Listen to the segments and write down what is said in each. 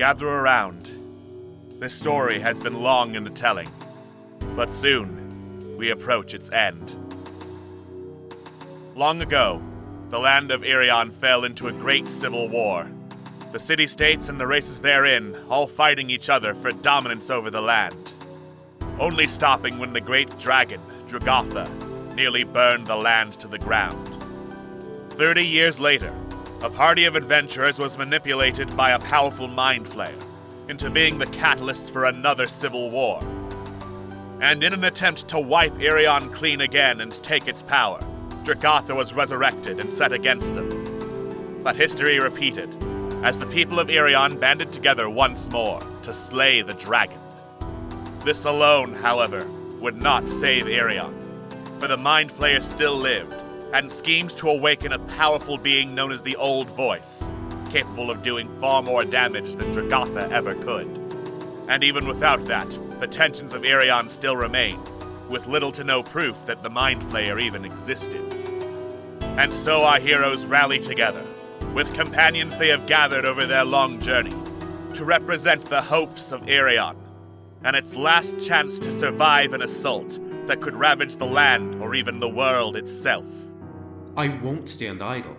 gather around. This story has been long in the telling, but soon we approach its end. Long ago, the land of Irion fell into a great civil war. The city-states and the races therein all fighting each other for dominance over the land, only stopping when the great dragon, Dragatha, nearly burned the land to the ground. 30 years later, a party of adventurers was manipulated by a powerful mind flayer into being the catalysts for another civil war. And in an attempt to wipe Irion clean again and take its power, Dragatha was resurrected and set against them. But history repeated, as the people of Irion banded together once more to slay the dragon. This alone, however, would not save Irion, for the Mind Flayer still lived, and schemed to awaken a powerful being known as the Old Voice, capable of doing far more damage than Dragatha ever could. And even without that, the tensions of Irion still remain, with little to no proof that the Mind Flayer even existed. And so our heroes rally together, with companions they have gathered over their long journey, to represent the hopes of Irion, and its last chance to survive an assault that could ravage the land or even the world itself. I won't stand idle.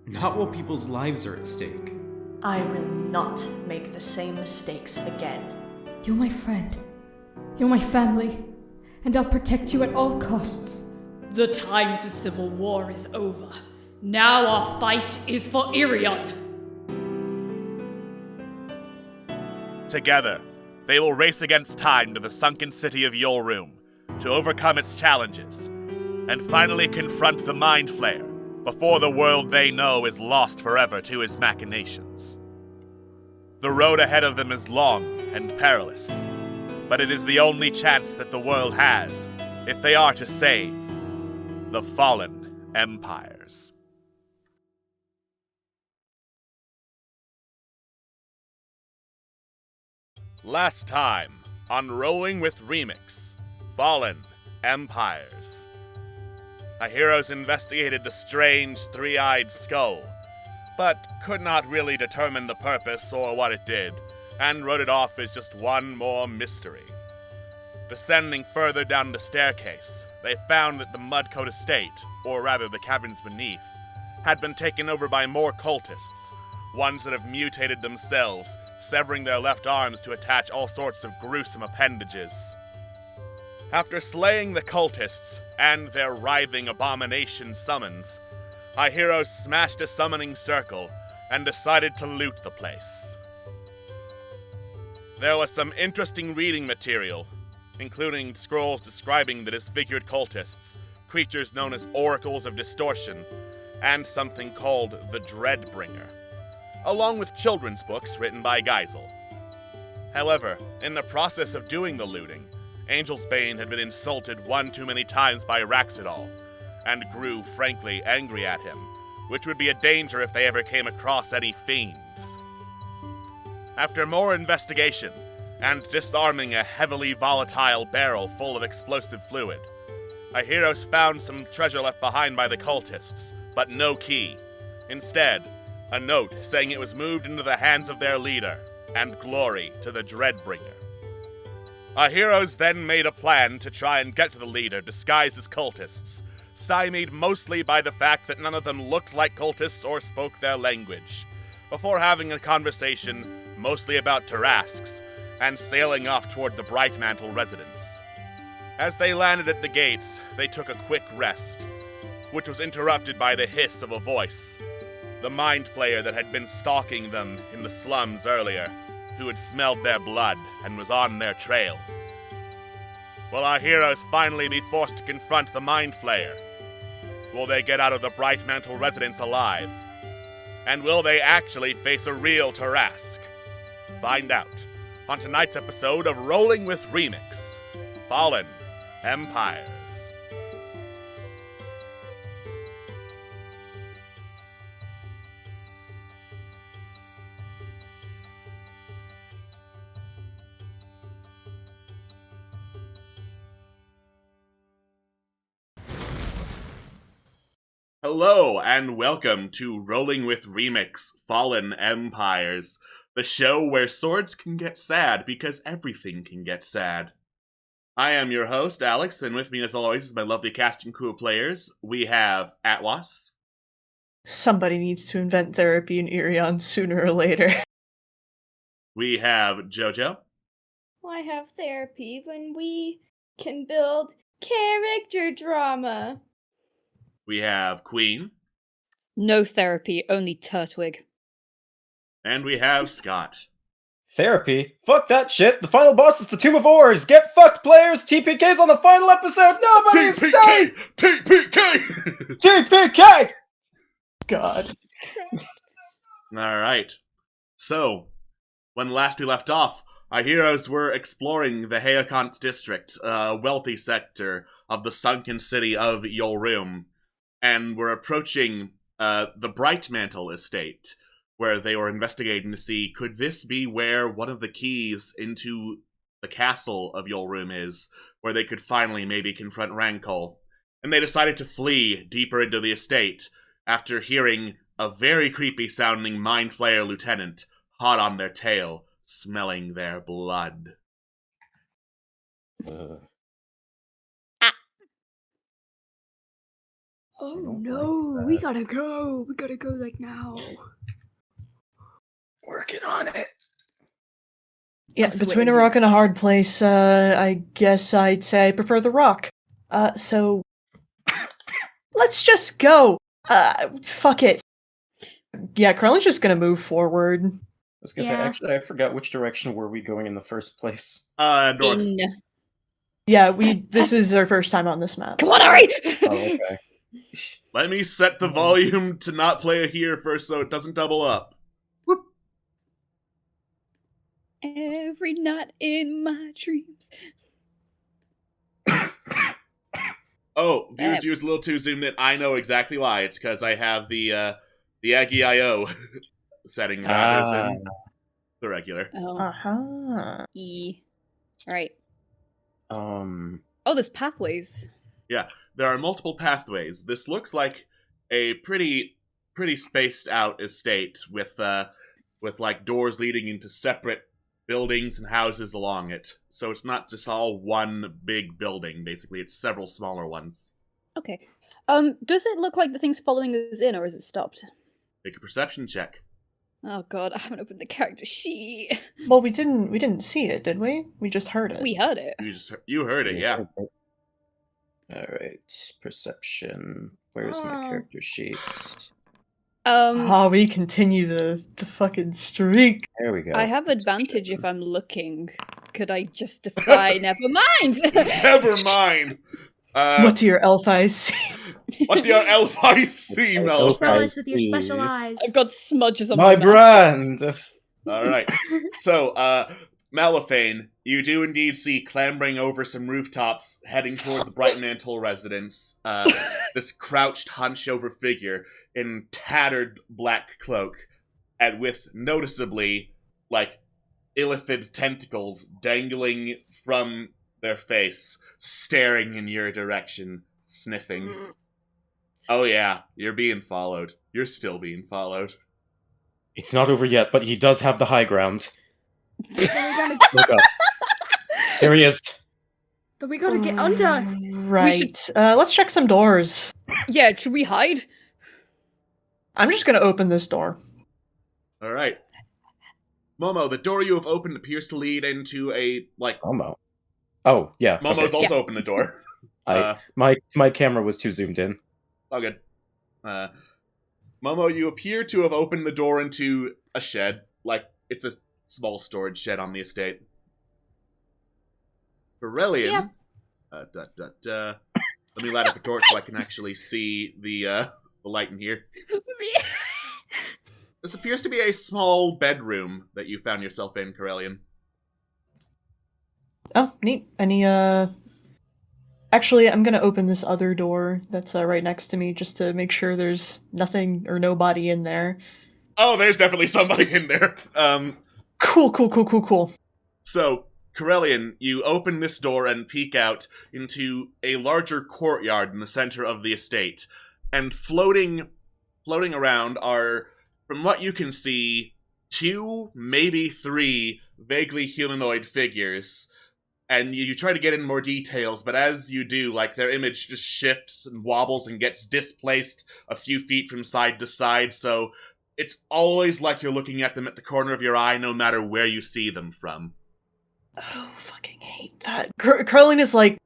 Not while people's lives are at stake. I will not make the same mistakes again. You're my friend. You're my family. And I'll protect you at all costs. The time for civil war is over. Now our fight is for Irion. Together, they will race against time to the sunken city of Yolroom to overcome its challenges, and finally confront the Mind Flayer before the world they know is lost forever to his machinations. The road ahead of them is long and perilous, but it is the only chance that the world has if they are to save the fallen empires. Last time on Rolling with Remix, Fallen Empires. Our heroes investigated the strange three-eyed skull, but could not really determine the purpose or what it did, and wrote it off as just one more mystery. Descending further down the staircase, they found that the Mudcoat estate, or rather the caverns beneath, had been taken over by more cultists, ones that have mutated themselves, severing their left arms to attach all sorts of gruesome appendages. After slaying the cultists and their writhing abomination summons, our heroes smashed a summoning circle and decided to loot the place. There was some interesting reading material, including scrolls describing the disfigured cultists, creatures known as Oracles of Distortion, and something called the Dreadbringer, along with children's books written by Geisel. However, in the process of doing the looting, Angel's Bane had been insulted one too many times by Raxidol, and grew frankly angry at him, which would be a danger if they ever came across any fiends. After more investigation, and disarming a heavily volatile barrel full of explosive fluid, our heroes found some treasure left behind by the cultists, but no key. Instead, a note saying it was moved into the hands of their leader, and glory to the Dreadbringer. Our heroes then made a plan to try and get to the leader disguised as cultists, stymied mostly by the fact that none of them looked like cultists or spoke their language, before having a conversation mostly about Tarasques, and sailing off toward the Brightmantle residence. As they landed at the gates, they took a quick rest, which was interrupted by the hiss of a voice, the Mind Flayer that had been stalking them in the slums earlier, who had smelled their blood and was on their trail. Will our heroes finally be forced to confront the Mind Flayer? Will they get out of the Brightmantle residence alive? And will they actually face a real Tarrasque? Find out on tonight's episode of Rolling with Remix, Fallen Empires. Hello, and welcome to Rolling with Remix, Fallen Empires, the show where swords can get sad because everything can get sad. I am your host, Alex, and with me, as always, is my lovely cast and crew of players. We have Atwas. Somebody needs to invent therapy in Irion sooner or later. We have Jojo. Why have therapy when we can build character drama? We have Queen. No therapy, only Turtwig. And we have Scott. Therapy? Fuck that shit! The final boss is the Tomb of Ores! Get fucked, players! TPK's on the final episode! Nobody's safe! TPK! TPK! God. Alright. So, when last we left off, our heroes were exploring the Heakant district, a wealthy sector of the sunken city of Yolrum, and were approaching the Brightmantle estate, where they were investigating to see, could this be where one of the keys into the castle of Yolrum is, where they could finally maybe confront Rankol. And they decided to flee deeper into the estate, after hearing a very creepy-sounding Mind Flayer lieutenant hot on their tail, smelling their blood. Oh no, we gotta go. We gotta go like now. Working on it. Yeah, between a rock and a hard place, I guess I'd say I prefer the rock. So let's just go. Fuck it. Yeah, Krellin's just gonna move forward. I was gonna say, Yeah. actually, I forgot which direction were we going in the first place. North. Yeah, this is our first time on this map. Come on, Ari! Oh, okay. Let me set the volume to not play here first so it doesn't double up. Every night in my dreams. Oh, viewers a little too zoomed in. I know exactly why. It's because I have the Aggie.io setting rather than the regular. Oh, Uh-huh. E. Alright. Um, Oh, there's pathways. There are multiple pathways. This looks like a pretty spaced out estate with like doors leading into separate buildings and houses along it. So it's not just all one big building, basically. It's several smaller ones. Okay. Does it look like the thing's following us in, or is it stopped? Make a perception check. Oh god, I haven't opened the character sheet. Well, we didn't see it, did we? We just heard it. We heard it. You heard it, yeah. Alright, perception. Where's my character sheet? Oh, we continue the fucking streak. There we go. I have advantage if I'm looking. Could I justify? Never mind. Never mind. What do your elf eyes see? What do your elf eyes see, Mel? Show us with your special eyes. I've got smudges on My mask. brand! Alright. So, Malifane, you do indeed see clambering over some rooftops, heading toward the Brightmantle residence, this crouched, hunched-over figure in tattered black cloak, and with noticeably, like, Illithid tentacles dangling from their face, staring in your direction, sniffing. Oh yeah, you're being followed. You're still being followed. It's not over yet, but he does have the high ground. Look up. There he is. But we gotta get under. Right. Let's check some doors. Yeah, should we hide? I'm just gonna open this door. Alright. Momo, the door you have opened appears to lead into a, like... Momo. Oh, yeah. Momo's okay. also opened the door. My camera was too zoomed in. Oh, good. Momo, you appear to have opened the door into a shed. Like, it's a small storage shed on the estate. Beryllian. Let me light up a torch so I can actually see the light in here. This appears to be a small bedroom that you found yourself in, Corellian. Oh, neat. Any, Actually, I'm gonna open this other door that's right next to me just to make sure there's nothing or nobody in there. Oh, there's definitely somebody in there. Cool. So, Corellian, you open this door and peek out into a larger courtyard in the center of the estate. And floating around are, from what you can see, 2, maybe 3 vaguely humanoid figures. And you try to get in more details, but as you do, like, their image just shifts and wobbles and gets displaced a few feet from side to side, so it's always like you're looking at them at the corner of your eye, no matter where you see them from. Oh, fucking hate that. Curling is like,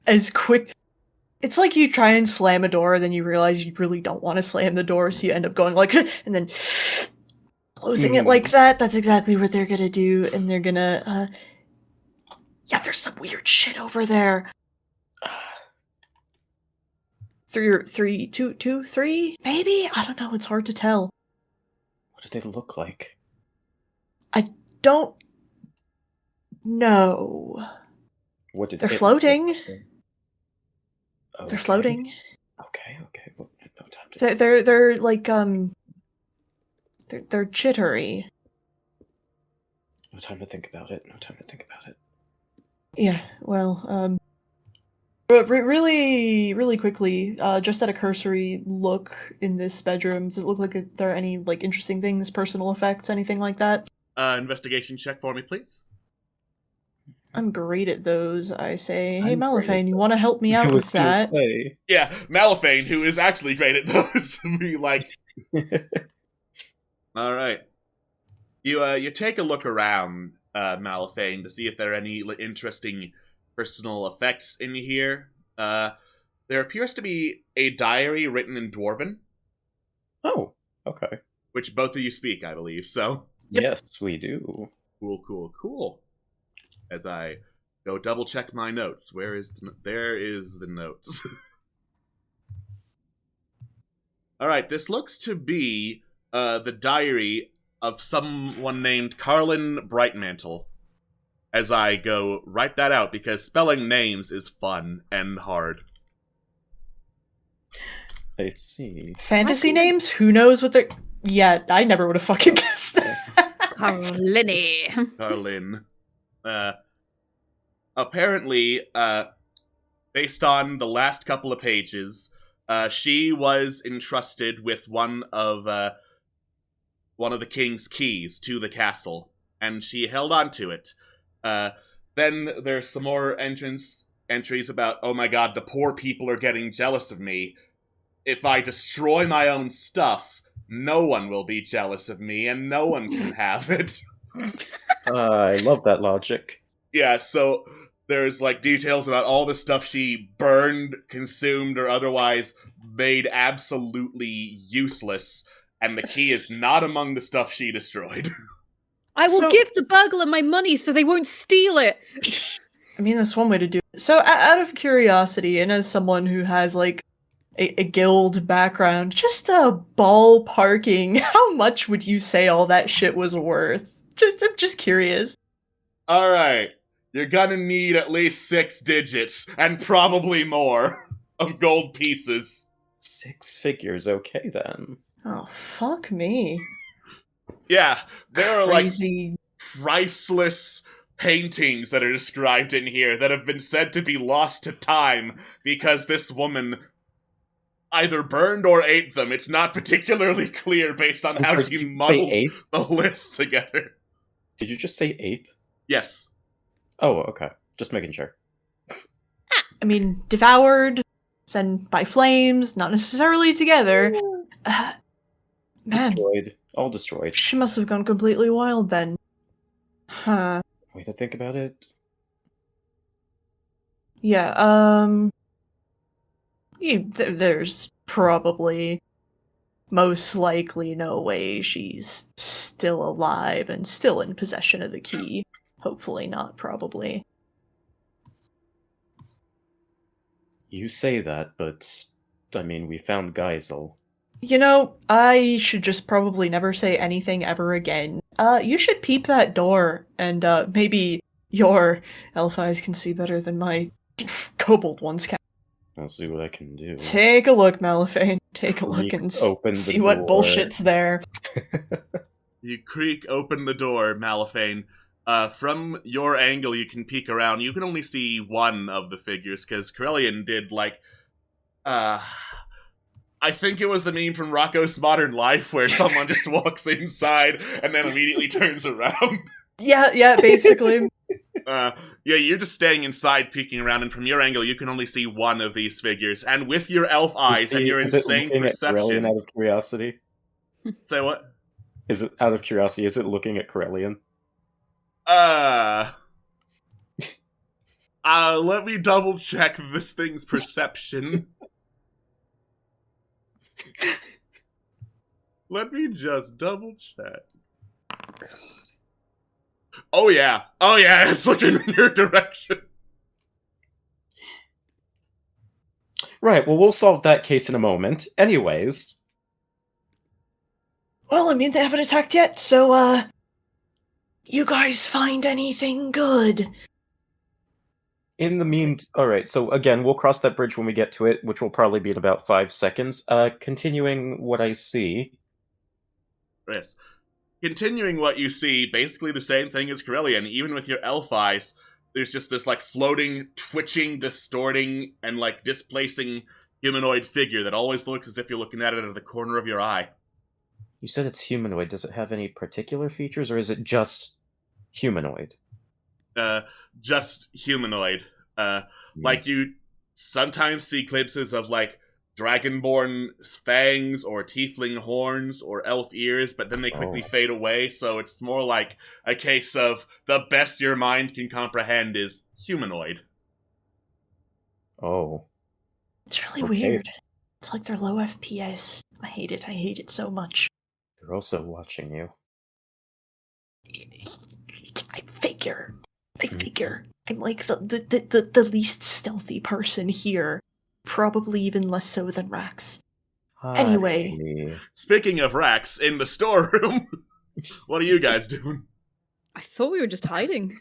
as quick... It's like you try and slam a door, then you realize you really don't want to slam the door, so you end up going like, and then closing it like that. That's exactly what they're gonna do, and they're gonna, yeah, there's some weird shit over there. 3, maybe? I don't know, it's hard to tell. What do they look like? I don't know. What did They're it floating. look like? They're Okay. floating. Okay. Well, no time to... They're like, they're jittery. No time to think about it. Yeah, well, but really quickly, just at a cursory look in this bedroom, does it look like there are any, like, interesting things, personal effects, anything like that? Investigation check for me, please. I'm great at those, I say. Hey, I'm great at Malifane, you want to help me I out was with gonna that? say. Yeah, Malifane, who is actually great at those, be like... Alright. You take a look around, Malifane, to see if there are any interesting personal effects in here. There appears to be a diary written in Dwarven, Oh, okay. which both of you speak, I believe, so... Yep. Yes, we do. Cool. As I go double check my notes. There is the notes. Alright, this looks to be the diary of someone named Carlin Brightmantle. As I go write that out, because spelling names is fun and hard. I see. Fantasy names? Who knows what they're... Yeah, I never would have fucking guessed that. Carlini. Carlin. Apparently, based on the last couple of pages, she was entrusted with one of the king's keys to the castle, and she held on to it. Then there's some more entries about, oh my god, the poor people are getting jealous of me. If I destroy my own stuff, no one will be jealous of me, and no one can have it. I love that logic. Yeah, so there's, like, details about all the stuff she burned, consumed, or otherwise made absolutely useless, and the key is not among the stuff she destroyed. I will So- give the burglar my money so they won't steal it. I mean, that's one way to do it. So, out of curiosity, and as someone who has, like, a guild background, just ballparking, how much would you say all that shit was worth? I'm just curious. Alright, you're gonna need at least 6 digits, and probably more, of gold pieces. 6 figures, okay then. Oh, fuck me. Yeah, there are, like, Crazy. priceless paintings that are described in here that have been said to be lost to time because this woman either burned or ate them. It's not particularly clear based on how Did she you say muddled 8? the list together. Did you just say 8? Yes. Oh, okay. Just making sure. I mean, devoured, then by flames, not necessarily together. Man, Destroyed. All destroyed. she must have gone completely wild then. Huh. Way to think about it. Yeah, there's probably, most likely, no way she's still alive and still in possession of the key. Hopefully not, probably. You say that, but I mean, we found Geisel. You know, I should just probably never say anything ever again. You should peep that door, and maybe your elf eyes can see better than my kobold ones can. I'll see what I can do. Take a look, Malifane. Take a look and Creaks open the see what door. bullshit's there. You creak open the door, Malifane. From your angle, you can peek around. You can only see one of the figures, because Corellian did, like, I think it was the meme from Rocco's Modern Life where someone just walks inside and then immediately turns around. Yeah, basically. Yeah, you're just staying inside, peeking around, and from your angle, you can only see one of these figures. And with your elf eyes and your insane perception, out of curiosity? Say what? Is it out of curiosity? Is it looking at Corellian? Let me double check this thing's perception. Let me just double check. God. Oh yeah, it's looking in your direction. Right, well, we'll solve that case in a moment. Anyways. Well, I mean, they haven't attacked yet, so, you guys find anything good? In the alright, so again, we'll cross that bridge when we get to it, which will probably be in about 5 seconds. Continuing what I see. Yes. Continuing what you see, basically the same thing as Corellian, even with your elf eyes, there's just this, like, floating, twitching, distorting, and, like, displacing humanoid figure that always looks as if you're looking at it out of the corner of your eye. You said it's humanoid. Does it have any particular features, or is it just humanoid? Just humanoid. Like, you sometimes see glimpses of, like, dragonborn fangs or tiefling horns or elf ears, but then they quickly fade away, so it's more like a case of the best your mind can comprehend is humanoid. Oh. It's really weird. It's like they're low FPS. I hate it so much. They're also watching you. I figure. I'm like the least stealthy person here. Probably even less so than Rax. Anyway. Speaking of Rax, in the storeroom, what are you guys doing? I thought we were just hiding.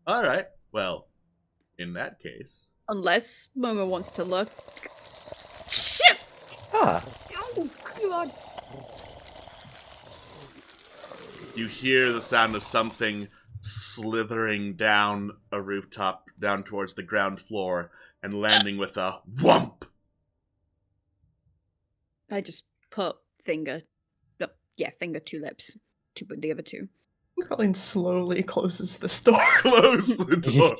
Alright, well, in that case... Unless Momo wants to look... Shit! Ah. Oh, God. You hear the sound of something slithering down a rooftop, down towards the ground floor, and landing with a whump. I just put finger 2 lips to put the other 2. Colleen slowly closes the door. Close the door.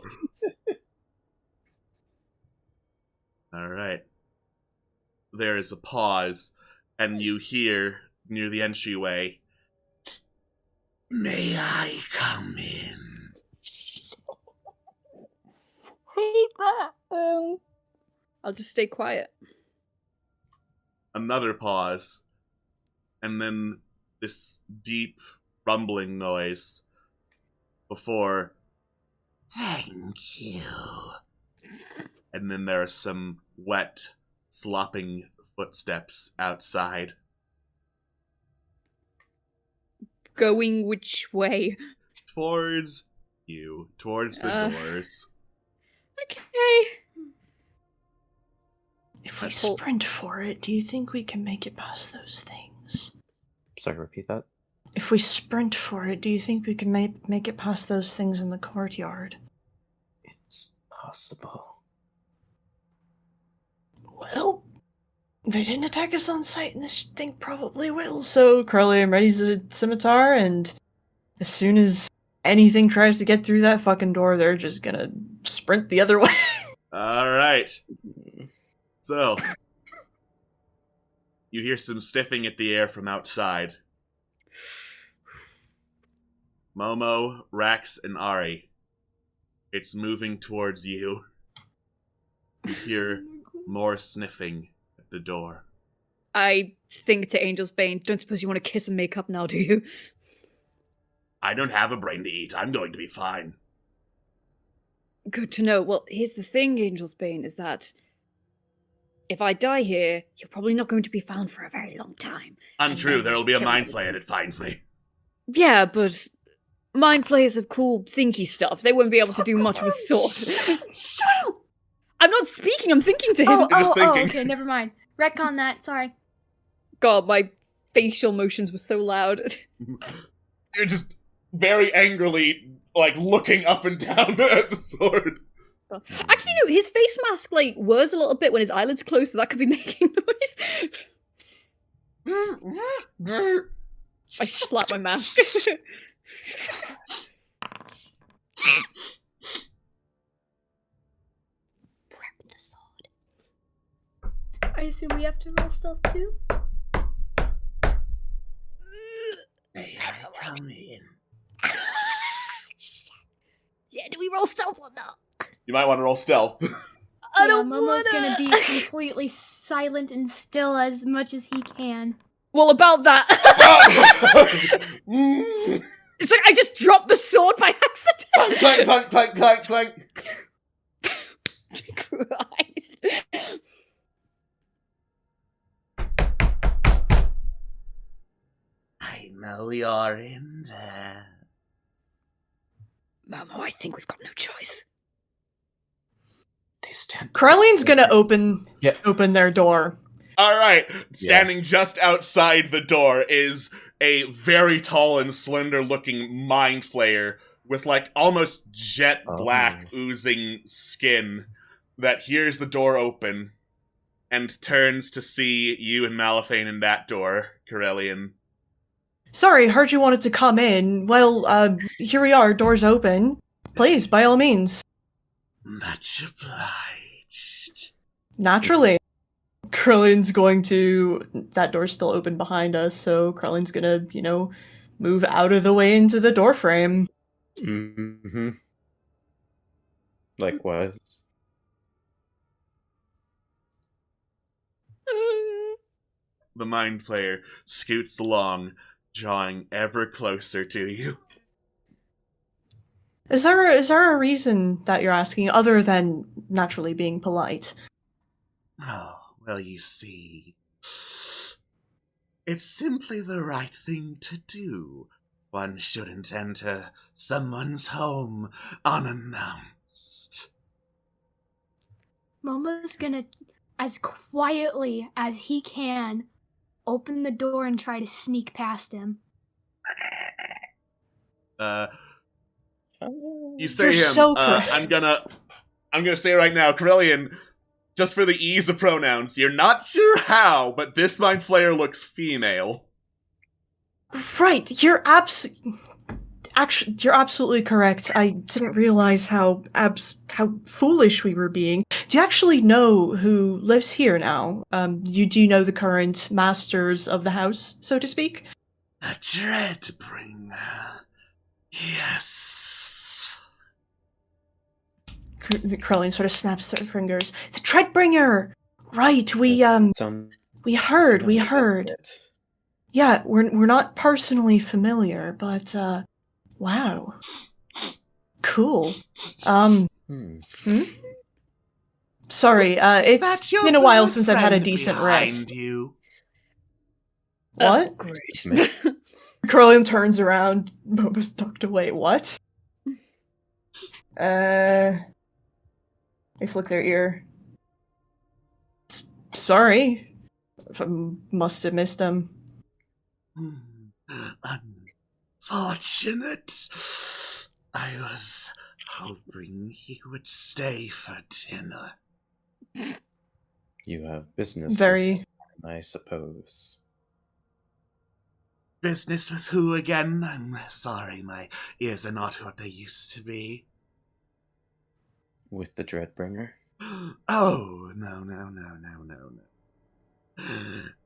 Alright. There is a pause, and you hear, near the entryway, "May I come in?" Hate that. I'll just stay quiet. Another pause, and then this deep rumbling noise before, "Thank you." And then there are some wet, slopping footsteps outside. Going which way? Towards you. Towards the doors. Okay. If we sprint for it, do you think we can make it past those things? Sorry, repeat that? If we sprint for it, do you think we can make it past those things in the courtyard? It's possible. Well, they didn't attack us on sight, and this thing probably will. So Carly readies a scimitar, and as soon as anything tries to get through that fucking door, they're just gonna sprint the other way. Alright. So, you hear some sniffing at the air from outside. Momo, Rax, and Ari. It's moving towards you. You hear more sniffing at the door. I think to Angel's Bane, don't suppose you want to kiss and make up now, do you? I don't have a brain to eat. I'm going to be fine. Good to know. Well, here's the thing, Angel's Bane, is that if I die here, you're probably not going to be found for a very long time. Untrue. There will be a mind flayer and it finds me. Yeah, but mind flayers have cool, thinky stuff. They wouldn't be able to do much with sword. Shut up! I'm not speaking, I'm thinking to him. Okay, never mind. Retcon that, sorry. God, my facial motions were so loud. You're just very angrily, like, looking up and down at the sword. Actually, no, his face mask, like, whirs a little bit when his eyelids close, so that could be making noise. I slap my mask. Prep the sword. I assume we have to roll stealth too? May I come in? Yeah, do we roll stealth or not? You might want to roll stealth. I don't Momo's wanna. gonna be completely silent and still as much as he can. Well, about that. It's like I just dropped the sword by accident. Clank, clank, clank, clank, clank. Christ. I know you're in there. Momo, I think we've got no choice. They stand. Corellian's gonna open Yeah. their door. All right, standing just outside the door is a very tall and slender-looking mind flayer with like almost jet black oozing skin that hears the door open and turns to see you and Malifane in that door, Corellian. Sorry, heard you wanted to come in. Well, here we are, doors open. Please, by all means. Much obliged. Naturally. Krellin's going to... That door's still open behind us, so Krellin's gonna, move out of the way into the doorframe. Mm-hmm. Likewise. The mind flayer scoots along, drawing ever closer to you. Is there a reason that you're asking, other than naturally being polite? Oh, well, you see, it's simply the right thing to do. One shouldn't enter someone's home unannounced. Momo's gonna, as quietly as he can, open the door and try to sneak past him. You say You're him. so correct. I'm gonna say right now, Corellian, just for the ease of pronouns, you're not sure how, but this mind flayer looks female. Right, you're absolutely correct. I didn't realize how foolish we were being. Do you actually know who lives here now? Do you know the current masters of the house, so to speak? The Dreadbringer. Yes. Krellin sort of snaps their fingers. The Dreadbringer! Right, we heard. Yeah, we're not personally familiar, but wow. Cool. Sorry, it's been a while since I've had a decent rest. You. What? Great. Corellian turns around. Momo's tucked away. What? They flick their ear. Sorry. Must have missed them. Unfortunate. I was hoping you would stay for dinner. You have business Very. with him, I suppose. Business with who again? I'm sorry, my ears are not what they used to be. With the Dreadbringer? Oh, no.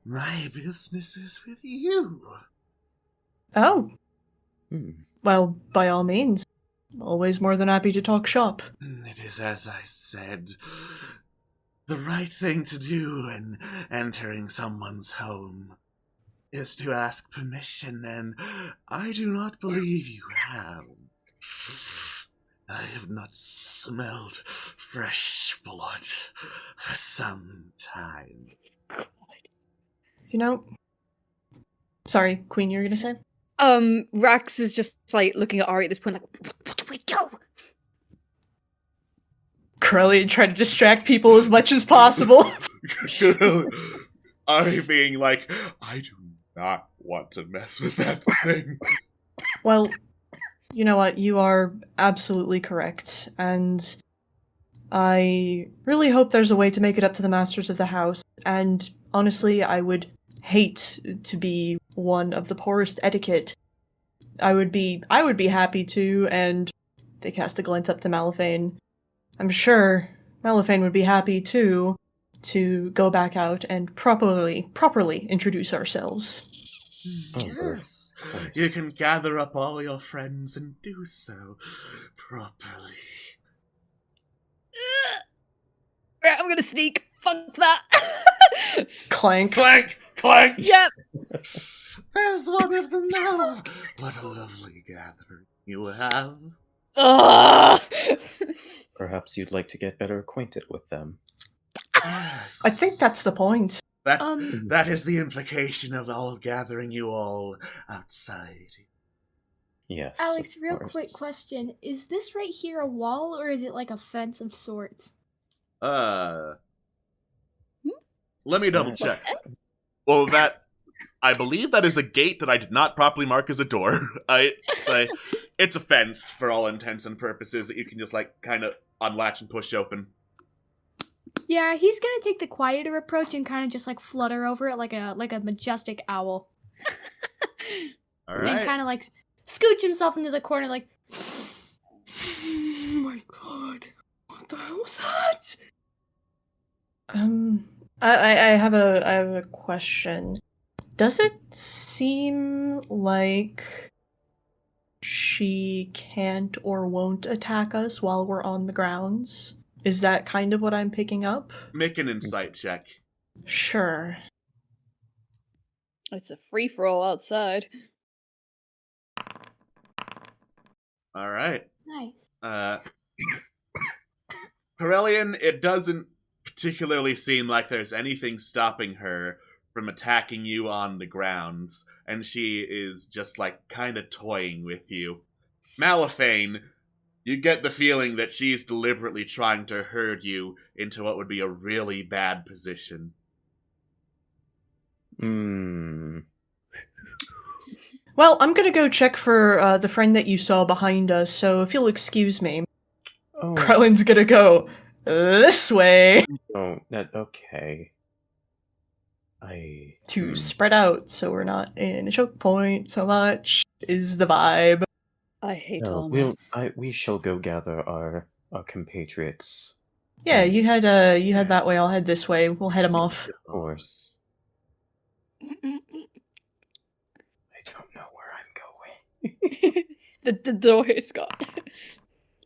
My business is with you. Oh. Hmm. Well, by all means. Always more than happy to talk shop. It is as I said. The right thing to do in entering someone's home is to ask permission, and I do not believe you have. I have not smelled fresh blood for some time. Sorry, Queen, you were gonna say? Rax is just like looking at Ari at this point, like, what do we do? Corellian trying to distract people as much as possible. Ari being like, I do not want to mess with that thing. Well, you know what? You are absolutely correct. And I really hope there's a way to make it up to the masters of the house, and honestly, I would hate to be one of the poorest etiquette. I would be happy to, and they cast a glance up to Malifane. I'm sure Malifane would be happy too to go back out and properly introduce ourselves. Yes. You can gather up all your friends and do so properly. Right, I'm gonna sneak. Fuck that. Clank. Clank! Clank! Yep. There's one of them now! What a lovely gathering you have. Ugh. Perhaps you'd like to get better acquainted with them. Yes. I think that's the point. That is the implication of all gathering you all outside. Yes. Alex, of real course. quick question. Is this right here a wall, or is it like a fence of sorts? Let me double check. Well, I believe that is a gate that I did not properly mark as a door. I say it's a fence for all intents and purposes that you can just like kind of unlatch and push open. Yeah, he's gonna take the quieter approach and kind of just like flutter over it like a majestic owl. All And right. kind of like scooch himself into the corner like, oh my god, what the hell was that? I have a question. Does it seem like she can't or won't attack us while we're on the grounds? Is that kind of what I'm picking up? Make an insight check. Sure. It's a free-for-all outside. All right. Nice. Corellian, it doesn't particularly seem like there's anything stopping her from attacking you on the grounds, and she is just like kind of toying with you. Malifane, you get the feeling that she's deliberately trying to herd you into what would be a really bad position. Well, I'm gonna go check for the friend that you saw behind us, so if you'll excuse me. Oh, Krellin's gonna go this way okay. to spread out so we're not in a choke point so much, is the vibe. I hate No, armor. we shall go gather our compatriots. Yeah, you head that way, I'll head this way. We'll head them off. Of course. I don't know where I'm going. the door is gone.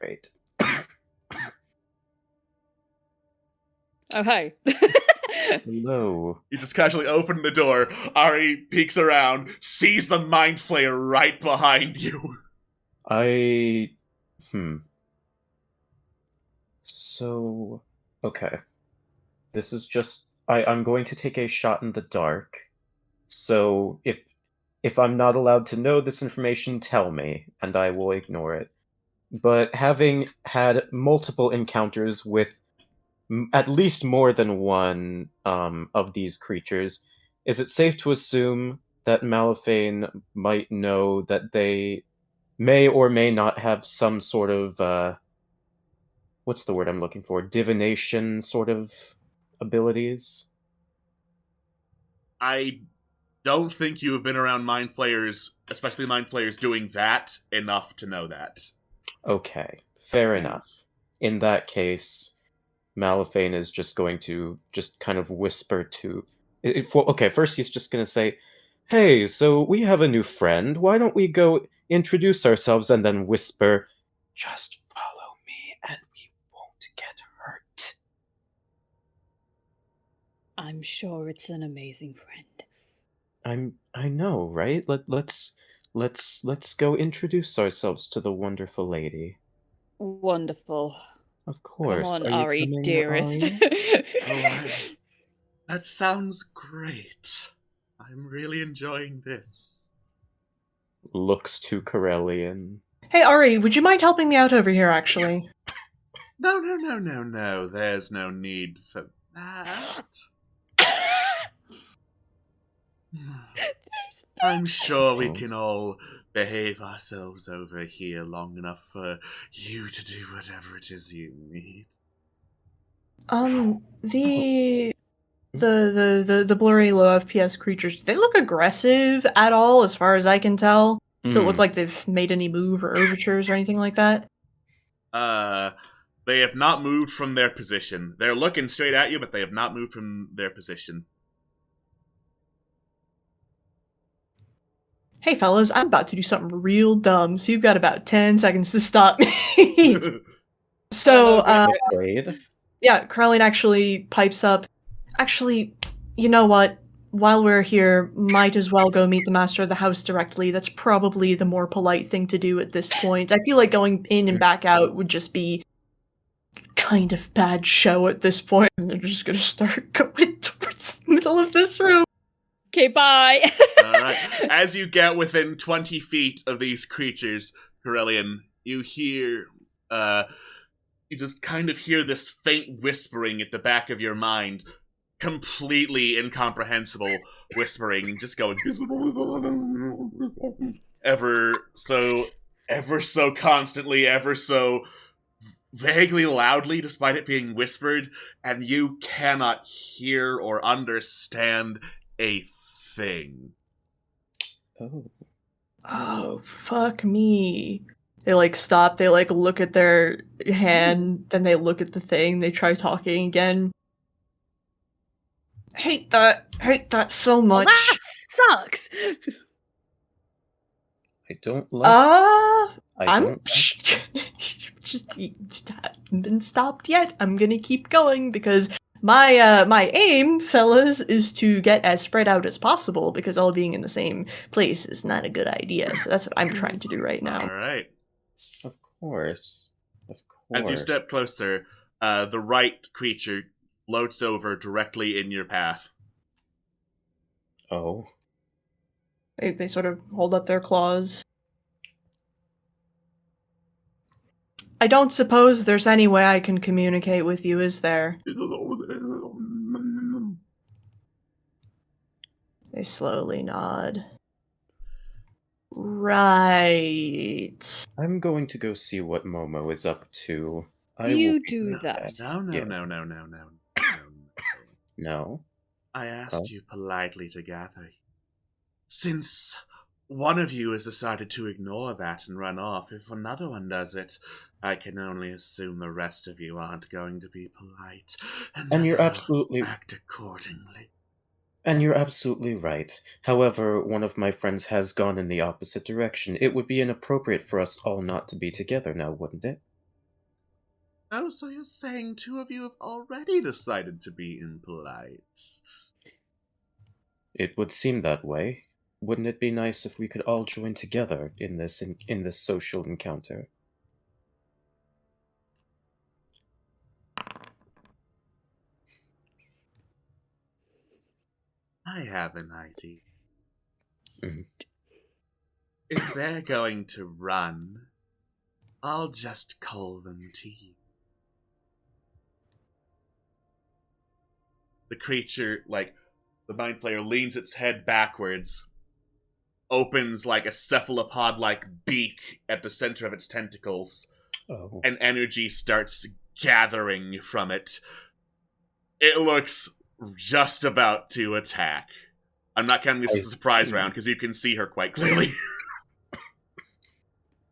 Right. Oh, hi. Hello. You just casually open the door. Ari peeks around, sees the Mind Flayer right behind you. So, okay. This is just I'm going to take a shot in the dark. So if I'm not allowed to know this information, tell me, and I will ignore it. But having had multiple encounters with at least more than one of these creatures, is it safe to assume that Malifane might know that they may or may not have some sort of what's the word I'm looking for? Divination sort of abilities? I don't think you have been around Mind Flayers, especially Mind Flayers doing that, enough to know that. Okay, fair enough. In that case, Malifane is just going to just kind of whisper to... Okay, first he's just going to say, hey, so we have a new friend. Why don't we go introduce ourselves and then whisper, just follow me and we won't get hurt. I'm sure it's an amazing friend. I know, right? Let's go introduce ourselves to the wonderful lady. Wonderful. Of course. Come on, Are you Ari, coming, dearest. Ari? That sounds great. I'm really enjoying this. Looks to Corellian. Hey Ari, would you mind helping me out over here actually? No. There's no need for that. I'm sure we can all behave ourselves over here long enough for you to do whatever it is you need. The blurry low FPS creatures, do they look aggressive at all as far as I can tell? Does it look like they've made any move or overtures or anything like that? They have not moved from their position. They're looking straight at you, but they have not moved from their position. Hey fellas, I'm about to do something real dumb, so you've got about 10 seconds to stop me. So, yeah, Caroline actually pipes up. Actually, you know what? While we're here, might as well go meet the master of the house directly. That's probably the more polite thing to do at this point. I feel like going in and back out would just be kind of bad show at this point. And they're just gonna start going towards the middle of this room. Okay, bye. Alright. As you get within 20 feet of these creatures, Corellian, you hear, you just kind of hear this faint whispering at the back of your mind. Completely incomprehensible whispering, just going ever so constantly, ever so vaguely loudly, despite it being whispered, and you cannot hear or understand a thing. Oh, fuck me. They, like, stop, they, like, look at their hand, then they look at the thing, they try talking again. Hate that so much. Well, that sucks! I don't like... I'm just haven't been stopped yet. I'm gonna keep going because my aim, fellas, is to get as spread out as possible because all being in the same place is not a good idea. So that's what I'm trying to do right now. Alright. Of course. As you step closer, the right creature floats over directly in your path. Oh. They sort of hold up their claws. I don't suppose there's any way I can communicate with you, is there? They slowly nod. Right. I'm going to go see what Momo is up to. You do that. No. No? I asked you politely to gather. Since one of you has decided to ignore that and run off, if another one does it, I can only assume the rest of you aren't going to be polite. And you're absolutely... act accordingly. And you're absolutely right. However, one of my friends has gone in the opposite direction. It would be inappropriate for us all not to be together now, wouldn't it? Oh, so you're saying two of you have already decided to be impolite? It would seem that way. Wouldn't it be nice if we could all join together in this social encounter? I have an idea. Mhm. If they're going to run, I'll just call them to you. The creature, like, the Mind Flayer leans its head backwards, opens like a cephalopod-like beak at the center of its tentacles, and energy starts gathering from it. It looks just about to attack. I'm not counting this as a surprise round, because you can see her quite clearly.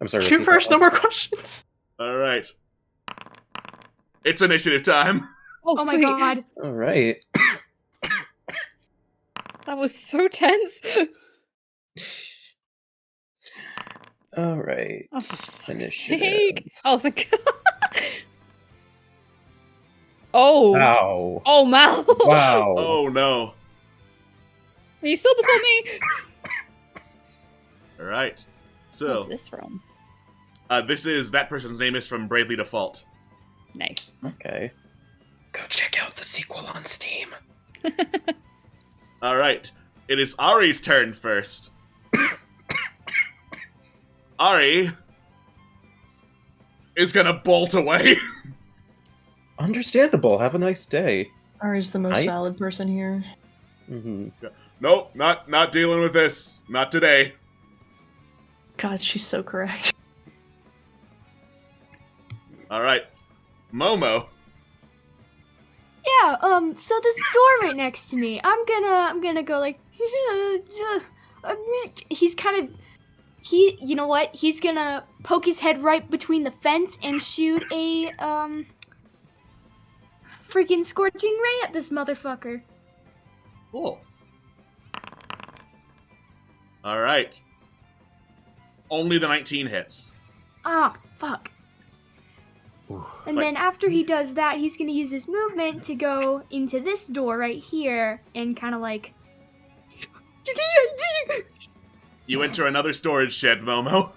I'm sorry. Shoot first, no more questions. Alright. It's initiative time. Oh my god. Alright. That was so tense. Alright. Oh, for fuck's Initiative. sake. Oh, thank God. Oh. Ow. Oh, Mal. Wow. Oh, no. Are you still before me? Alright. So, What's this from? that person's name is from Bravely Default. Nice. Okay. Go check out the sequel on Steam. Alright. It is Ari's turn first. Ari is gonna bolt away. Understandable. Have a nice day. Ari's the most valid person here. Mm-hmm. Nope, not dealing with this. Not today. God, she's so correct. Alright. Momo. Yeah, so this door right next to me, I'm gonna go like, he's kind of, you know what? He's gonna poke his head right between the fence and shoot a, freaking scorching ray at this motherfucker. Cool. Alright. Only the 19 hits. Ah, fuck. And then after he does that, he's gonna use his movement to go into this door right here and kind of like... You enter another storage shed, Momo.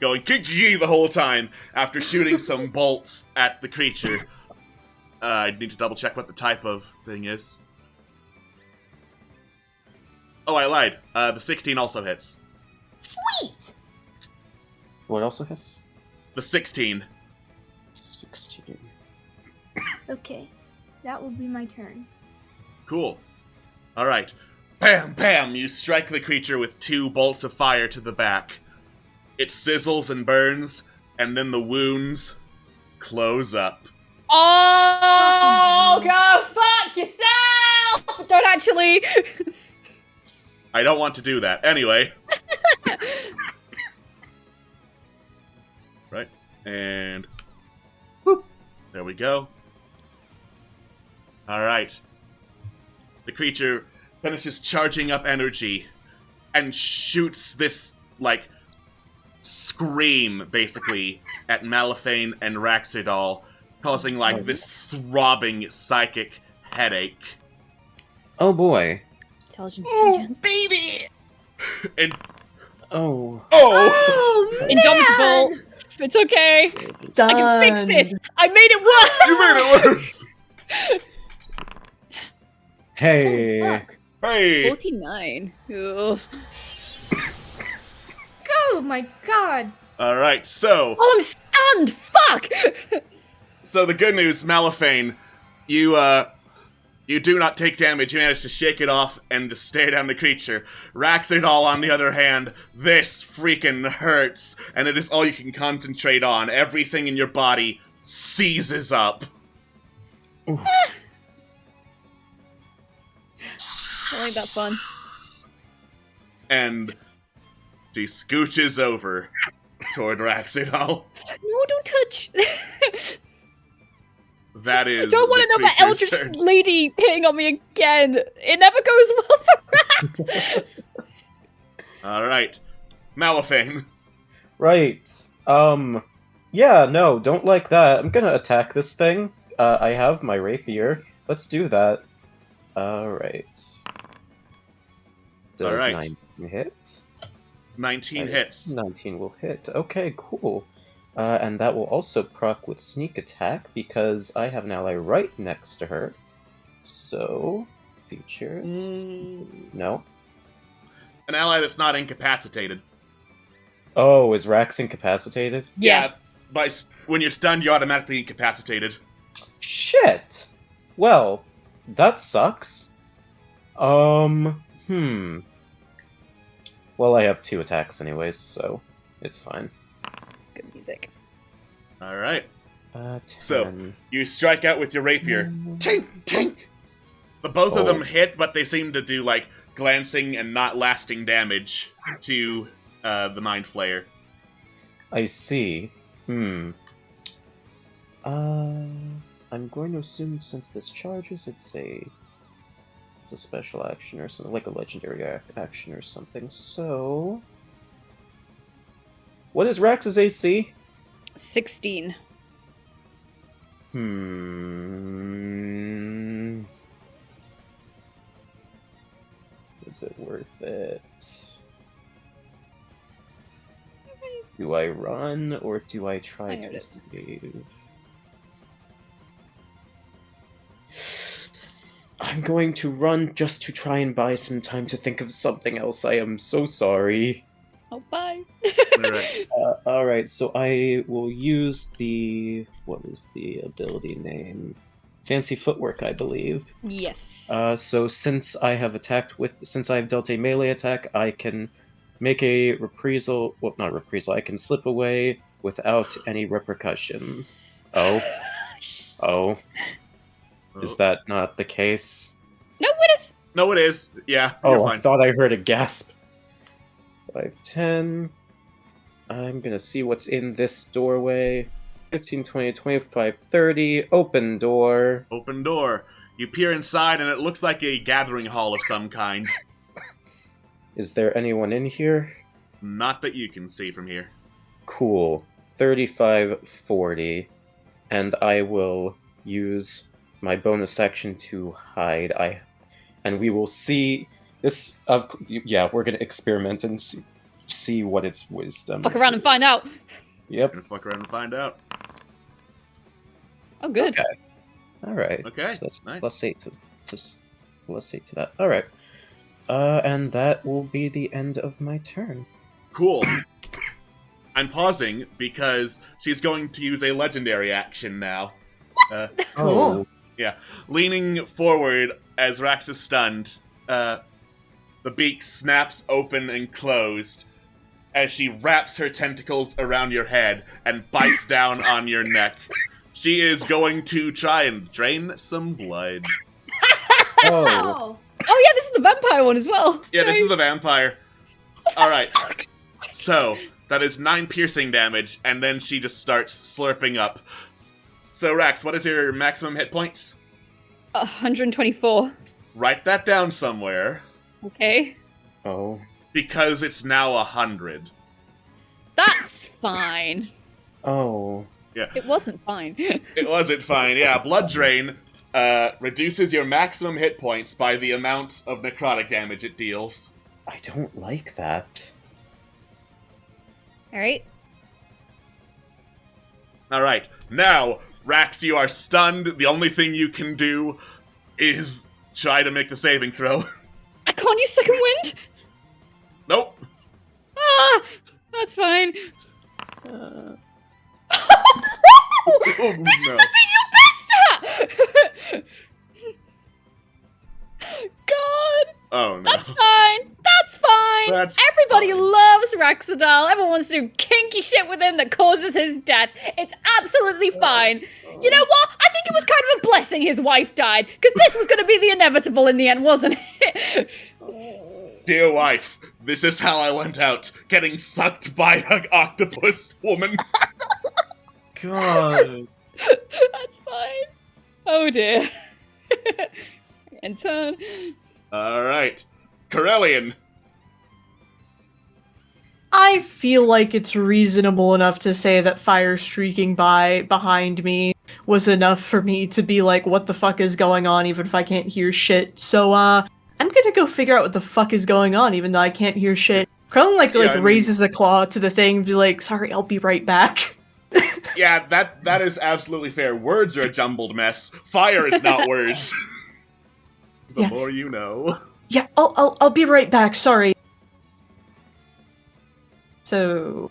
Going kiki the whole time after shooting some bolts at the creature. I need to double check what the type of thing is. Oh, I lied. The 16 also hits. Sweet! What also hits? The 16. 16. Okay, that will be my turn. Cool. Alright. Bam, bam! You strike the creature with 2 bolts of fire to the back. It sizzles and burns, and then the wounds close up. Oh, go fuck yourself! Don't actually. I don't want to do that. Anyway. Right. And... whoop. There we go. Alright. The creature finishes charging up energy and shoots this, like, scream, basically, at Malifane and Raxidal, causing, like, this throbbing psychic headache. Oh boy. Intelligence. Baby! And... Oh. oh! Indomitable. It's okay. Done. I can fix this. I made it worse. You made it worse! Hey. Holy fuck. Hey! 49. Ugh. Oh my god! Alright, so... Oh, I'm stunned. Fuck. So the good news, Malifane, you do not take damage. You manage to shake it off and to stare down the creature. Raxidal, on the other hand, this freaking hurts, and it is all you can concentrate on. Everything in your body seizes up. That ain't that fun. And she scooches over toward Raxidal. No, don't touch. That I is don't want the another creature's eldritch turn. lady hitting on me again. It never goes well for Rax. Alright. Malifane. Right. Yeah, no, don't like that. I'm gonna attack this thing. I have my rapier. Let's do that. Alright. Does Alright. 19 hit? 19 Right, hits. 19 will hit. Okay, cool. And that will also proc with sneak attack because I have an ally right next to her. So, features. No. An ally that's not incapacitated. Oh, is Rax incapacitated? Yeah. When you're stunned, you're automatically incapacitated. Shit! Well, that sucks. Well, I have 2 attacks anyways, so it's fine. It's good music. Alright. 10. So, you strike out with your rapier. Tink! Tink! The both of them hit, but they seem to do, like, glancing and not lasting damage to the Mind Flayer. I see. I'm going to assume since this charges, it's a special action or something, like a legendary action or something. So, what is Rax's AC? 16. Is it worth it? Do I run or do I try heard to it. save? I'm going to run just to try and buy some time to think of something else. I am so sorry. Oh, bye. Alright. Alright, so I will use the... What is the ability name? Fancy Footwork, I believe. Yes. So since I have since I have dealt a melee attack, I can make a reprisal. Well, not reprisal. I can slip away without any repercussions. Oh. Is that not the case? No, it is. No, it is. Yeah, you're Oh, I fine. thought I heard a gasp. 5, 10. I'm gonna see what's in this doorway. 15, 20, 25, 30. Open door. Open door. You peer inside, and it looks like a gathering hall of some kind. Is there anyone in here? Not that you can see from here. Cool. 35, 40. And I will use my bonus action to hide. And we will see this. We're gonna experiment and see what its wisdom. Fuck around and find out. Yep. Gonna fuck around and find out. Oh, good. Okay. All right. Okay, So that's nice. +8 to that. All right. And that will be the end of my turn. Cool. I'm pausing because she's going to use a legendary action now. Cool. Yeah. Leaning forward as Rax is stunned, the beak snaps open and closed as she wraps her tentacles around your head and bites down on your neck. She is going to try and drain some blood. Oh. Oh yeah, this is the vampire one as well. Yeah, this is Nice. the vampire. Alright. So, that is 9 piercing damage, and then she just starts slurping up. So, Rax, what is your maximum hit points? 124. Write that down somewhere, Okay. Oh. because it's now 100. That's fine. Oh. Yeah, It wasn't fine. it wasn't fine. Yeah, blood drain reduces your maximum hit points by the amount of necrotic damage it deals. I don't like that. Alright. Alright, now, Rax, you are stunned. The only thing you can do is try to make the saving throw. I can't use second wind? Nope. Ah! That's fine. Oh, This is no. the thing you're best at! God! Oh, no. That's fine. That's fine. That's Everybody fine. loves Raxodal. Everyone wants to do kinky shit with him that causes his death. It's absolutely fine. You know what? I think it was kind of a blessing his wife died, because this was going to be the inevitable in the end, wasn't it? Dear wife, this is how I went out, getting sucked by an octopus woman. God. That's fine. Oh dear. And turn. Alright. Corellian. I feel like it's reasonable enough to say that fire streaking by behind me was enough for me to be like, what the fuck is going on, even if I can't hear shit. So, I'm gonna go figure out what the fuck is going on, even though I can't hear shit. Krellin, Yeah, I mean- raises a claw to the thing and be like, sorry, I'll be right back. Yeah, that is absolutely fair. Words are a jumbled mess. Fire is not words. The Yeah. more you know. Yeah, I'll be right back, sorry. So...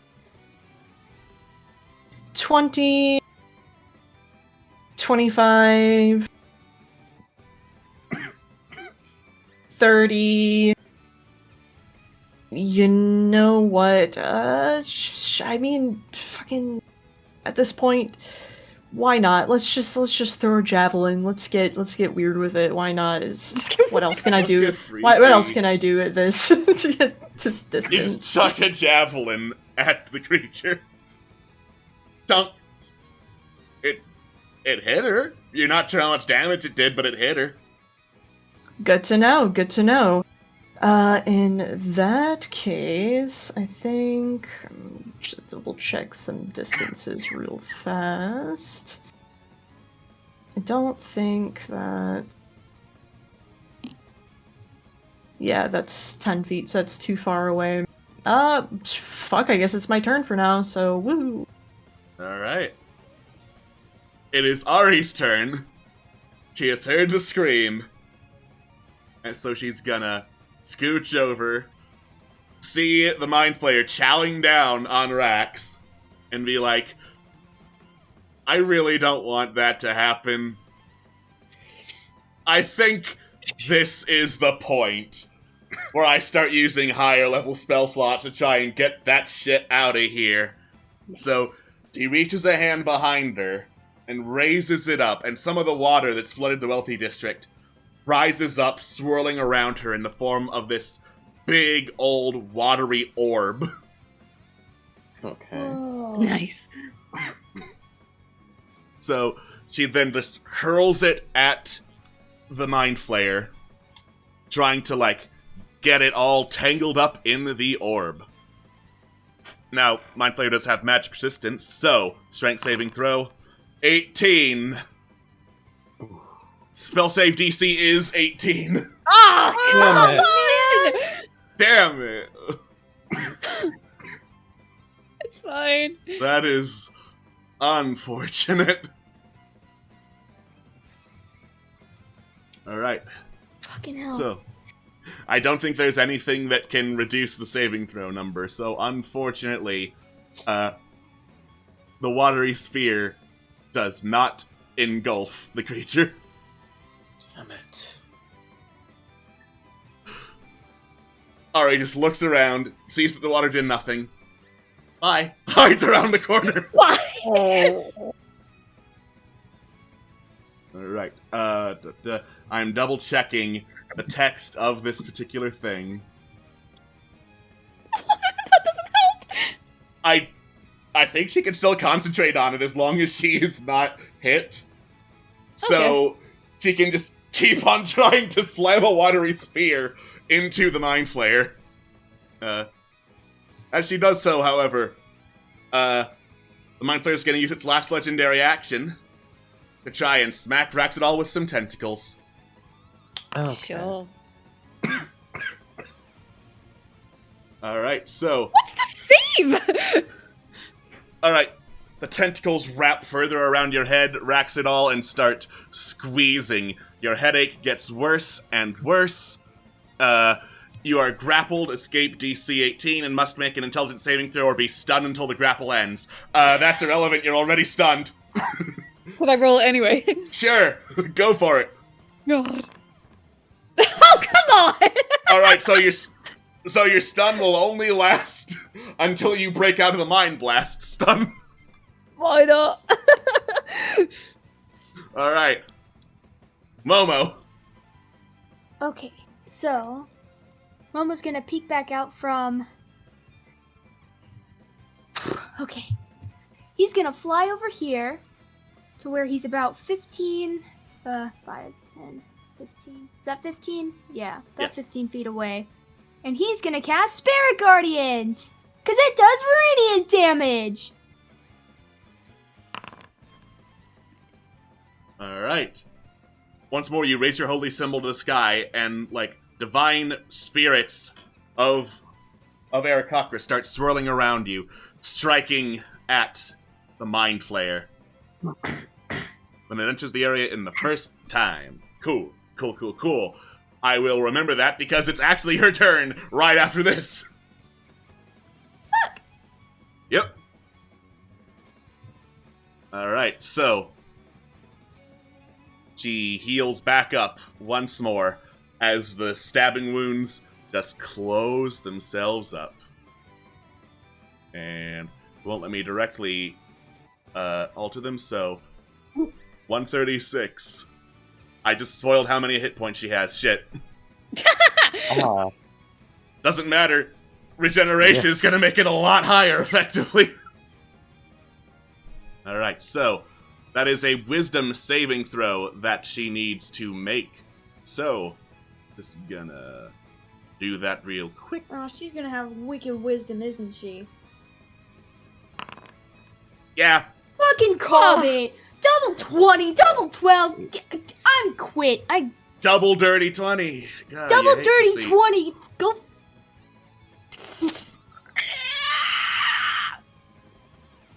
20... 25... 30... You know what, I mean, fucking... At this point, why not? Let's just throw a javelin. Let's get weird with it. Why not? What else can I Let's do? get freaky. What else can I do at this? To get this You distance. just chuck a javelin at the creature. Dunk. It hit her. You're not sure how much damage it did, but it hit her. Good to know. Good to know. In that case, I think just double check some distances real fast. I don't think that. Yeah, that's 10 feet, so that's too far away. Fuck, I guess it's my turn for now, so woo. Alright. It is Ari's turn. She has heard the scream. And so she's gonna scooch over, see the Mind Flayer chowing down on Rax, and be like, I really don't want that to happen. I think this is the point where I start using higher level spell slots to try and get that shit out of here. So, she reaches a hand behind her, and raises it up, and some of the water that's flooded the wealthy district rises up, swirling around her in the form of this big, old, watery orb. Okay. Nice. So she then just hurls it at the Mind Flayer, trying to, like, get it all tangled up in the orb. Now, Mind Flayer does have magic resistance, so strength saving throw, 18. Spell save DC is 18. Oh, Damn it. It's fine. That is unfortunate. Alright. Fucking hell. So, I don't think there's anything that can reduce the saving throw number, so unfortunately, the watery sphere does not engulf the creature. Damn it. Ari just looks around, sees that the water did nothing. Bye. Hides around the corner. Why? Alright, I'm double checking the text of this particular thing. That doesn't help. I think she can still concentrate on it as long as she is not hit. So she can just keep on trying to slam a watery sphere into the Mind Flayer. As she does so, however, the Mind Flayer is going to use its last legendary action to try and smack Raxidal with some tentacles. Okay. Sure. Alright, so... What's the save? Alright, the tentacles wrap further around your head, Raxidal, and start squeezing. Your headache gets worse and worse. You are grappled, escape DC 18, and must make an intelligence saving throw or be stunned until the grapple ends. That's irrelevant, you're already stunned. Could I roll it anyway? Sure, go for it. God. Oh, come on! Alright, so your stun will only last until you break out of the Mind Blast stun. Why not? Alright. Momo. Okay, so Momo's gonna peek back out from. Okay. He's gonna fly over here to where he's about 15, 5, 10, 15. Is that 15? Yeah, about 15 feet away. And he's gonna cast Spirit Guardians! Because it does radiant damage! Alright. Once more, you raise your holy symbol to the sky, and, like, divine spirits of Aarakocra start swirling around you, striking at the Mind Flayer. When it enters the area in the first time. Cool. I will remember that because it's actually her turn right after this. Fuck! Yep. Alright, so she heals back up once more as the stabbing wounds just close themselves up. And won't let me directly alter them, so 136. I just spoiled how many hit points she has. Shit. Doesn't matter. Regeneration is gonna make it a lot higher, effectively. Alright, so that is a wisdom saving throw that she needs to make. So, just gonna do that real quick. Oh, she's gonna have wicked wisdom, isn't she? Yeah. Fucking called it! Double 20, double 12. I'm quit. Double dirty 20. God, Double you hate to dirty see- 20. Go.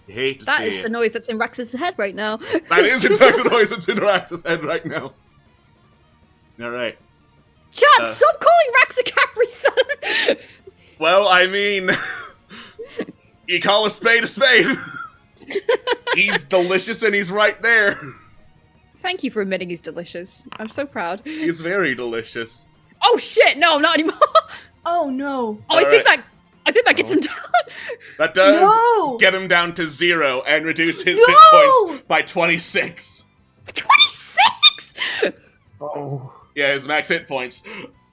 You hate to That see is it. the noise that's in Rax's head right now. That is in fact the noise that's in Rax's head right now. Alright. Chad, stop calling Rax a Capri Sun! Well, I mean, you call a spade a spade. He's delicious and he's right there. Thank you for admitting he's delicious. I'm so proud. He's very delicious. Oh shit, no, not anymore. Oh no. Oh, I think that I think that gets him down. That does No! get him down to 0 and reduce his No! hit points by 26. 26! Oh. Yeah, his max hit points.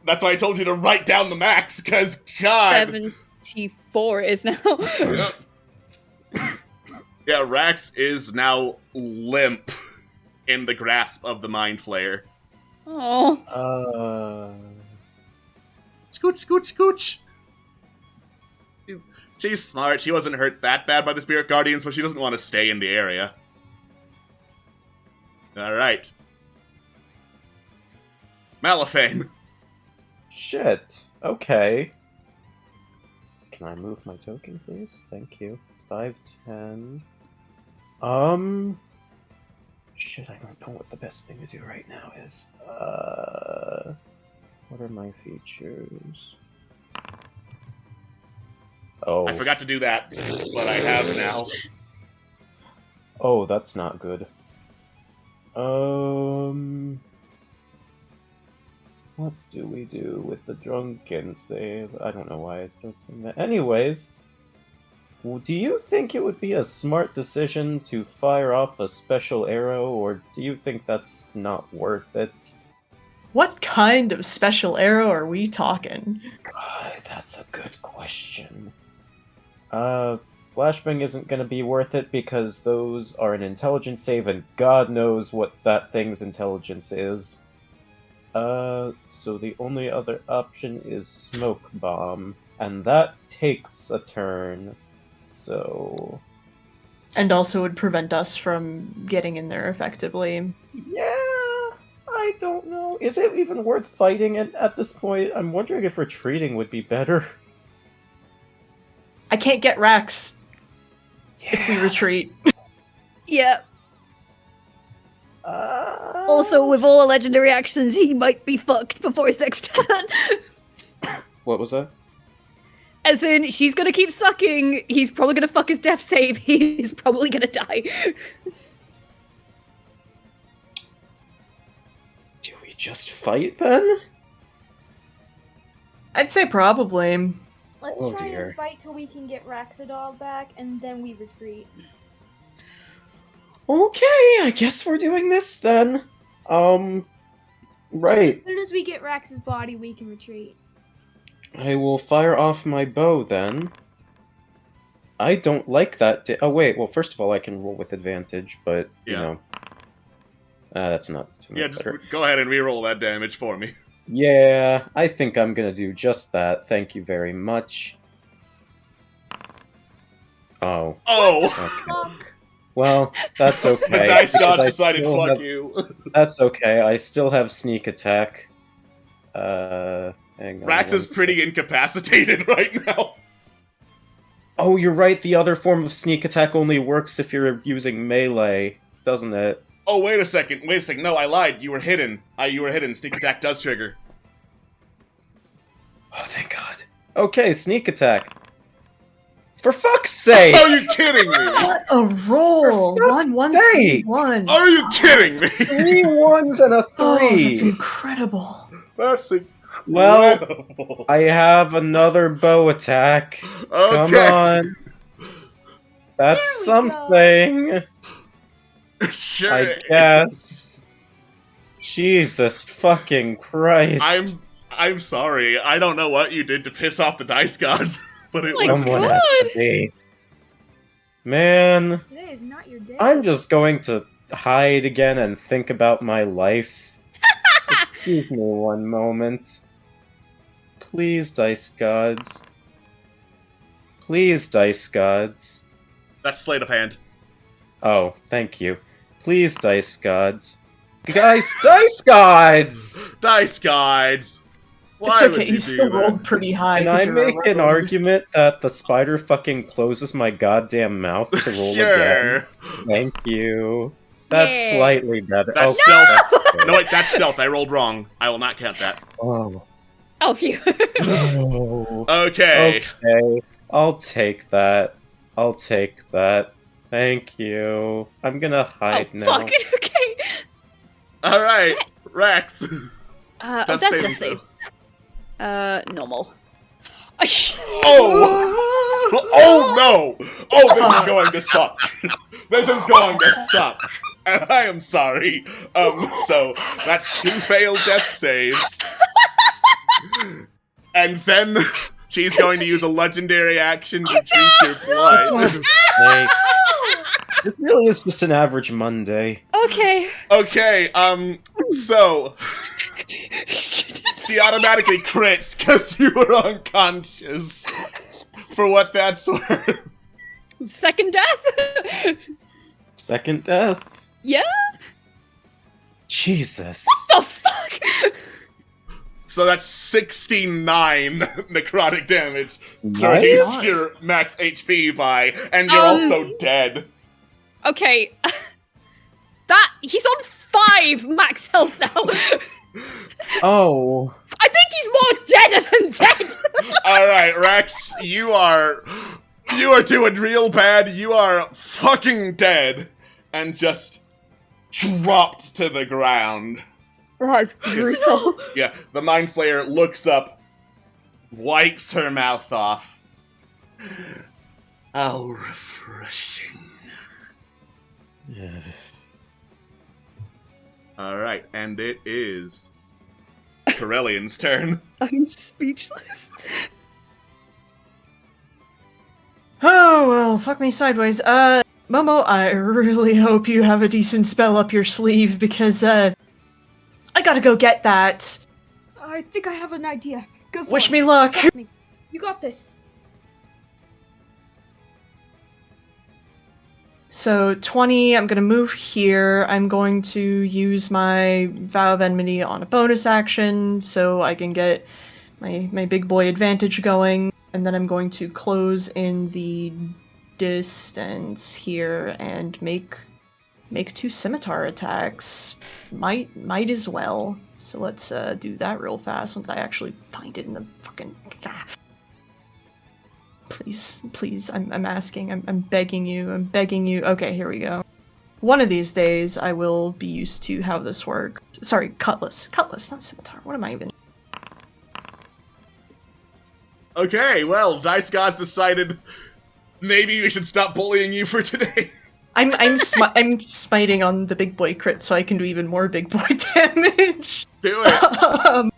That's why I told you to write down the max, because, God. 74 is now. Yeah, Rax is now limp in the grasp of the Mind Flayer. Oh. Scooch, scooch, scooch. She's smart. She wasn't hurt that bad by the Spirit Guardians, but she doesn't want to stay in the area. Alright. Malifane. Shit. Okay. Can I move my token, please? Thank you. 5, 10. Shit, I don't know what the best thing to do right now is. What are my features? Oh. I forgot to do that, but I have now. Oh, that's not good. What do we do with the drunken save? I don't know why I started saying that. Anyways, do you think it would be a smart decision to fire off a special arrow, or do you think that's not worth it? What kind of special arrow are we talking? God, that's a good question. Flashbang isn't gonna be worth it because those are an intelligence save, and God knows what that thing's intelligence is. So the only other option is Smoke Bomb, and that takes a turn, so... And also would prevent us from getting in there effectively. Yeah, I don't know. Is it even worth fighting it at this point? I'm wondering if retreating would be better. I can't get Rax if we retreat. Yeah. Also, with all the legendary actions, he might be fucked before his next turn. What was that? As in, she's gonna keep sucking, he's probably gonna fuck his death save, he's probably gonna die. Do we just fight then? I'd say probably. Let's Oh, try dear. and fight till we can get Raxadol back, and then we retreat. Okay, I guess we're doing this then. Right. As soon as we get Rax's body, we can retreat. I will fire off my bow then. I don't like that. Oh wait, well first of all I can roll with advantage, but you Yeah. know, that's not too much Yeah, just better. go ahead and reroll that damage for me. Yeah, I think I'm gonna do just that. Thank you very much. Oh, Oh! okay. Fuck. Well, that's okay. The dice because gods I decided, still fuck have- you. That's okay. I still have sneak attack. Hang on Rax one is pretty incapacitated right now. Oh, you're right. The other form of sneak attack only works if you're using melee, doesn't it? Oh, wait a second. No, I lied. You were hidden. You were hidden. Sneak attack does trigger. Oh, thank God. Okay, sneak attack. For fuck's sake! Are you kidding me? What a roll! For fuck's 1, 1, sake! 1. Are you kidding me? 3 1s and a 3! Oh, that's incredible. That's incredible. Well, I have another bow attack. Come Okay. on. That's There we go. something. Sure. I guess. Jesus fucking Christ. I'm sorry. I don't know what you did to piss off the dice gods, but it Oh my was Someone God. has to be. Man, Today is not your day. I'm just going to hide again and think about my life. Excuse me one moment. Please, dice gods. Please, dice gods. That's sleight of hand. Oh, thank you. Please, dice gods. Guys, dice gods! Dice gods. Why It's would okay, you you do still that? rolled pretty high. Can 'cause I you're a make an rogue. argument that the spider fucking closes my goddamn mouth to roll again? Sure. Thank you. That's Yeah. slightly better. That's Okay, stealth. that's good. No, wait, that's stealth. I rolled wrong. I will not count that. Oh. Oh, phew. Oh. Okay. Okay, I'll take that. I'll take that. Thank you. I'm gonna Oh, hide now. fuck. Okay. All right, Rex. Oh, Death that's saving death save. Normal. Oh no! Oh, this is going to suck. This is going to suck. And I am sorry. So that's 2 failed death saves. And then she's going to use a legendary action to drink your blood. Hey, this really is just an average Monday. Okay. Okay, so she automatically crits because you were unconscious. For what that's worth. Second death? Second death? Yeah? Jesus. What the fuck? So that's 69 necrotic damage. Nice. To reduce your max HP by, and you're also dead. Okay. He's on 5 max health now. Oh. I think he's more dead than dead. Alright, Rex, you are doing real bad. You are fucking dead. And just dropped to the ground. That's brutal. Yeah, the Mind Flayer looks up, wipes her mouth off. How refreshing. Alright, and it is Corellian's turn. I'm speechless. Oh, well, fuck me sideways. Momo, I really hope you have a decent spell up your sleeve, because, I gotta go get that. I think I have an idea. Go for it. Wish me luck. Trust me. You got this. So, 20, I'm gonna move here. I'm going to use my Vow of Enmity on a bonus action, so I can get my big boy advantage going. And then I'm going to close in the distance here and make 2 scimitar attacks. Might as well. So let's do that real fast once I actually find it in the fucking... Please, I'm asking, I'm begging you. Okay, here we go. One of these days, I will be used to how this works. Sorry, cutlass, not scimitar. What am I even... Okay, well, Dice Gods decided maybe we should stop bullying you for today. I'm smiting on the big boy crit so I can do even more big boy damage. Do it.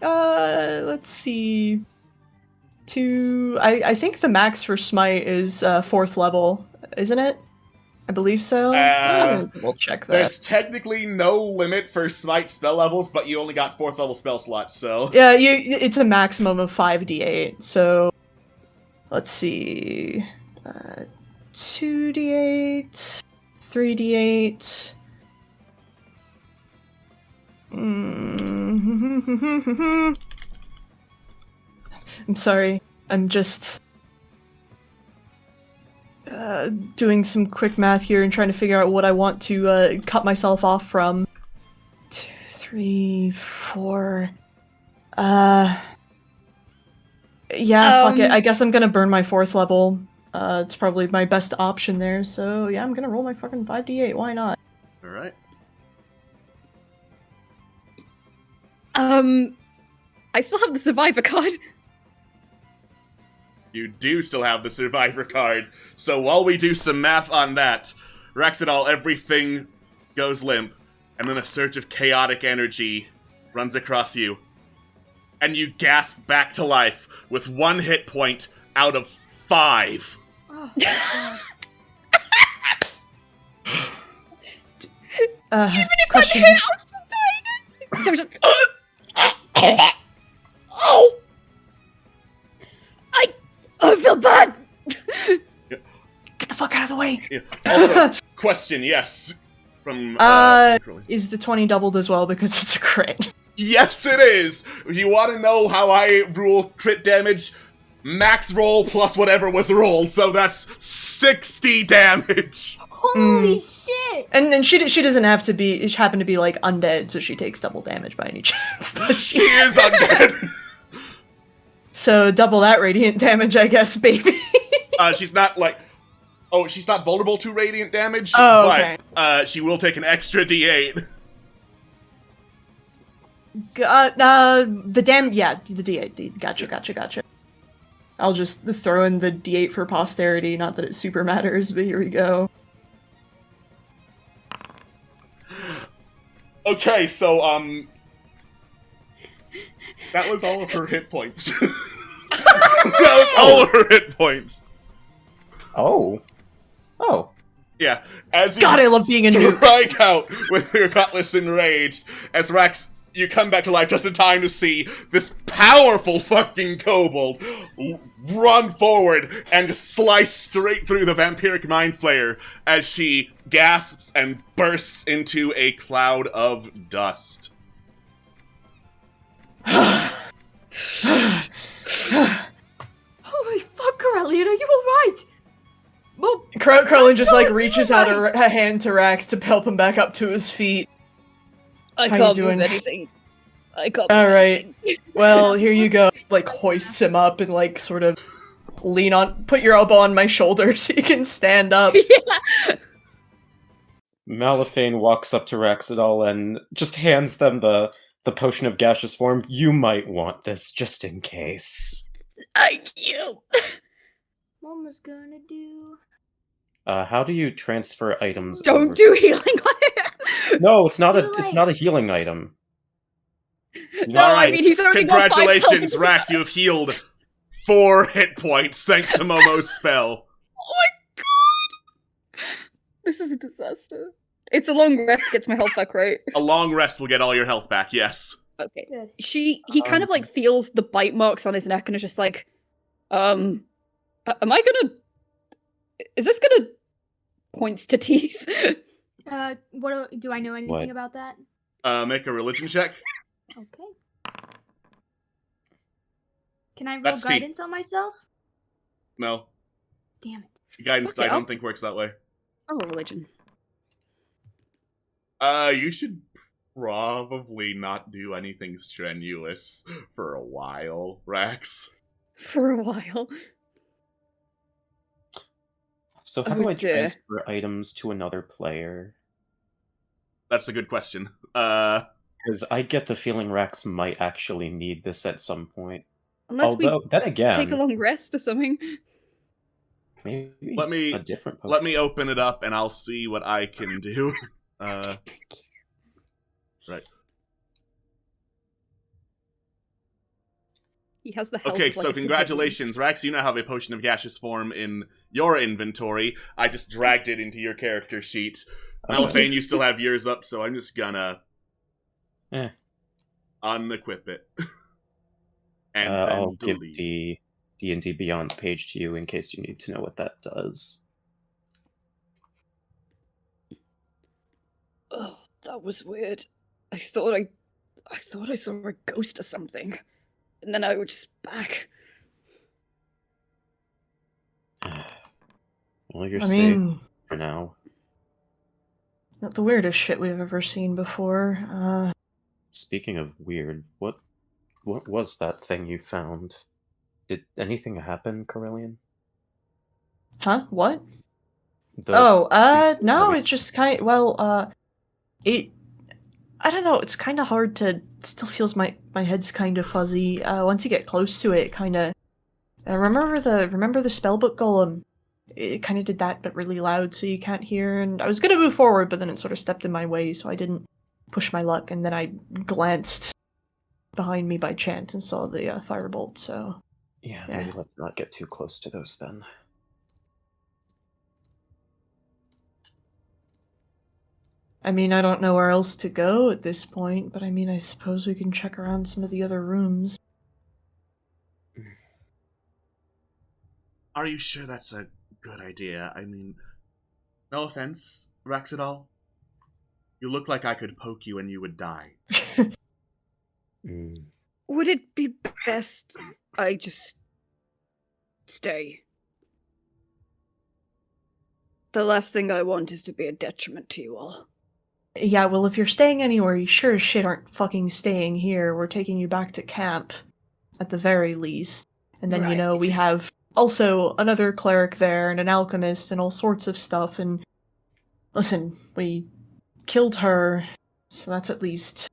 Yeah. Let's see. I think the max for smite is 4th level, isn't it? I believe so. We'll check that. There's technically no limit for smite spell levels, but you only got 4th level spell slots, so... Yeah, it's a maximum of 5d8, so... Let's see... 2d8... 3d8... I'm sorry, I'm just... doing some quick math here and trying to figure out what I want to cut myself off from. 2, 3, 4. Yeah, fuck it. I guess I'm gonna burn my 4th level. It's probably my best option there. So yeah, I'm gonna roll my fucking 5d8. Why not? All right. I still have the survivor card. You do still have the survivor card. So while we do some math on that, Raxidal, everything goes limp, and then a surge of chaotic energy runs across you. And you gasp back to life with 1 hit point out of 5. Oh, Even if question. I hit, I'll still die. So just... Oh! I feel bad! Get the fuck out of the way! Yeah. Also, question, yes. From, is the 20 doubled as well because it's a crit? Yes, it is! You want to know how I rule crit damage? Max roll plus whatever was rolled, so that's 60 damage! Holy shit! And then she doesn't have to be, she happened to be like undead, so she takes double damage by any chance. She is undead! So double that radiant damage, I guess, baby. She's not like... Oh, she's not vulnerable to radiant damage, okay. But she will take an extra d8. The D8. Gotcha. I'll just throw in the D8 for posterity, not that it super matters, but here we go. Okay, so, that was all of her hit points. That was all of her hit points. Oh. Yeah, as you God, I love being a noob. strike out with your cutlass enraged, as Rex, you come back to life just in time to see this powerful fucking kobold run forward and just slice straight through the vampiric mind flayer as she gasps and bursts into a cloud of dust. Holy fuck, Corellian, are you alright? Well, Crowley just reaches out a hand to Rax to help him back up to his feet. I How can't you move doing? anything. I can't move Alright. anything. Well, here you go. Hoists him up and sort of put your elbow on my shoulder so you can stand up. Yeah. Malifane walks up to Raxidal and just hands them the potion of gaseous form. You might want this just in case. Thank you. Mama's gonna do. How do you transfer items? Don't over? do healing on it. No, it's not a. Do It's it. not a healing item. No, I Alright, mean, he's already got 5 health. Congratulations, Rax, you have healed 4 hit points thanks to Momo's spell. Oh my god! This is a disaster. It's a long rest, gets my health back, right? A long rest will get all your health back, yes. Okay. Good. He kind of feels the bite marks on his neck and is just like, am I gonna... Is this gonna... Points to teeth. What do I know anything What? about that? Make a religion check. Okay. Can I roll That's teeth. guidance on myself? No. Damn it. Guidance Okay, I don't I'll- think works that way. Oh, religion. You should probably not do anything strenuous for a while, Rax. For a while. So how do I dear. transfer items to another player? That's a good question. Because I get the feeling Rax might actually need this at some point. Unless Although, then we again, take a long rest or something. maybe Let me- a different potion. Let me open it up and I'll see what I can do. Right. He has the health Okay, of, like, so a superhuman. congratulations, Rax. You now have a potion of gaseous form in your inventory. I just dragged it into your character sheet. Malifane, you still have yours up, so I'm just gonna unequip it. And then I'll give delete. the D&D Beyond page to you in case you need to know what that does. Oh, that was weird. I thought I saw a ghost or something. And then I was just back. Well, you're I safe mean, for now. not the weirdest shit we've ever seen before. Speaking of weird, what was that thing you found? Did anything happen, Corellian? Huh? What? The- No, the- it just I don't know, it's kind of hard to, still feels my head's kind of fuzzy. Once you get close to it, kind of, remember the spellbook golem? It kind of did that, but really loud, so you can't hear, and I was gonna move forward, but then it sort of stepped in my way, so I didn't push my luck, and then I glanced behind me by chance and saw the firebolt, so... Yeah, Yeah. maybe let's not get too close to those then. I mean, I don't know where else to go at this point, but I mean, I suppose we can check around some of the other rooms. Are you sure that's a good idea? I mean, no offense, Raxidal. You look like I could poke you and you would die. Mm. Would it be best I just stay? The last thing I want is to be a detriment to you all. Yeah, well, if you're staying anywhere, you sure as shit aren't fucking staying here. We're taking you back to camp, at the very least. And then, you know, we Right. have also another cleric there, and an alchemist, and all sorts of stuff, and... Listen, we killed her, so that's at least...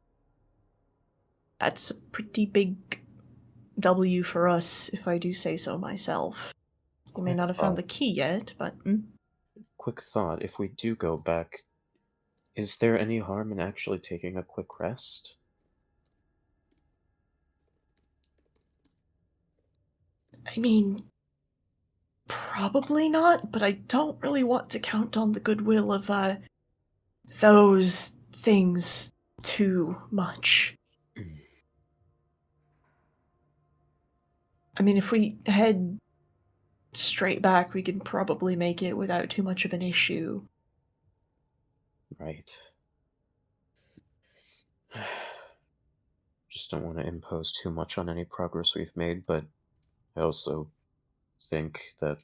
that's a pretty big W for us, if I do say so myself. We may not have found the key yet, but... Quick thought, if we do go back, is there any harm in actually taking a quick rest? I mean, probably not, but I don't really want to count on the goodwill of, those things too much. I mean, if we head straight back, we can probably make it without too much of an issue. Right. Just don't want to impose too much on any progress we've made, but I also think that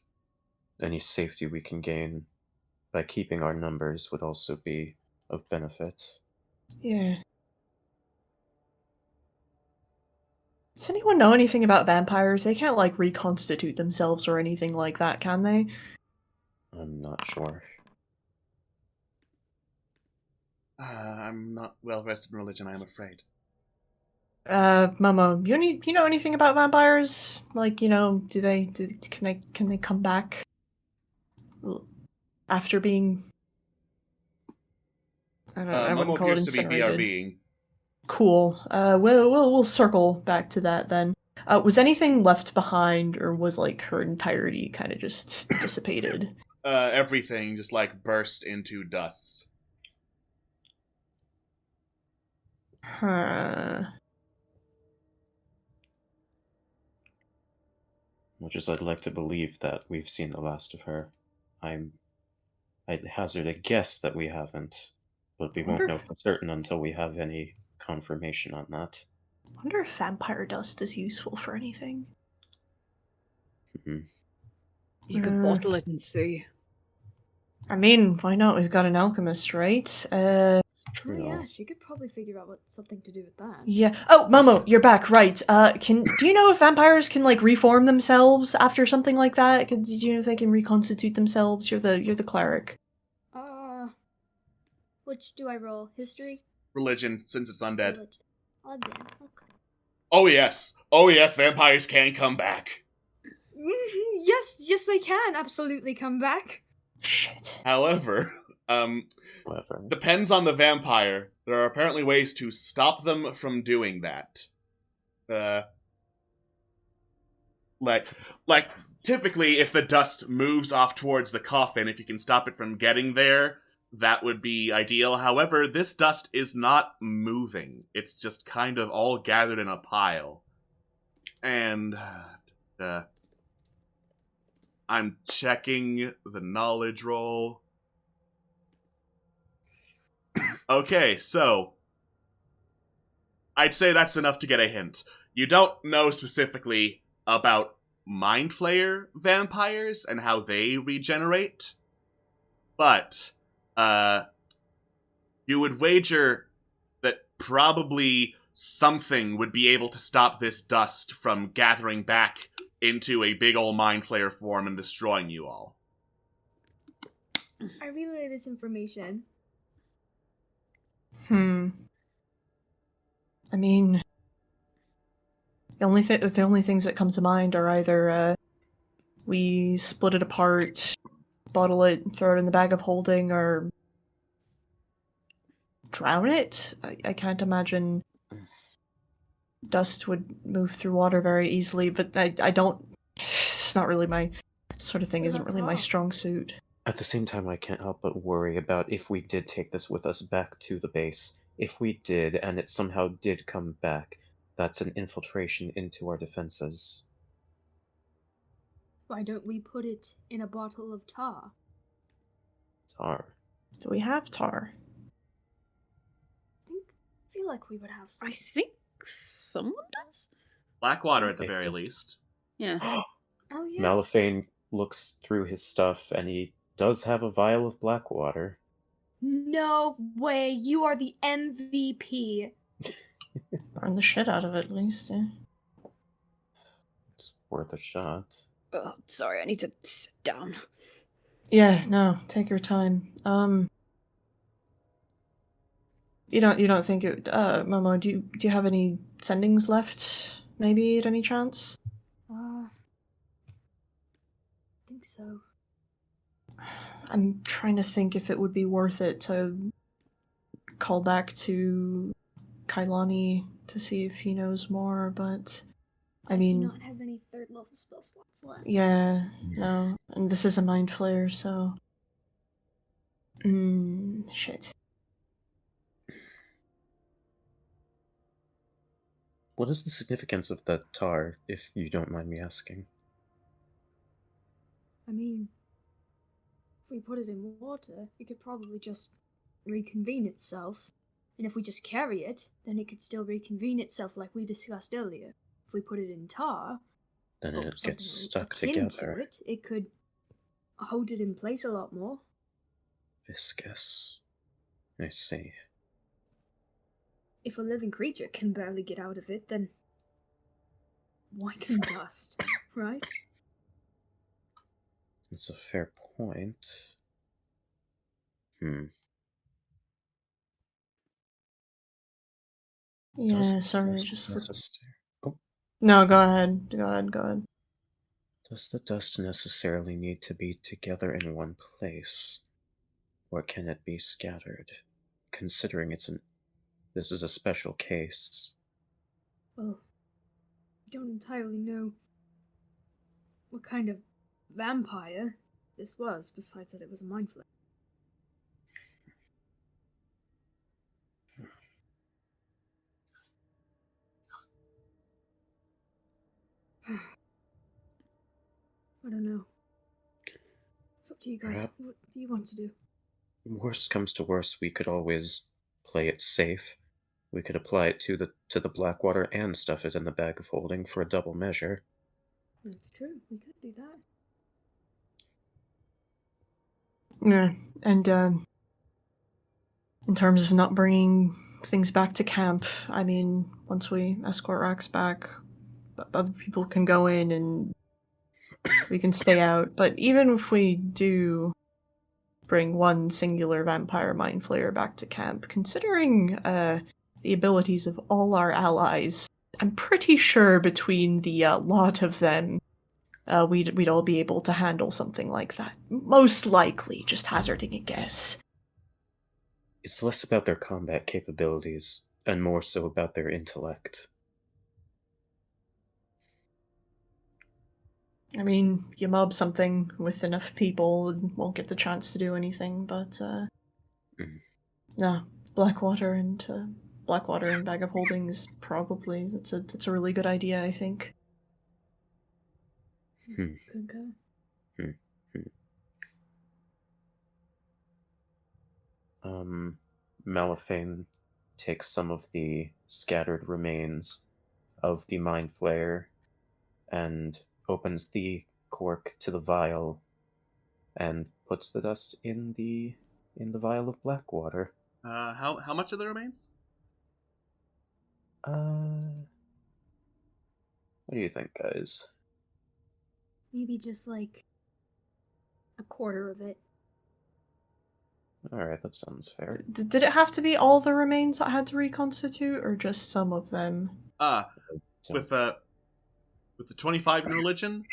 any safety we can gain by keeping our numbers would also be of benefit. Yeah. Does anyone know anything about vampires? They can't, like, reconstitute themselves or anything like that, can they? I'm not sure. I'm not well versed in religion, I am afraid. Momo, you know anything about vampires? Like, you know, can they come back after being... I wouldn't Momo call it appears to be incinerated. BRBing. Cool. We'll circle back to that then. Was anything left behind, or was, like, her entirety kind of just dissipated? Everything just, like, burst into dust. Huh. Much as I'd like to believe that we've seen the last of her, I'd hazard a guess that we haven't, but we won't know for certain until we have any confirmation on that. I wonder if vampire dust is useful for anything. You could bottle it and see. I mean, why not? We've got an alchemist, right? Oh yeah, she could probably figure out something to do with that. Yeah. Oh, Momo, you're back. Right. Do you know if vampires can, like, reform themselves after something like that? Do you know if they can reconstitute themselves? You're the cleric. Which do I roll? History? Religion, since it's undead. Religion. Again. Okay. Oh yes, vampires can come back. Yes, they can absolutely come back. Shit. However, depends on the vampire. There are apparently ways to stop them from doing that. Like typically, if the dust moves off towards the coffin, if you can stop it from getting there, that would be ideal. However, this dust is not moving. It's just kind of all gathered in a pile. And I'm checking the knowledge roll. Okay, so I'd say that's enough to get a hint. You don't know specifically about Mind Flayer vampires and how they regenerate, but you would wager that probably something would be able to stop this dust from gathering back into a big ol' Mind Flayer form and destroying you all. I relay this information. I mean, the only things that come to mind are either we split it apart, bottle it, throw it in the bag of holding, or drown it. I can't imagine dust would move through water very easily, but I don't... It's not really my sort of thing, isn't really my strong suit. At the same time, I can't help but worry about if we did take this with us back to the base. If we did, and it somehow did come back, that's an infiltration into our defenses. Why don't we put it in a bottle of tar? Tar? Do we have tar? I feel like we would have some. I think someone does? Blackwater at the very least. Yeah. Oh, yes. Malifane looks through his stuff, and he does have a vial of Blackwater. No way, you are the MVP. Burn the shit out of it, at least, yeah. It's worth a shot. Oh, sorry, I need to sit down. Yeah, no, take your time. You don't think it? Momo, do you have any sendings left? Maybe at any chance? I think so. I'm trying to think if it would be worth it to call back to Kailani to see if he knows more, but I mean, do not have any 3rd level spell slots left. yeah, no, and this is a mind flayer, so shit. What is the significance of that tar, if you don't mind me asking? I mean, if we put it in water, it could probably just reconvene itself. And if we just carry it, then it could still reconvene itself like we discussed earlier. If we put it in tar, Then or it something gets stuck akin together. to it, it could hold it in place a lot more. Viscous. I see. If a living creature can barely get out of it, then why can dust, right? It's a fair point. Yeah, Does sorry, dust just No, go ahead. Go ahead. Does the dust necessarily need to be together in one place? Or can it be scattered? Considering this is a special case. Well, we don't entirely know what kind of vampire this was, besides that it was a mind flayer. I don't know. It's up to you guys. Perhaps, What do you want to do? worst comes to worst, we could always play it safe. We could apply it to the Blackwater and stuff it in the bag of holding for a double measure. That's true. We could do that. Yeah, and in terms of not bringing things back to camp, I mean, once we escort Rax back, other people can go in and we can stay out. But even if we do bring one singular vampire mind flayer back to camp, considering the abilities of all our allies, I'm pretty sure between the lot of them, we'd all be able to handle something like that. Most likely, just hazarding a guess. It's less about their combat capabilities and more so about their intellect. I mean, you mob something with enough people and won't get the chance to do anything, but no, Blackwater and Bag of Holding is probably that's a really good idea, I think. Concur. Malifane takes some of the scattered remains of the mind flayer and opens the cork to the vial and puts the dust in the vial of Blackwater. How much of the remains? What do you think, guys? Maybe just like a quarter of it. Alright, that sounds fair. Did it have to be all the remains that had to reconstitute, or just some of them? With the 25 in religion,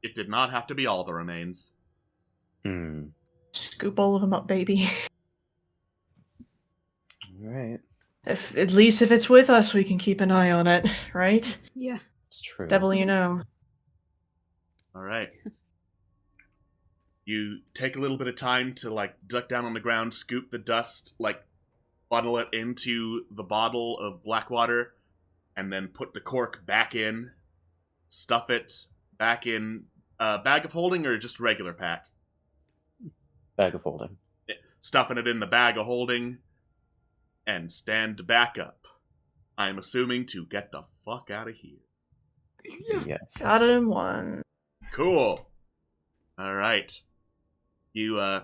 it did not have to be all the remains. Scoop all of them up, baby. Alright. At least if it's with us, we can keep an eye on it, right? Yeah. It's true. Devil you know. Alright. You take a little bit of time to, duck down on the ground, scoop the dust, funnel it into the bottle of Blackwater, and then put the cork back in, stuff it back in a bag of holding or just regular pack? Bag of holding. Stuffing it in the bag of holding, and stand back up. I'm assuming to get the fuck out of here. Yes. Got it in one. Cool. Alright. You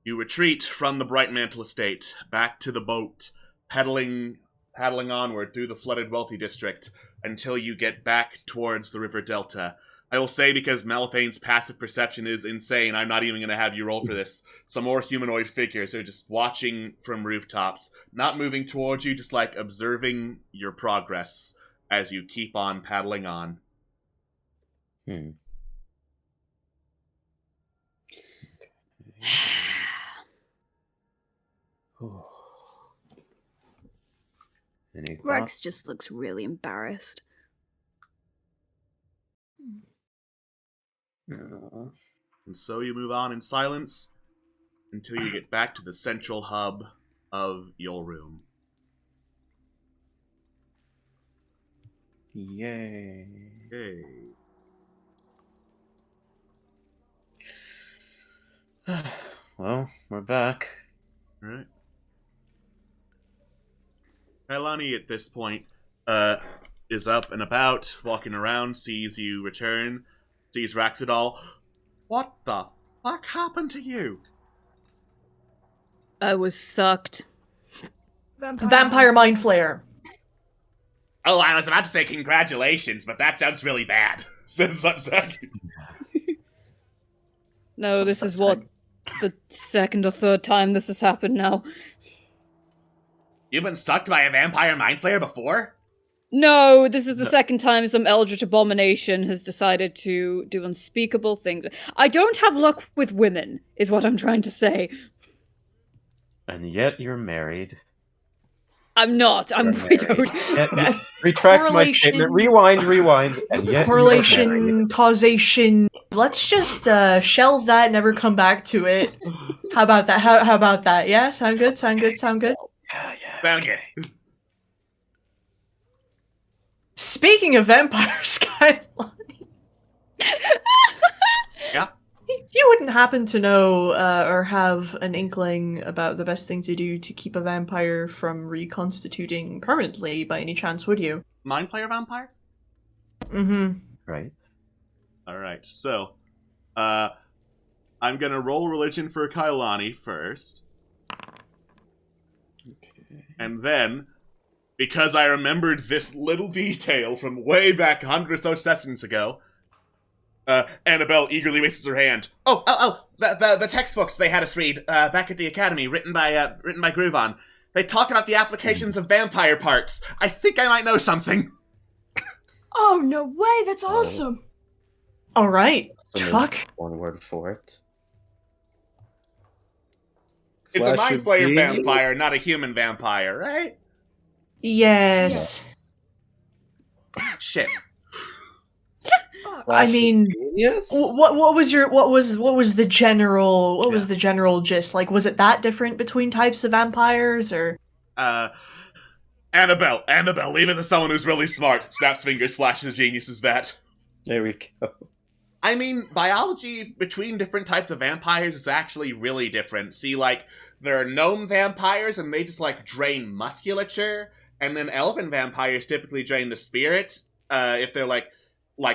retreat from the Bright Mantle Estate, back to the boat, paddling onward through the flooded wealthy district until you get back towards the river delta, I will say, because Malthane's passive perception is insane, I'm not even going to have you roll for this. Some more humanoid figures are just watching from rooftops, not moving towards you, just like observing your progress as you keep on paddling on. Any Rex thoughts? just looks really embarrassed. No. And so you move on in silence until you get back to the central hub of your room. Yay. Okay. Well, we're back. Alright. Kailani, at this point, is up and about, walking around, sees you return, sees Raxidal. What the fuck happened to you? I was sucked. Vampire mind flare. Oh, I was about to say congratulations, but that sounds really bad. No, this is what the second or third time this has happened now. You've been sucked by a vampire mind flayer before? No, this is the second time some eldritch abomination has decided to do unspeakable things. I don't have luck with women, is what I'm trying to say. And yet you're married. I'm not. I'm widowed. Retract my statement. Rewind. And yet Correlation, causation. Let's just shelve that, never come back to it. How about that? How about that? Yeah, sound good? Sound good? Sound good? Yeah. Found it. Speaking of vampires, Kailani. Yeah? You wouldn't happen to know or have an inkling about the best thing to do to keep a vampire from reconstituting permanently by any chance, would you? Mind flayer vampire? Mm-hmm. Right. Alright, so, I'm gonna roll religion for Kailani first. Okay. And then, because I remembered this little detail from way back 100 or so sessions ago, Annabelle eagerly raises her hand. The textbooks they had us read back at the academy, written by Groovon. They talk about the applications of vampire parts. I think I might know something. Oh, no way! That's awesome! All right. So there's Fuck. one word for it. It's a Flash mind of flayer genius. vampire, not a human vampire, right? Yes. Shit. I mean, Yes. what was the general gist? Like, was it that different between types of vampires, or? Annabelle, leave it to someone who's really smart. Snaps fingers, flashes genius is that. There we go. I mean, biology between different types of vampires is actually really different. See, like, there are gnome vampires, and they just, like, drain musculature, and then elven vampires typically drain the spirit, if they're, like,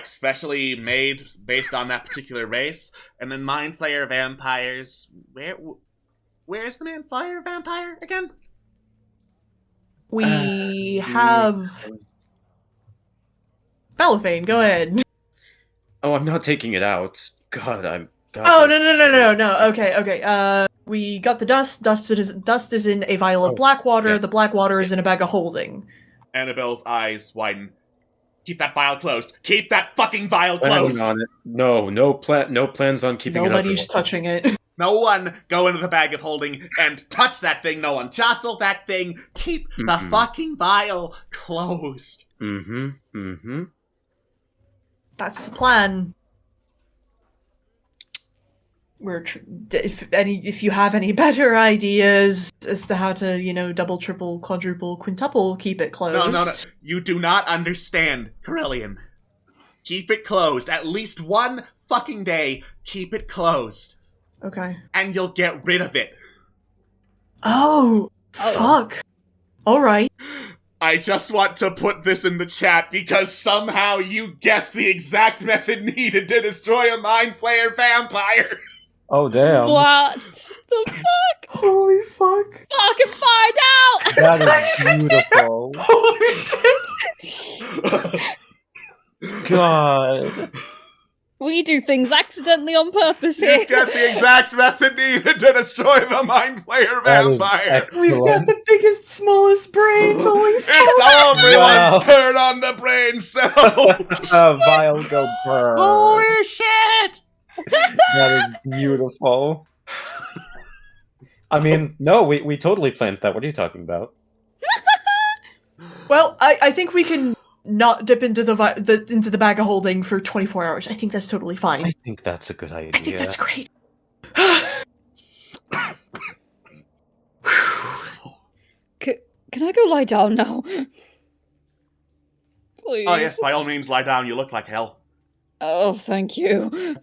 specially made based on that particular race. And then mind flayer vampires, where's the mind flayer vampire again? We have Balafane, go ahead. Oh, I'm not taking it out. God. Oh, no. Okay. We got the dust. Dust is in a vial of black water. yeah. The black water is in a bag of holding. Annabelle's eyes widen. Keep that vial closed. Keep that fucking vial closed. On it. No plans on keeping Nobody's it. touching it. No one go into the bag of holding and touch that thing. No one jostle that thing. Keep the fucking vial closed. Mm-hmm. That's the plan. If you have any better ideas as to how to, double, triple, quadruple, quintuple, keep it closed. No. You do not understand, Corellian. Keep it closed. At least one fucking day, keep it closed. Okay. And you'll get rid of it. Oh, fuck. Alright. I just want to put this in the chat because somehow you guessed the exact method needed to destroy a mind flayer vampire. Oh, damn. What the fuck? Holy fuck. Fucking find out! That is beautiful. Holy shit. God. We do things accidentally on purpose here. You guess the exact method needed to destroy the Mind Flayer That is vampire. We've got the biggest, smallest brains. Holy fuck! It's everyone's Wow. turn on the brain cell. Vile go burr. Holy shit! That is beautiful. I mean, no, we totally planned that. What are you talking about? Well, I think we can not dip into the bag of holding for 24 hours. I think that's totally fine. I think that's a good idea. I think that's great. Can I go lie down now? Please. Oh yes, by all means, lie down. You look like hell. Oh, thank you.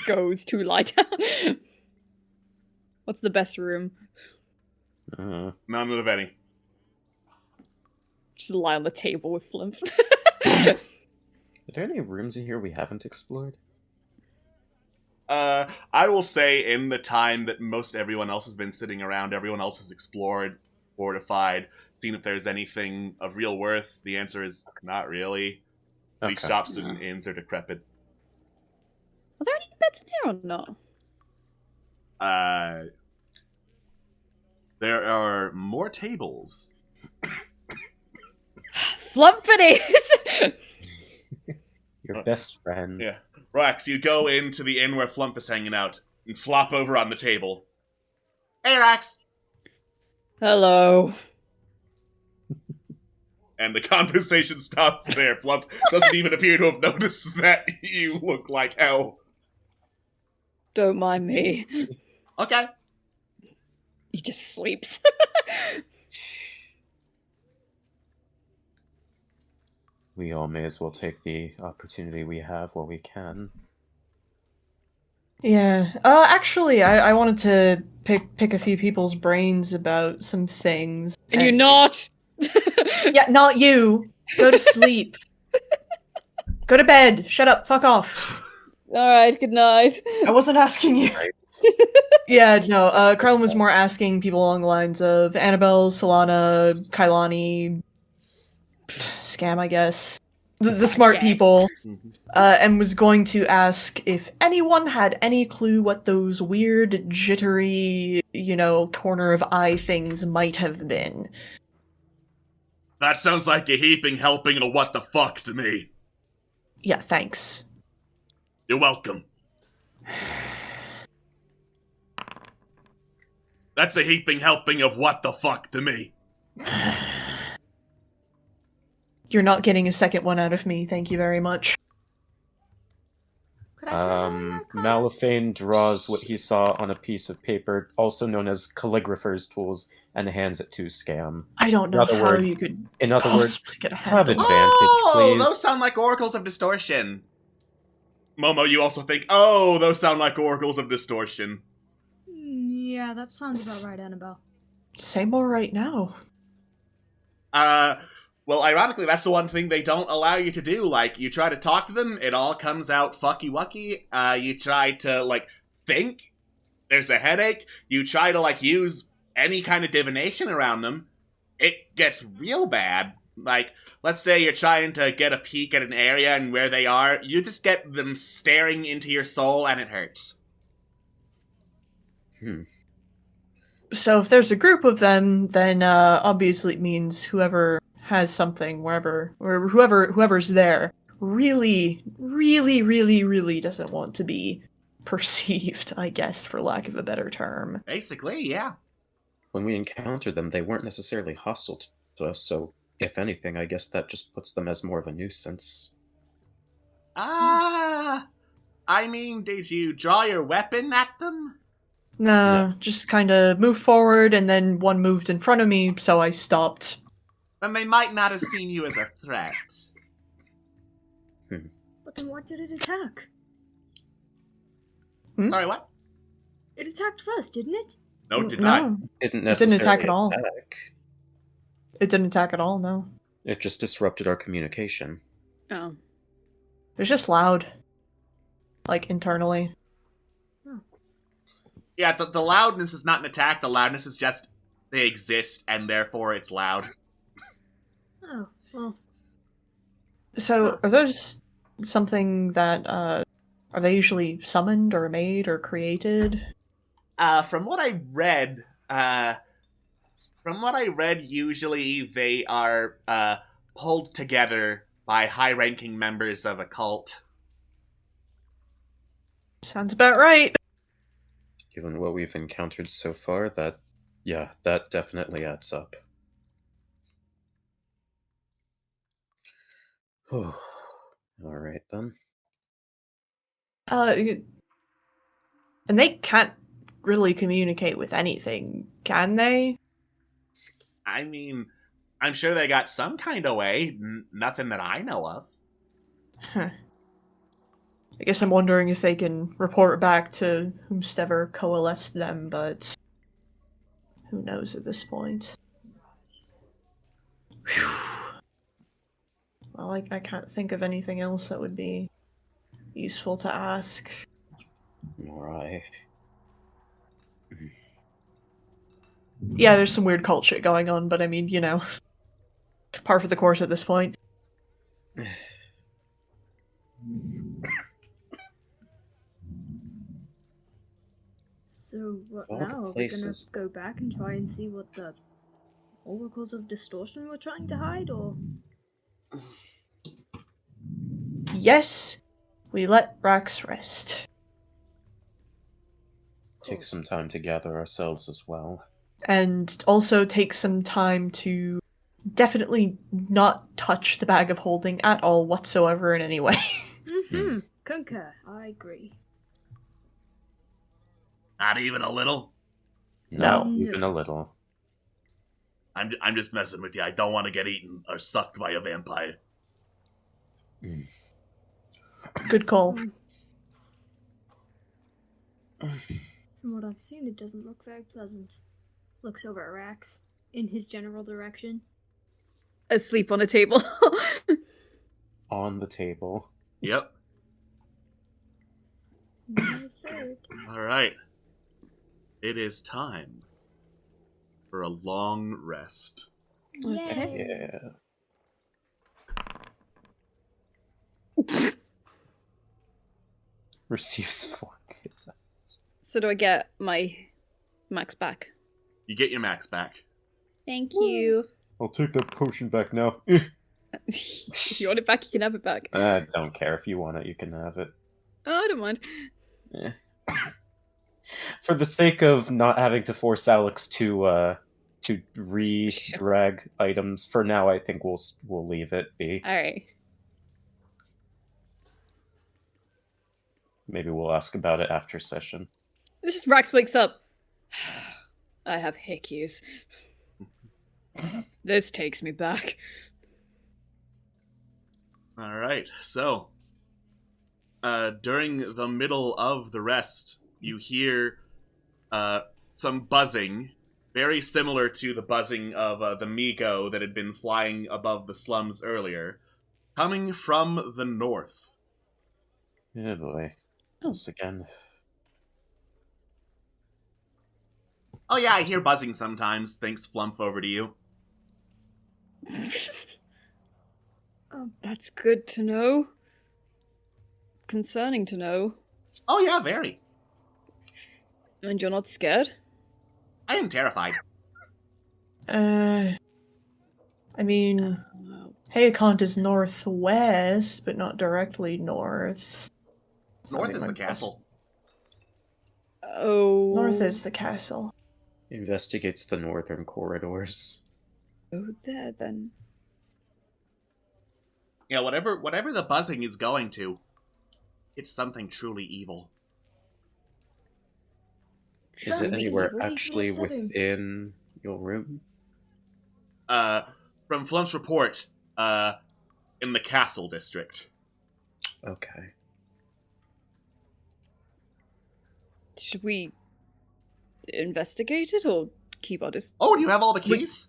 Goes to lie down. What's the best room? Uh, None of any. Just lie on the table with Flimp. are there any rooms in here we haven't explored? I will say in the time that most everyone else has been sitting around, everyone else has explored, fortified, seen if there's anything of real worth. The answer is not really. Okay. These shops and inns are decrepit. Are there any beds in here or not? There are more tables. Flumpity! Your best friend. Yeah. Rex, you go into the inn where Flump is hanging out and flop over on the table. Hey, Rex! Hello. And the conversation stops there. Flump doesn't even appear to have noticed that you look like hell. Don't mind me. Okay. He just sleeps. We all may as well take the opportunity we have while we can. Yeah. Actually, I wanted to pick a few people's brains about some things. Can you not? Yeah, not you. Go to sleep. Go to bed. Shut up. Fuck off. Alright, good night. I wasn't asking you. Yeah, no. Carlin was more asking people along the lines of Annabelle, Solana, Kailani, Scam, I guess. The smart people. And was going to ask if anyone had any clue what those weird, jittery, corner of eye things might have been. That sounds like a heaping helping of what the fuck to me. Yeah, thanks. You're welcome. That's a heaping helping of what the fuck to me. You're not getting a second one out of me, thank you very much. Could I try rolling Arcana? Malifane draws what he saw on a piece of paper, also known as calligrapher's tools, and hands it to Scam. I don't know In other how words- you could In other words, possibly get a have handle. advantage, please. Those sound like oracles of distortion. Momo, you also think, oh, those sound like oracles of distortion. Yeah, that sounds about right, Annabelle. Say more right now. Well, ironically, that's the one thing they don't allow you to do. Like, you try to talk to them, it all comes out fucky-wucky. You try to, think. There's a headache. You try to, use any kind of divination around them. It gets real bad. Like, let's say you're trying to get a peek at an area and where they are. You just get them staring into your soul, and it hurts. So if there's a group of them, then obviously it means whoever has something wherever, or whoever's there really, really, really, really doesn't want to be perceived, I guess, for lack of a better term. Basically, yeah. When we encountered them, they weren't necessarily hostile to us, so if anything, I guess that just puts them as more of a nuisance. I mean, did you draw your weapon at them? No, just kind of moved forward, and then one moved in front of me, so I stopped. Then they might not have seen you as a threat. But then what did it attack? Sorry, what? It attacked first, didn't it? No, it did not. No, Didn't it necessarily didn't attack at all. attack. It didn't attack at all, no. It just disrupted our communication. Oh. It was just loud. Internally. Yeah, the loudness is not an attack. The loudness is just they exist, and therefore it's loud. Oh, well. So, are those something that, are they usually summoned or made or created? From what I read, usually they are pulled together by high-ranking members of a cult. Sounds about right. Given what we've encountered so far, that definitely adds up. All right then. And they can't really communicate with anything, can they? I mean, I'm sure they got some kind of way. Nothing that I know of. Huh. I guess I'm wondering if they can report back to whomstever coalesced them, but who knows at this point. Whew. Well, I can't think of anything else that would be useful to ask. Alright. Yeah, there's some weird cult shit going on, but I mean, you know, par for the course at this point. So what All the now? Are we gonna places- go back and try and see what the oracles of distortion were trying to hide, or? Yes, we let Rax rest. Take some time to gather ourselves as well. And also take some time to definitely not touch the bag of holding at all whatsoever in any way. Mm-hmm. Concur. I agree. Not even a little. No. Not even a little. I'm just messing with you. I don't want to get eaten or sucked by a vampire. Good call. From what I've seen, it doesn't look very pleasant. Looks over at Rax in his general direction. Asleep on a table. On the table. Yep. Well served. All right. It is time for a long rest. Yay. Yeah. Receives 4 hit dice. So do I get my max back? You get your max back. Thank you. I'll take that potion back now. If you want it back, you can have it back. I don't care. If you want it, you can have it. Oh, I don't mind. Eh. For the sake of not having to force Alex to re-drag items, for now I think we'll leave it be. Alright. Maybe we'll ask about it after session. This is Rax wakes up. I have hickeys. This takes me back. All right. So, during the middle of the rest, you hear some buzzing, very similar to the buzzing of the Migo that had been flying above the slums earlier, coming from the north. Yeah, boy. Once again. Oh yeah, I hear buzzing sometimes. Thanks, Flump, over to you. That's good to know. Concerning to know. Oh yeah, very. And you're not scared? I am terrified. I mean, Hayakont is northwest, but not directly north. North is the castle. Oh. North is the castle. Investigates the northern corridors. Oh, there then. Yeah, whatever the buzzing is going to, it's something truly evil. Is it anywhere really actually upsetting. within your room? From Flump's report, in the castle district. Okay. Should we investigate it or keep our distance? Oh, do you have all the keys?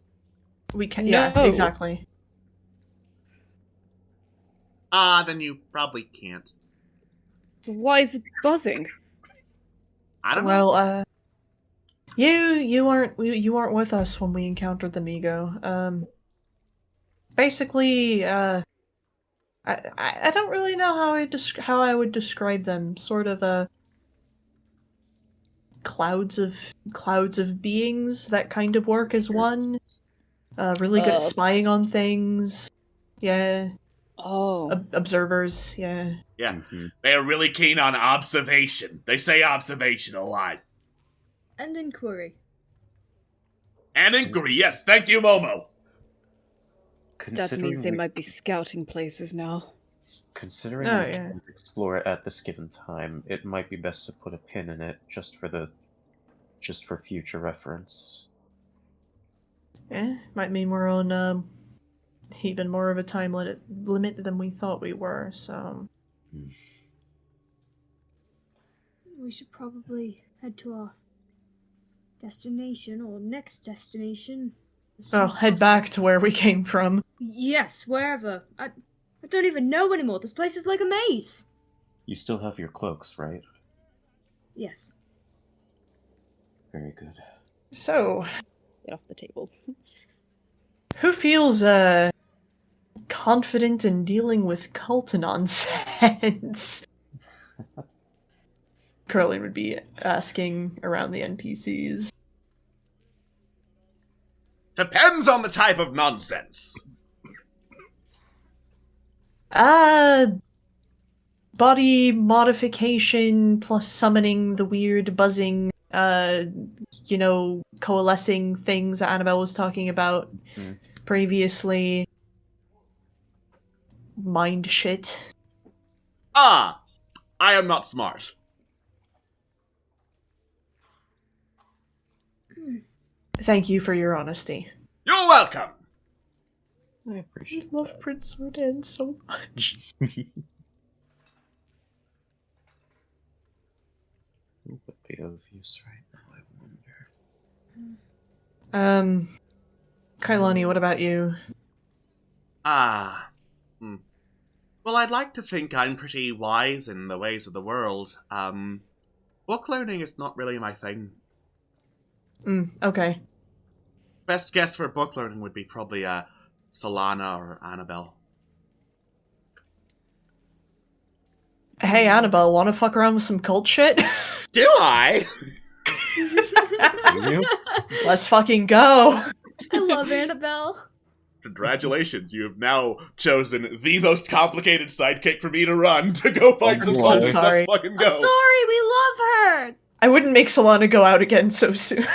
We can, yeah, No. exactly. Then you probably can't. Why is it buzzing? I don't know. Well, you weren't with us when we encountered the Migo. Basically, I don't really know how I would describe them. Sort of a clouds of beings that kind of work as one. Really good at spying on things. Yeah. Oh. Observers. Yeah. Yeah, Mm-hmm. they're really keen on observation. They say observation a lot. And inquiry. And inquiry, yes, thank you, Momo. That means they might be scouting places now. Considering Oh, we yeah. can't explore it at this given time, it might be best to put a pin in it just for future reference. Might mean we're on even more of a time limit than we thought we were, so... We should probably head to our destination, or next destination. Oh, head back to where we came from. Yes, wherever. I don't even know anymore. This place is like a maze. You still have your cloaks, right? Yes. Very good. So, Get off the table. who feels confident in dealing with cult nonsense? Curlin would be asking around the NPCs. Depends on the type of nonsense. Body modification plus summoning the weird buzzing, coalescing things that Annabelle was talking about previously. Mind shit. I am not smart. Thank you for your honesty. You're welcome. I I appreciate love that. Prince Rodan so much. Who would be of use right now, I wonder. Kailani, what about you? Well, I'd like to think I'm pretty wise in the ways of the world. Book learning is not really my thing. Okay. Best guess for book learning would be probably Solana or Annabelle. Hey, Annabelle, wanna fuck around with some cult shit? Do I? Let's fucking go! I love Annabelle. Congratulations, you have now chosen the most complicated sidekick for me to run to go find some I'm so cults. sorry. Let's fucking I'm go. sorry, we love her. I wouldn't make Solana go out again so soon.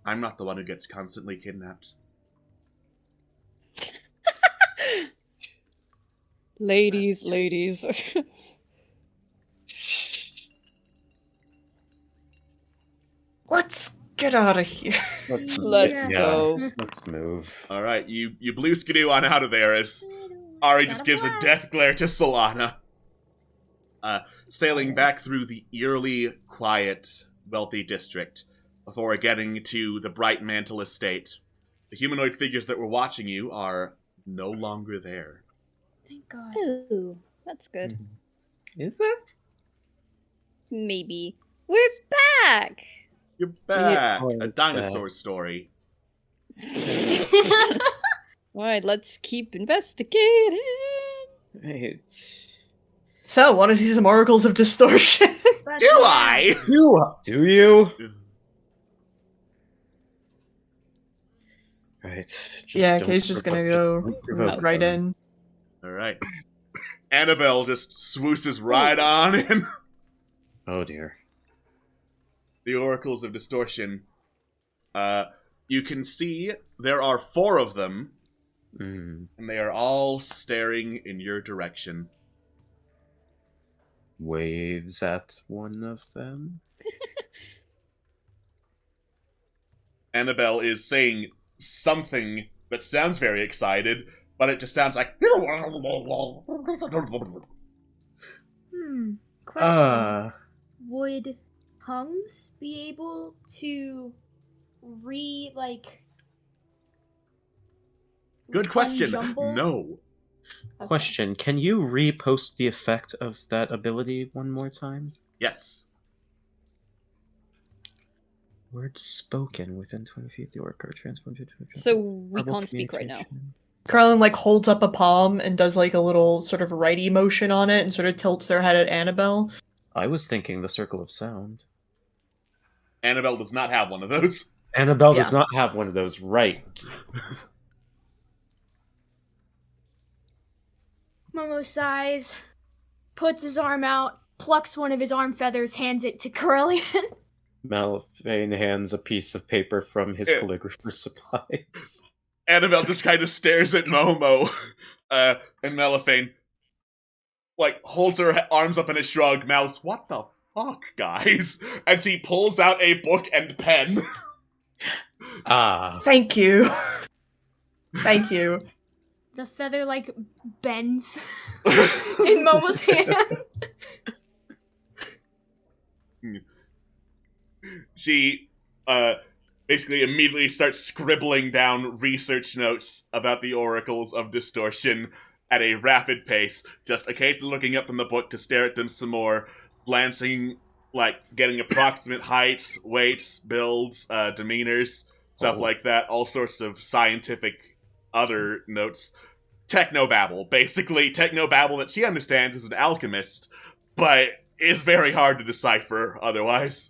I'm not the one who gets constantly kidnapped. Ladies. Let's get out of here. Let's Yeah. go. Let's move. Alright, you blue skidoo on out of there as Ari just gives a death glare to Solana. Sailing back through the eerily quiet, wealthy district before getting to the Bright Mantle Estate. The humanoid figures that were watching you are no longer there. Thank God. Ooh, that's good. Is it? Maybe. We're back! You're back! Yeah. A dinosaur story. Alright, let's keep investigating. Right. So, want to see some oracles of distortion? Do I? Do you? Right. Just Yeah, don't Kay's just gonna provoke- go don't provoke right them. in. Alright. Annabelle just swooses right on in. Oh dear. The oracles of distortion. You can see there are 4 of them, and they are all staring in your direction. Waves at one of them. Annabelle is saying something that sounds very excited, but it just sounds like. Question. Would tongues be able to Good question. unjumble? No. Question: can you repost the effect of that ability one more time? Yes. Words spoken within 20 feet of the orc are transformed into. So we can't speak right now. Carlin like holds up a palm and does like a little sort of righty motion on it and sort of tilts their head at Annabelle. I was thinking the circle of sound. Annabelle does not have one of those. Annabelle does not have one of those, right? Momo sighs, puts his arm out, plucks one of his arm feathers, hands it to Carillion. Malphane hands a piece of paper from his calligrapher's supplies. Annabelle just kind of stares at Momo, and Malphane, like, holds her arms up in a shrug, mouths, "What the fuck, guys?" And she pulls out a book and pen. Thank you. Thank you. The feather, like, bends in Momo's hand. She, basically immediately starts scribbling down research notes about the oracles of distortion at a rapid pace, just occasionally looking up from the book to stare at them some more, glancing, like, getting approximate heights, weights, builds, demeanors, stuff like that, all sorts of scientific other notes. Technobabble, basically. Technobabble that she understands as an alchemist, but is very hard to decipher otherwise.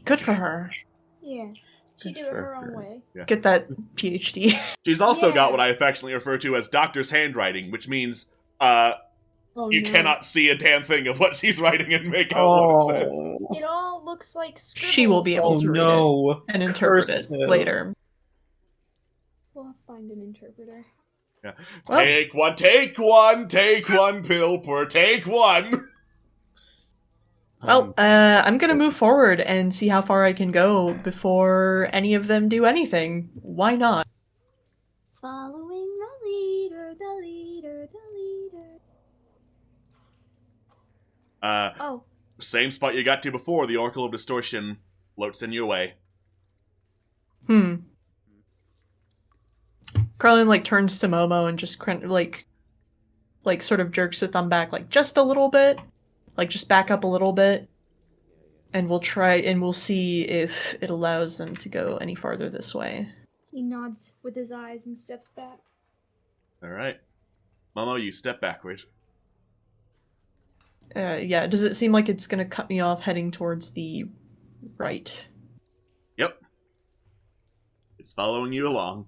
Good for her. Yeah, she do it her own way. Yeah. Get that PhD. She's also got what I affectionately refer to as doctor's handwriting, which means you cannot see a damn thing of what she's writing and make out what it says. It all looks like scribbles. She will be able to read it and interpret it later. We'll find an interpreter. Yeah. Well, take one, Pilper, take one! Well, I'm gonna move forward and see how far I can go before any of them do anything. Why not? Following the leader, the leader, the leader. Same spot you got to before, the Oracle of Distortion floats in your way. Carlin, like, turns to Momo and just, like, sort of jerks the thumb back, like, just a little bit. Like, just back up a little bit. And we'll see if it allows them to go any farther this way. He nods with his eyes and steps back. Alright. Momo, you step backward. Yeah, does it seem like it's gonna cut me off heading towards the right? Yep. It's following you along.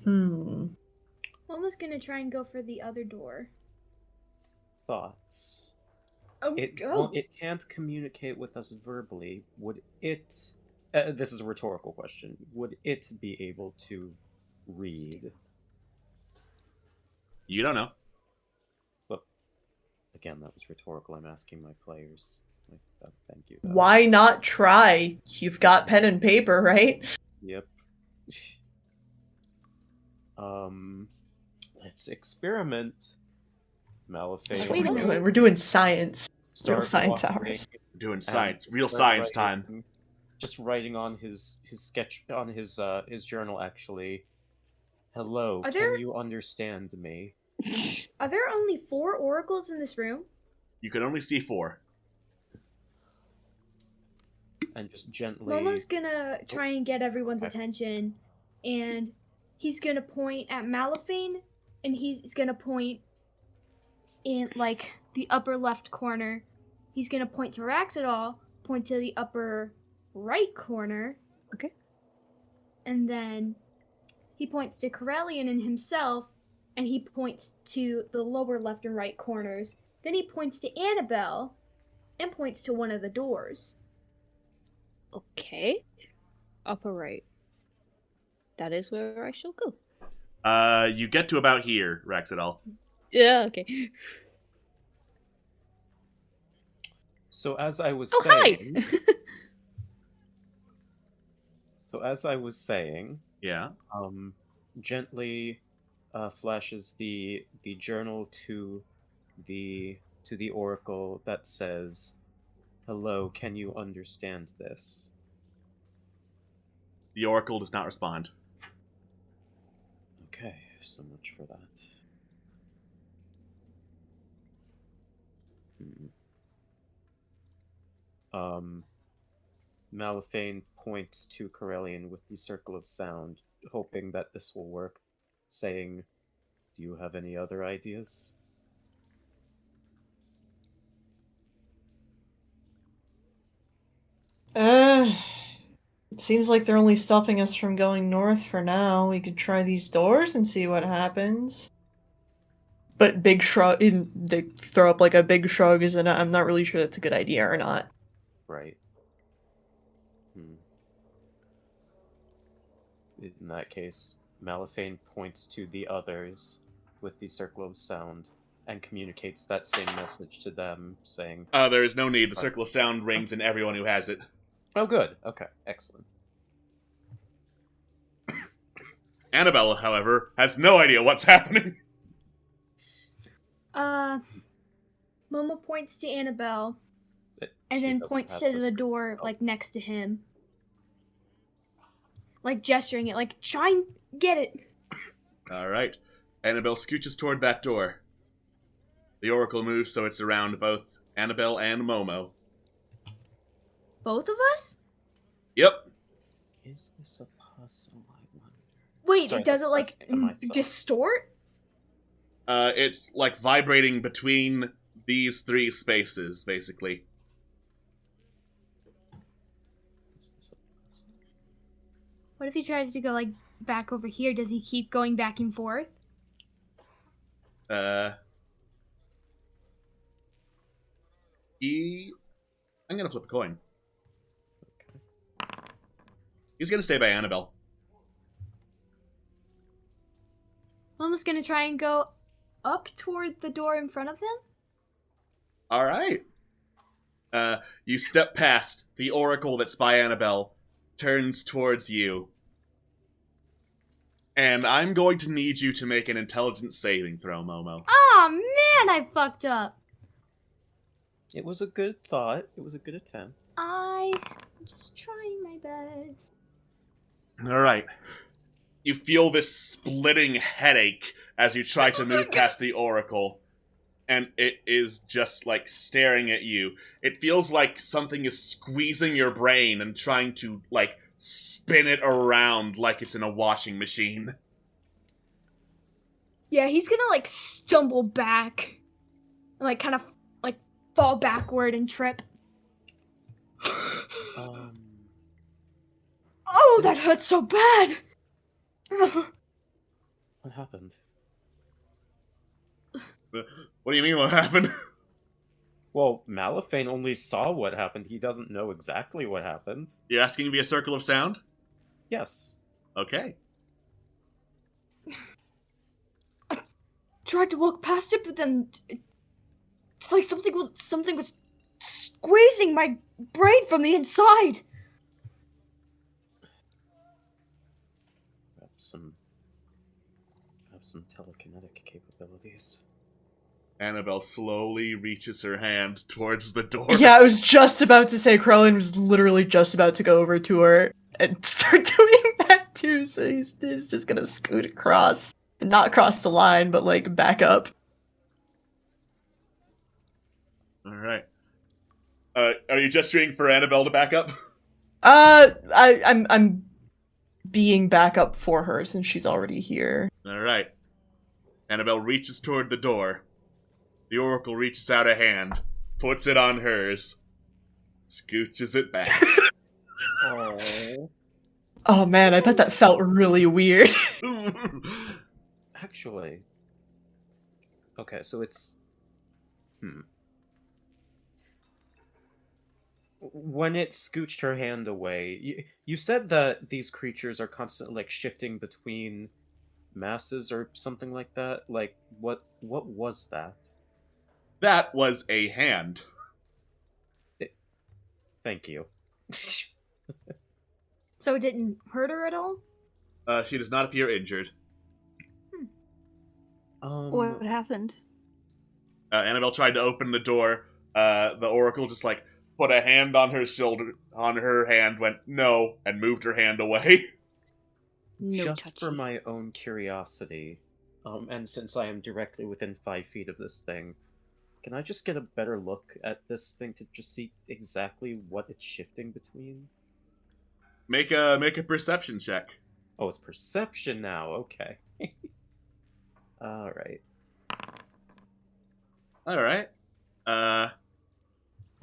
Momo's gonna try and go for the other door. Thoughts? Oh, It can't communicate with us verbally. Would it... this is a rhetorical question. Would it be able to read? You don't know. Well, again, that was rhetorical. I'm asking my players. Thank you. Why not try? You've got pen and paper, right? Yep. Let's experiment. We're doing science. Real science hours. We're doing science. Real science time. Just writing on his sketch, on his journal, actually. Hello, can you understand me? Are there only 4 oracles in this room? You can only see 4. And just gently... Momo's gonna try and get everyone's attention, and he's gonna point at Malphane, and he's gonna point in, like, the upper left corner. He's gonna point to Raxidal, point to the upper right corner. Okay. And then he points to Carillion and himself, and he points to the lower left and right corners. Then he points to Annabelle, and points to one of the doors. Okay. Upper right. That is where I shall go. You get to about here, Raxidal. Yeah, okay. So as I was saying... Hi! So as I was saying... Yeah? Gently flashes the journal to the oracle that says, "Hello, can you understand this?" The Oracle does not respond. Okay, so much for that. Malphane points to Carillion with the circle of sound, hoping that this will work, saying, "Do you have any other ideas?" It seems like they're only stopping us from going north for now. We could try these doors and see what happens. But big shrug, they throw up like a big shrug, isn't it? I'm not really sure that's a good idea or not. Right. In that case, Malifane points to the others with the circle of sound and communicates that same message to them, saying, There is no need. The circle of sound rings in everyone who has it. "Oh, good. Okay, excellent." Annabelle, however, has no idea what's happening. Momo points to Annabelle That and she then doesn't points have to the door, oh. like, next to him. Like, gesturing it, like, try and get it. Alright. Annabelle scooches toward that door. The Oracle moves so it's around both Annabelle and Momo. Both of us? Yep. Is this a puzzle, I wonder? Wait, Sorry, does it, like, that's to myself. distort? It's like vibrating between these three spaces, basically. Is this a puzzle? What if he tries to go, like, back over here? Does he keep going back and forth? I'm gonna flip a coin. Okay. He's gonna stay by Annabelle. Momo's gonna try and go up toward the door in front of him? Alright. You step past the Oracle that's by Annabelle, turns towards you. And I'm going to need you to make an intelligence saving throw, Momo. Oh man, I fucked up. It was a good thought. It was a good attempt. I'm just trying my best. Alright. You feel this splitting headache as you try to move past the Oracle. And it is just, like, staring at you. It feels like something is squeezing your brain and trying to, like, spin it around like it's in a washing machine. Yeah, he's gonna, like, stumble back. Like, kind of, like, fall backward and trip. Oh, that hurts so bad! What happened? What do you mean what happened? Well, Malifane only saw what happened. He doesn't know exactly what happened. You're asking to be a circle of sound? Yes. Okay. I tried to walk past it, but then it's like something was squeezing my brain from the inside. Perhaps some telekinetic capabilities. Annabelle slowly reaches her hand towards the door. Yeah, I was just about to say Krellin was literally just about to go over to her and start doing that too, so he's just gonna scoot across. Not cross the line, but like back up. Alright. Are you gesturing for Annabelle to back up? I'm being back up for her since she's already here. Alright. Annabelle reaches toward the door. The Oracle reaches out a hand, puts it on hers, scooches it back. Oh. Oh man, I bet that felt really weird. Actually. Okay, so it's... When it scooched her hand away, you said that these creatures are constantly, like, shifting between masses or something like that? Like, what was that? That was a hand. Thank you. So it didn't hurt her at all? She does not appear injured. What happened? Annabelle tried to open the door. The Oracle just, like, put a hand on her shoulder, on her hand, went, no, and moved her hand away. No Just touchy. for my own curiosity, and since I am directly within 5 feet of this thing, can I just get a better look at this thing to just see exactly what it's shifting between? Make a perception check. Oh, it's perception now. Okay. All right. All right.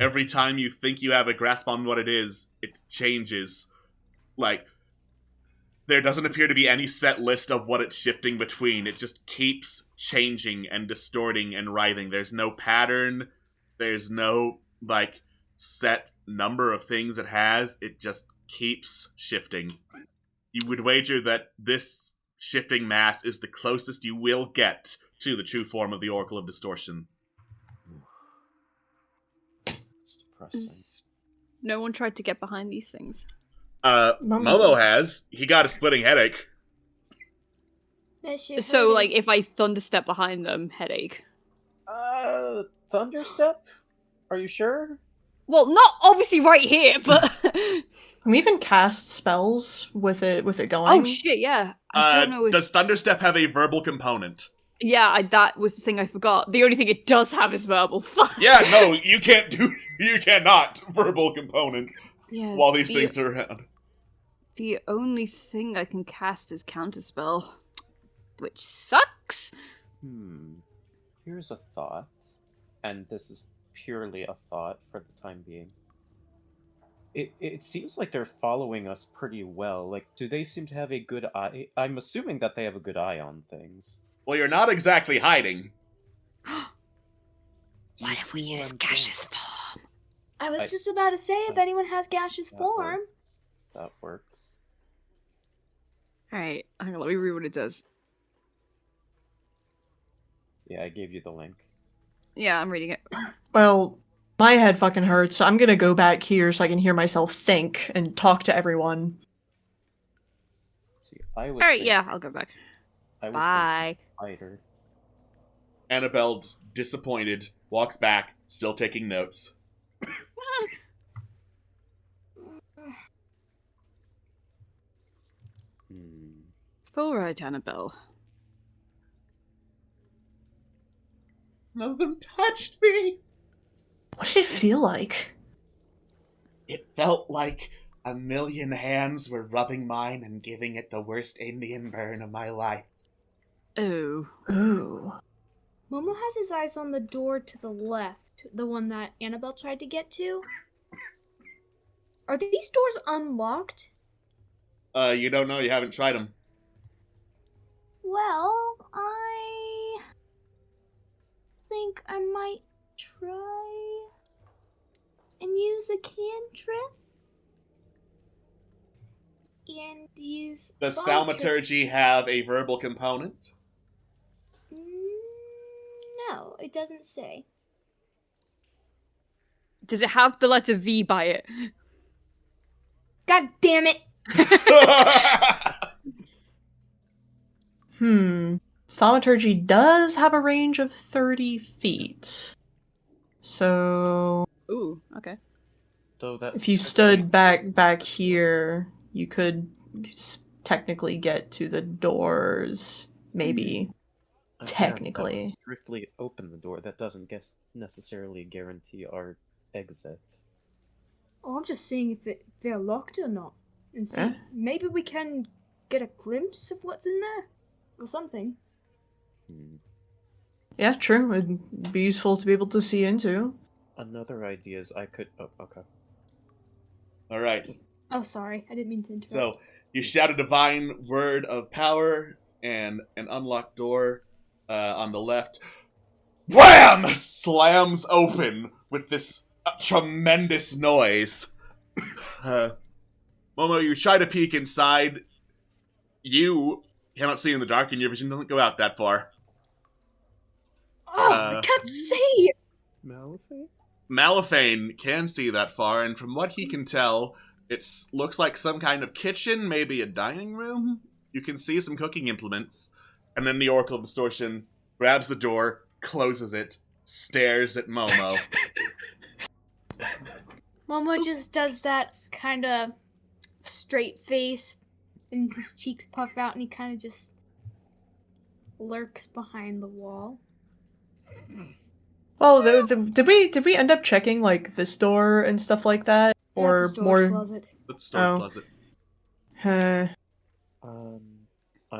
Every time you think you have a grasp on what it is, it changes. Like, there doesn't appear to be any set list of what it's shifting between. It just keeps changing and distorting and writhing. There's no pattern. There's no, like, set number of things it has. It just keeps shifting. You would wager that this shifting mass is the closest you will get to the true form of the Oracle of Distortion. It's depressing. No one tried to get behind these things. Momo has. He got a splitting headache. That shit So, hurting. like, if I thunderstep behind them, headache. Thunderstep? Are you sure? Well, not obviously right here, but... Can we even cast spells with it going? Oh shit, yeah. I don't know if... Does Thunderstep have a verbal component? Yeah, that was the thing I forgot. The only thing it does have is verbal. Fuck. Yeah, no, you cannot verbal component Yeah, while these things are around. The only thing I can cast is Counterspell, which sucks. Here's a thought, and this is purely a thought for the time being. It seems like they're following us pretty well. Like, do they seem to have a good eye? I'm assuming that they have a good eye on things. Well, you're not exactly hiding. What if we use gaseous form? I was just about to say, if anyone has gaseous form. That works. Alright, hang on, let me read what it does. Yeah, I gave you the link. Yeah, I'm reading it. Well, my head fucking hurts, so I'm gonna go back here so I can hear myself think and talk to everyone. See, I was. Alright, yeah, I'll go back. Bye. Spider. Annabelle, disappointed, walks back, still taking notes. It's alright, Annabelle. None of them touched me. What did it feel like? It felt like a million hands were rubbing mine and giving it the worst Indian burn of my life. Oh. Ooh. Momo has his eyes on the door to the left, the one that Annabelle tried to get to. Are these doors unlocked? You don't know, you haven't tried them. Well, I think I might try and use a cantrip and use. Does thaumaturgy have a verbal component? No, it doesn't say. Does it have the letter V by it? God damn it! Thaumaturgy does have a range of 30 feet. So... Ooh, okay. Though that if you stood back here, you could technically get to the doors. Maybe. Again, Technically. that would strictly open the door. That doesn't necessarily guarantee our exit. Oh, I'm just seeing if they're locked or not. And see, Eh? maybe we can get a glimpse of what's in there? Or something. Yeah, true. It'd be useful to be able to see into. Another idea is I could... Oh, okay. Alright. Oh, sorry. I didn't mean to interrupt. So, you shout a divine word of power, and an unlocked door on the left, wham! Slams open with this tremendous noise. Momo, you try to peek inside. You cannot see in the dark, and your vision doesn't go out that far. Oh, I can't see! Malifaux? Malifane can see that far, and from what he can tell, it looks like some kind of kitchen, maybe a dining room. You can see some cooking implements. And then the Oracle of Distortion grabs the door, closes it, stares at Momo. Momo just does that kind of straight face, and his cheeks puff out, and he kind of just lurks behind the wall. Well, did we end up checking like this door and stuff like that, or That's a storage more? closet. Let's storage closet. I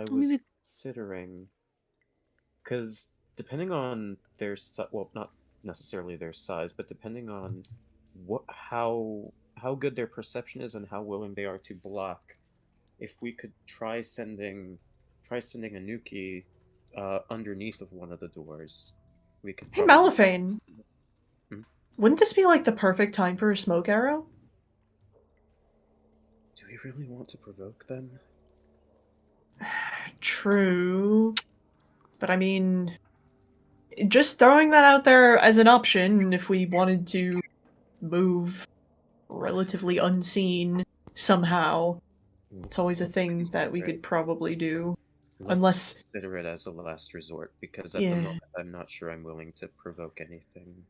mean, was considering, because depending on their well, not necessarily their size, but depending on how good their perception is and how willing they are to block, if we could try sending a Nuki underneath of one of the doors, we could. Hey, probably... Malifane. Hmm? Wouldn't this be like the perfect time for a smoke arrow? Do we really want to provoke them? True. But I mean, just throwing that out there as an option if we wanted to move relatively unseen somehow. It's always a thing that we could probably do. Unless consider it as a last resort, because at the moment I'm not sure I'm willing to provoke anything.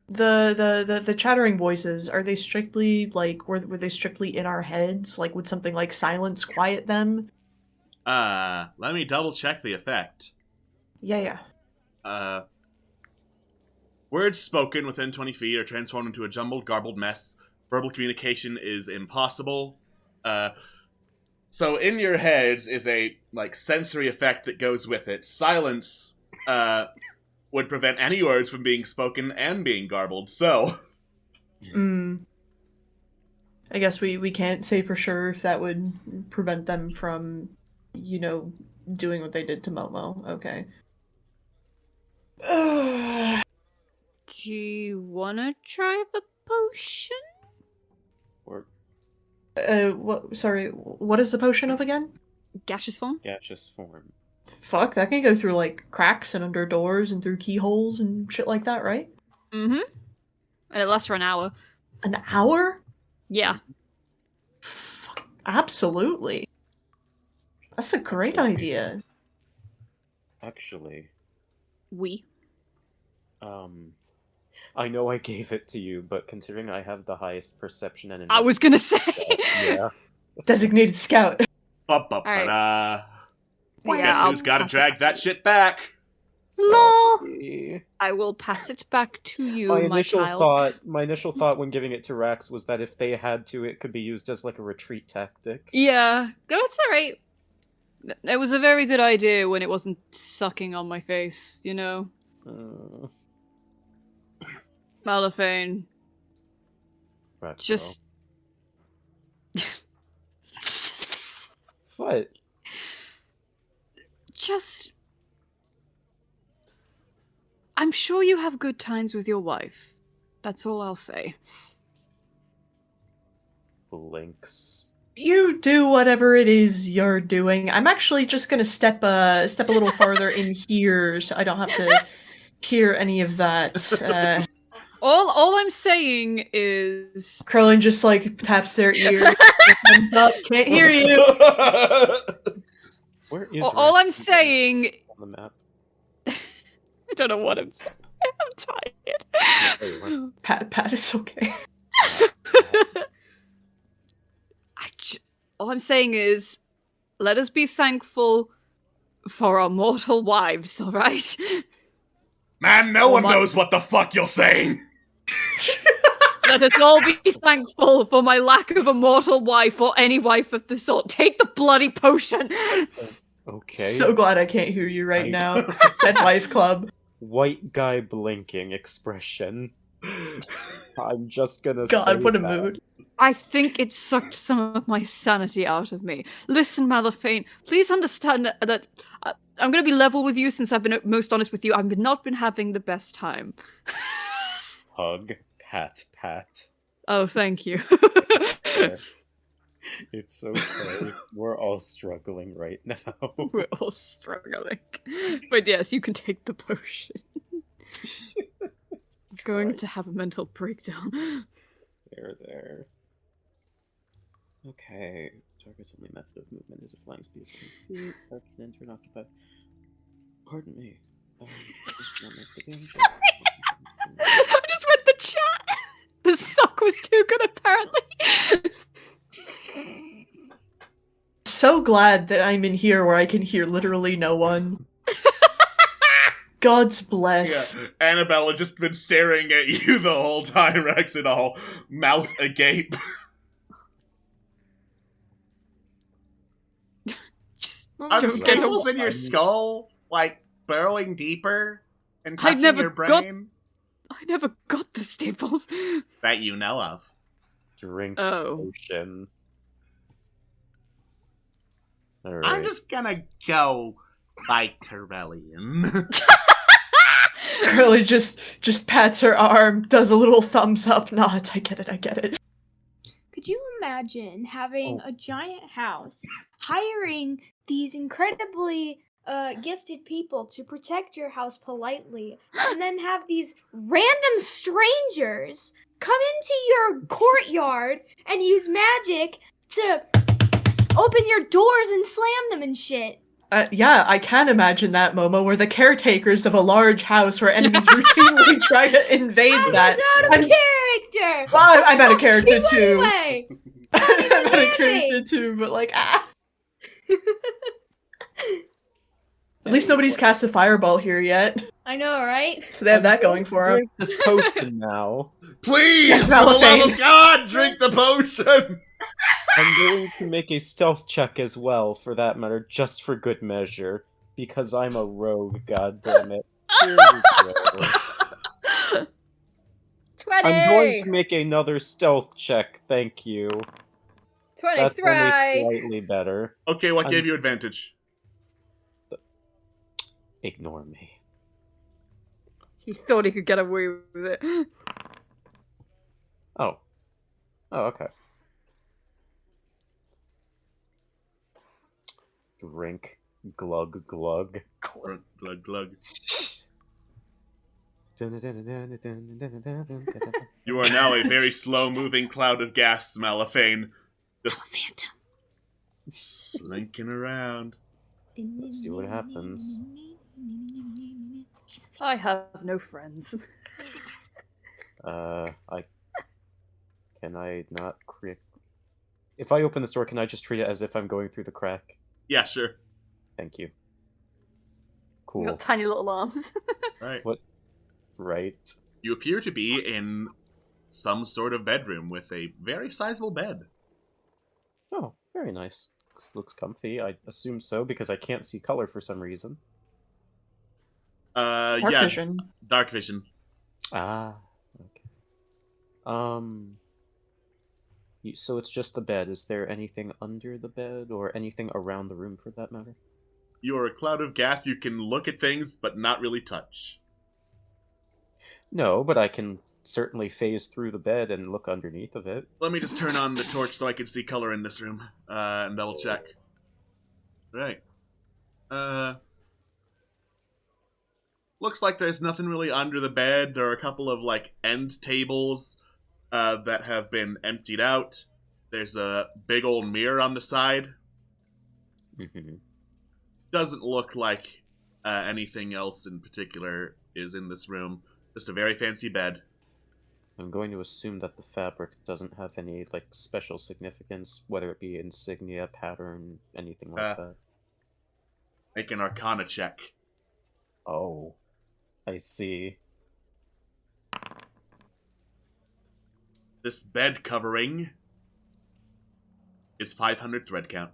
The chattering voices, are they strictly like were they strictly in our heads? Like would something like silence quiet them? Let me double check the effect. Yeah. Words spoken within 20 feet are transformed into a jumbled, garbled mess. Verbal communication is impossible. So in your heads is a sensory effect that goes with it. Silence would prevent any words from being spoken and being garbled. So, I guess we can't say for sure if that would prevent them from, doing what they did to Momo. Okay. Do you wanna try the potion? Or what? Sorry, what is the potion of again? Gaseous form? gaseous form. Fuck, that can go through like cracks and under doors and through keyholes and shit like that, right? Mm-hmm. And it lasts for an hour. An hour? Yeah. Absolutely. That's a great idea. Actually, I know I gave it to you, but considering I have the highest perception and was gonna say. yeah. Designated scout. I Yeah, guess who's gotta drag that shit back? Lol. Sorry. I will pass it back to you, My my initial child. thought when giving it to Rax was that if they had to, it could be used as like a retreat tactic. Yeah, that's alright. It was a very good idea when it wasn't sucking on my face, Malifane. Rax, Just... What? Just... I'm sure you have good times with your wife. That's all I'll say. Blinks. You do whatever it is you're doing. I'm actually just gonna step a little farther in here so I don't have to hear any of that. All I'm saying is... Krillin just taps their ear. Can't hear you. Where is all Rax I'm saying... on the map? I don't know what I'm saying. I'm tired. Pat, it's okay. All I'm saying is, let us be thankful for our mortal wives, alright? Man, no one knows what the fuck you're saying! Let us all be thankful for my lack of a mortal wife or any wife of the sort. Take the bloody potion! Okay. So glad I can't hear you right now. Dead Wife Club. White guy blinking expression. I'm just gonna say God, what a that. mood. I think it sucked some of my sanity out of me. Listen, Malifane, please understand that I'm going to be level with you since I've been most honest with you. I've not been having the best time. Hug, pat. Oh, thank you. It's okay. We're all struggling right now. We're all struggling. But yes, you can take the potion. I'm going to have a mental breakdown. There. Okay. Target's only method of movement is a flying speed of 10 feet. Target can enter and occupy. Pardon me. I just read the chat. The sock was too good, apparently. So glad that I'm in here where I can hear literally no one. God's bless. Yeah. Annabella just been staring at you the whole time, Rexidol, mouth agape. Are the Don't get staples in your I'm- skull, like, burrowing deeper and I touching never your got- brain? I never got the staples. That you know of. Drinks Oh. potion. I'm Alright. just gonna go by Corellian. Curly just pats her arm, does a little thumbs up, nods. I get it. Could you imagine having Oh. a giant house, hiring these incredibly gifted people to protect your house politely, and then have these random strangers come into your courtyard and use magic to open your doors and slam them and shit? Yeah, I can imagine that, Momo, where the caretakers of a large house where enemies routinely try to invade I that. was out of I'm- character! Well, I'm out of Fuck character you too. Anyway. I'm out of hear me. character too, but like, At least nobody's cast a fireball here yet, I know, right? so they have that going for them. Drink this potion now. Please, Yes, for the love Malafane. of God, drink the potion! I'm going to make a stealth check as well, for that matter, just for good measure. Because I'm a rogue, goddammit. Here we go. 20! I'm going to make another stealth check, thank you. That's 23! only slightly better. Okay, what I'm- gave you advantage? Ignore me. He thought he could get away with it. Oh. Oh, okay. Drink. Glug glug. Glug, glug, glug. You are now a very slow-moving cloud of gas, Malafane. Just Phantom. slinking around. Let's see what happens. I have no friends. Can I not create... If I open this door, can I just treat it as if I'm going through the crack? Yeah, sure. Thank you. You Cool. got tiny little arms. Right. Right. You appear to be in some sort of bedroom with a very sizable bed. Oh, very nice. Looks comfy. I assume so, because I can't see color for some reason. Dark Yeah, vision. dark vision. Ah, okay. So it's just the bed. Is there anything under the bed, or anything around the room for that matter? You are a cloud of gas. You can look at things, but not really touch. No, but I can certainly phase through the bed and look underneath of it. Let me just turn on the torch so I can see color in this room, and double check. Right. Looks like there's nothing really under the bed. There are a couple of, like, end tables that have been emptied out. There's a big old mirror on the side. Mm-hmm. Doesn't look like anything else in particular is in this room. Just a very fancy bed. I'm going to assume that the fabric doesn't have any, like, special significance, whether it be insignia, pattern, anything like that. Make an Arcana check. Oh, I see. This bed covering is 500 thread count.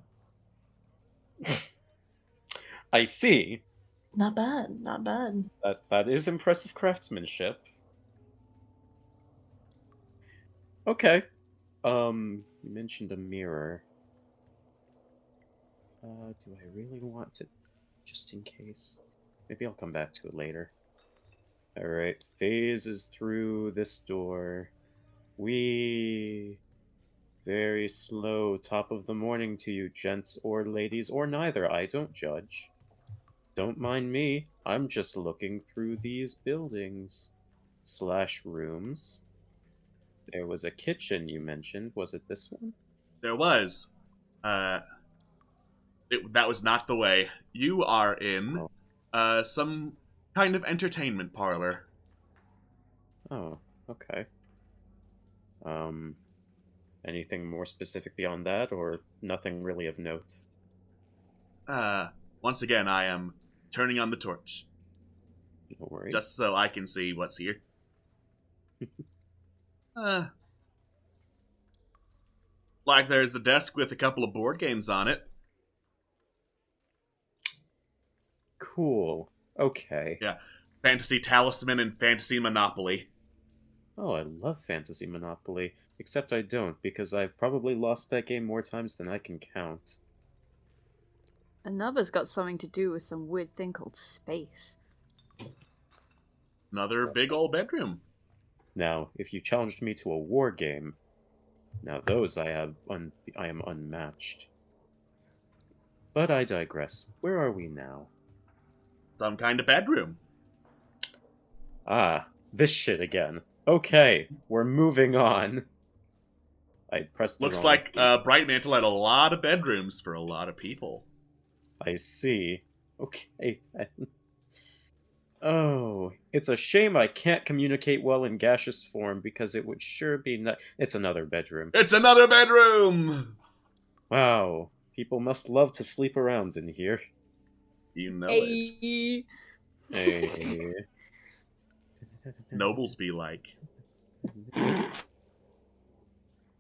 I see. Not bad, not bad. That is impressive craftsmanship. Okay. You mentioned a mirror. Do I really want to... Just in case. Maybe I'll come back to it later. Alright, phases through this door. Very slow top of the morning to you, gents or ladies, or neither. I don't judge. Don't mind me. I'm just looking through these buildings. / rooms. There was a kitchen you mentioned. Was it this one? There was. That was not the way. You are in some kind of entertainment parlor. Oh, okay. Anything more specific beyond that, or nothing really of note? Once again, I am turning on the torch. No worries. Just so I can see what's here. Like there's a desk with a couple of board games on it. Cool. Okay. Yeah. Fantasy Talisman and Fantasy Monopoly. Oh, I love Fantasy Monopoly. Except I don't, because I've probably lost that game more times than I can count. Another's got something to do with some weird thing called space. Another big old bedroom. Now, if you challenged me to a war game, now those I am unmatched. But I digress. Where are we now? Some kind of bedroom. Ah, this shit again. Okay, we're moving on. I pressed the Looks wrong like key. Bright Mantle had a lot of bedrooms for a lot of people. I see. Okay, then. Oh, it's a shame I can't communicate well in gaseous form because it would sure be It's another bedroom. It's another bedroom! Wow, people must love to sleep around in here. You know it. Hey. Nobles be like.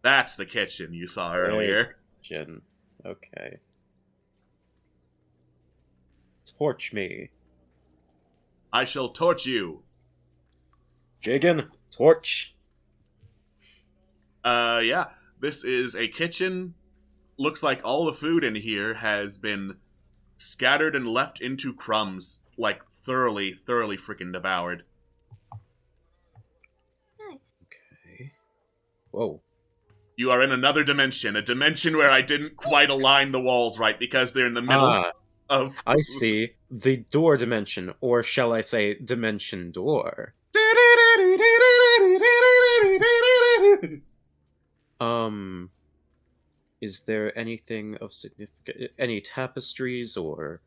That's the kitchen you saw earlier. Kitchen. Okay. Torch me. I shall torch you. Jiggin, torch. Yeah. This is a kitchen. Looks like all the food in here has been scattered and left into crumbs. Like, thoroughly freaking devoured. Nice. Okay. Whoa. You are in another dimension. A dimension where I didn't quite align the walls right because they're in the middle of... I see. The door dimension, or shall I say, dimension door. Is there anything of significant, any tapestries or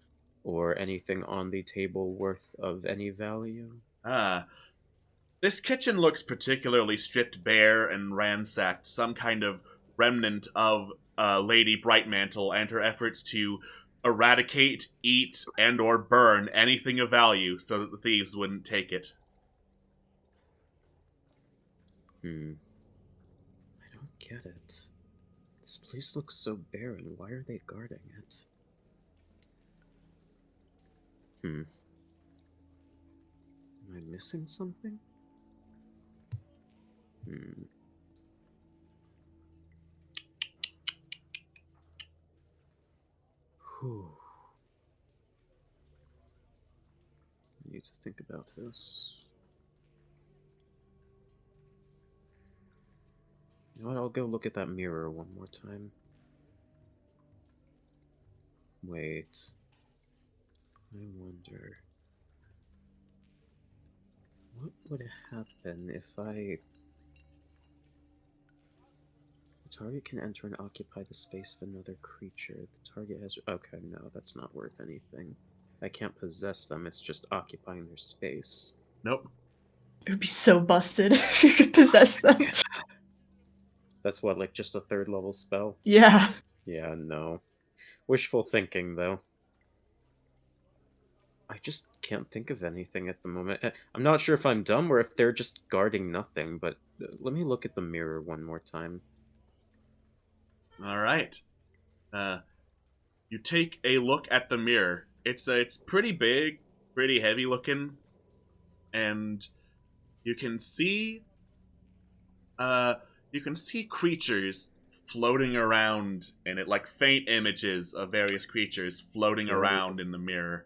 anything on the table worth of any value? This kitchen looks particularly stripped bare and ransacked, some kind of remnant of Lady Brightmantle and her efforts to eradicate, eat, and or burn anything of value so that the thieves wouldn't take it. I don't get it. This place looks so barren. Why are they guarding it? Am I missing something? Whew. I need to think about this. You know what, I'll go look at that mirror one more time. Wait. I wonder... what would happen if I... The target can enter and occupy the space of another creature. The target has... Okay, no, that's not worth anything. I can't possess them, it's just occupying their space. Nope. It would be so busted if you could possess them. That's what, like, just a third level spell? Yeah. Yeah, no. Wishful thinking, though. I just can't think of anything at the moment. I'm not sure if I'm dumb or if they're just guarding nothing, but let me look at the mirror one more time. Alright. You take a look at the mirror. It's pretty big, pretty heavy looking, and you can see creatures floating around in it, like faint images of various creatures floating around in the mirror.